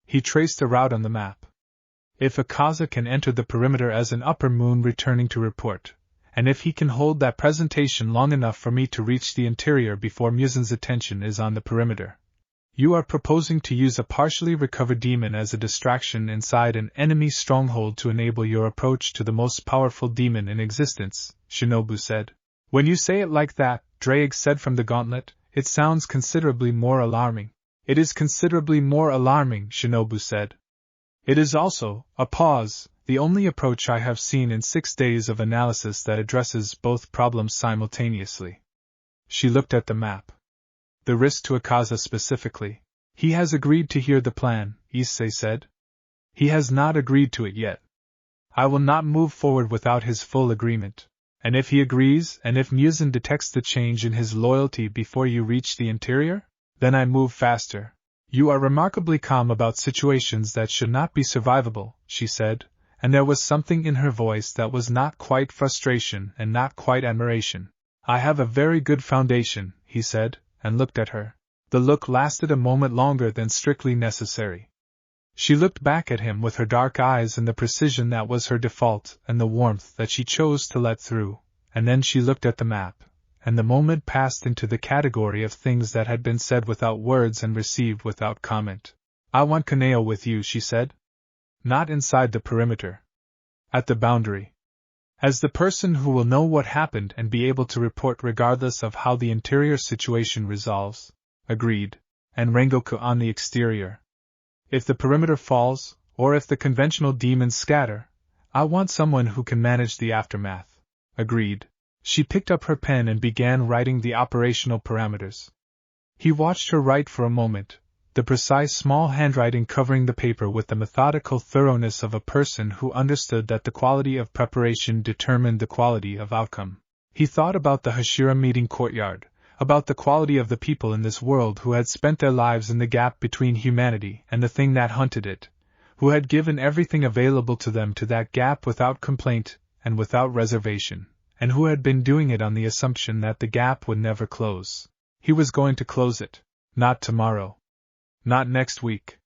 He traced a route on the map. If Akaza can enter the perimeter as an upper moon returning to report, and if he can hold that presentation long enough for me to reach the interior before Musen's attention is on the perimeter. You are proposing to use a partially recovered demon as a distraction inside an enemy stronghold to enable your approach to the most powerful demon in existence, Shinobu said. When you say it like that, Drake said from the gauntlet, it sounds considerably more alarming. It is considerably more alarming, Shinobu said. It is also, a pause, the only approach I have seen in 6 days of analysis that addresses both problems simultaneously. She looked at the map. The risk to Akaza specifically. He has agreed to hear the plan, Issei said. He has not agreed to it yet. I will not move forward without his full agreement. And if he agrees, and if Musen detects the change in his loyalty before you reach the interior, then I move faster. You are remarkably calm about situations that should not be survivable, she said, and there was something in her voice that was not quite frustration and not quite admiration. I have a very good foundation, he said, and looked at her. The look lasted a moment longer than strictly necessary. She looked back at him with her dark eyes and the precision that was her default and the warmth that she chose to let through, and then she looked at the map, and the moment passed into the category of things that had been said without words and received without comment. I want Kaneo with you, she said. Not inside the perimeter. At the boundary. As the person who will know what happened and be able to report regardless of how the interior situation resolves, agreed, and Rengoku on the exterior. If the perimeter falls, or if the conventional demons scatter, I want someone who can manage the aftermath, agreed. She picked up her pen and began writing the operational parameters. He watched her write for a moment, the precise small handwriting covering the paper with the methodical thoroughness of a person who understood that the quality of preparation determined the quality of outcome. He thought about the Hashira meeting courtyard, about the quality of the people in this world who had spent their lives in the gap between humanity and the thing that hunted it, who had given everything available to them to that gap without complaint and without reservation, and who had been doing it on the assumption that the gap would never close. He was going to close it, not tomorrow. Not next week.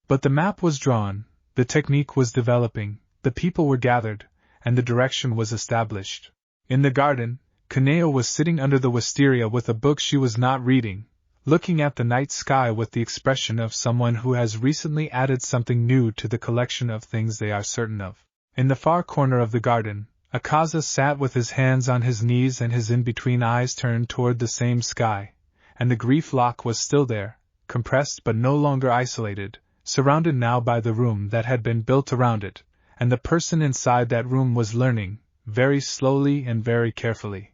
But the map was drawn, the technique was developing, the people were gathered, and the direction was established. In the garden, Kaneo was sitting under the wisteria with a book she was not reading, looking at the night sky with the expression of someone who has recently added something new to the collection of things they are certain of. In the far corner of the garden, Akaza sat with his hands on his knees and his in-between eyes turned toward the same sky, and the grief lock was still there, compressed but no longer isolated, surrounded now by the room that had been built around it, and the person inside that room was learning, very slowly and very carefully,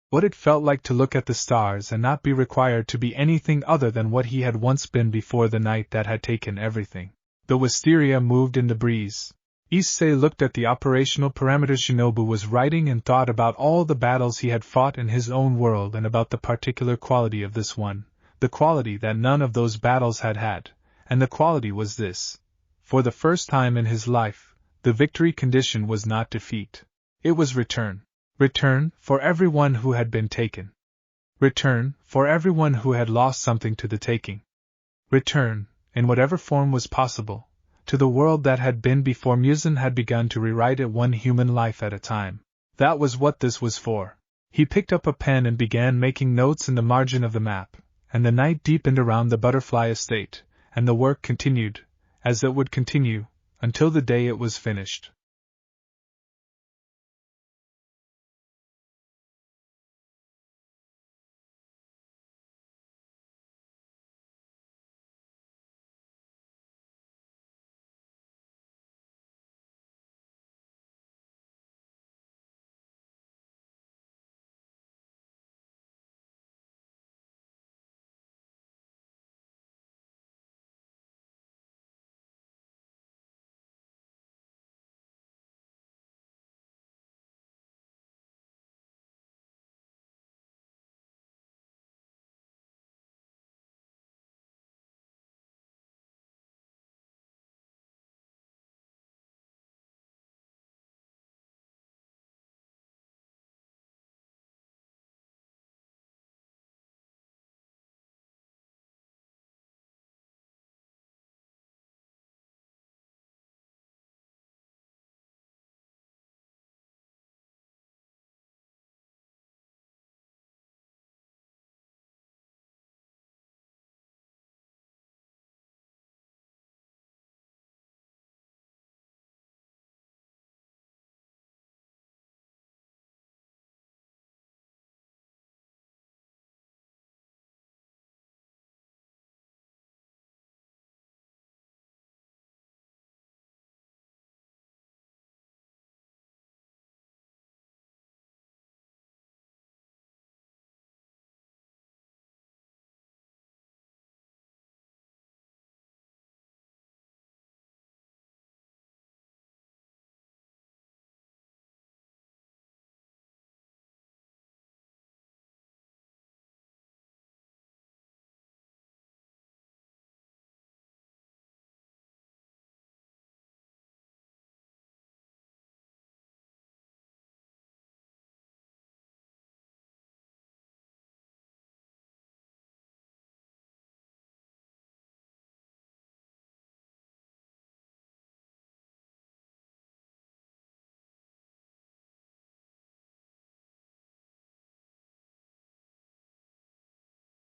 what it felt like to look at the stars and not be required to be anything other than what he had once been before the night that had taken everything. The wisteria moved in the breeze. Issei looked at the operational parameters Shinobu was writing and thought about all the battles he had fought in his own world and about the particular quality of this one, the quality that none of those battles had had, and the quality was this. For the first time in his life, the victory condition was not defeat. It was return. Return for everyone who had been taken. Return for everyone who had lost something to the taking. Return, in whatever form was possible, to the world that had been before Muzan had begun to rewrite it one human life at a time. That was what this was for. He picked up a pen and began making notes in the margin of the map, and the night deepened around the butterfly estate, and the work continued, as it would continue, until the day it was finished.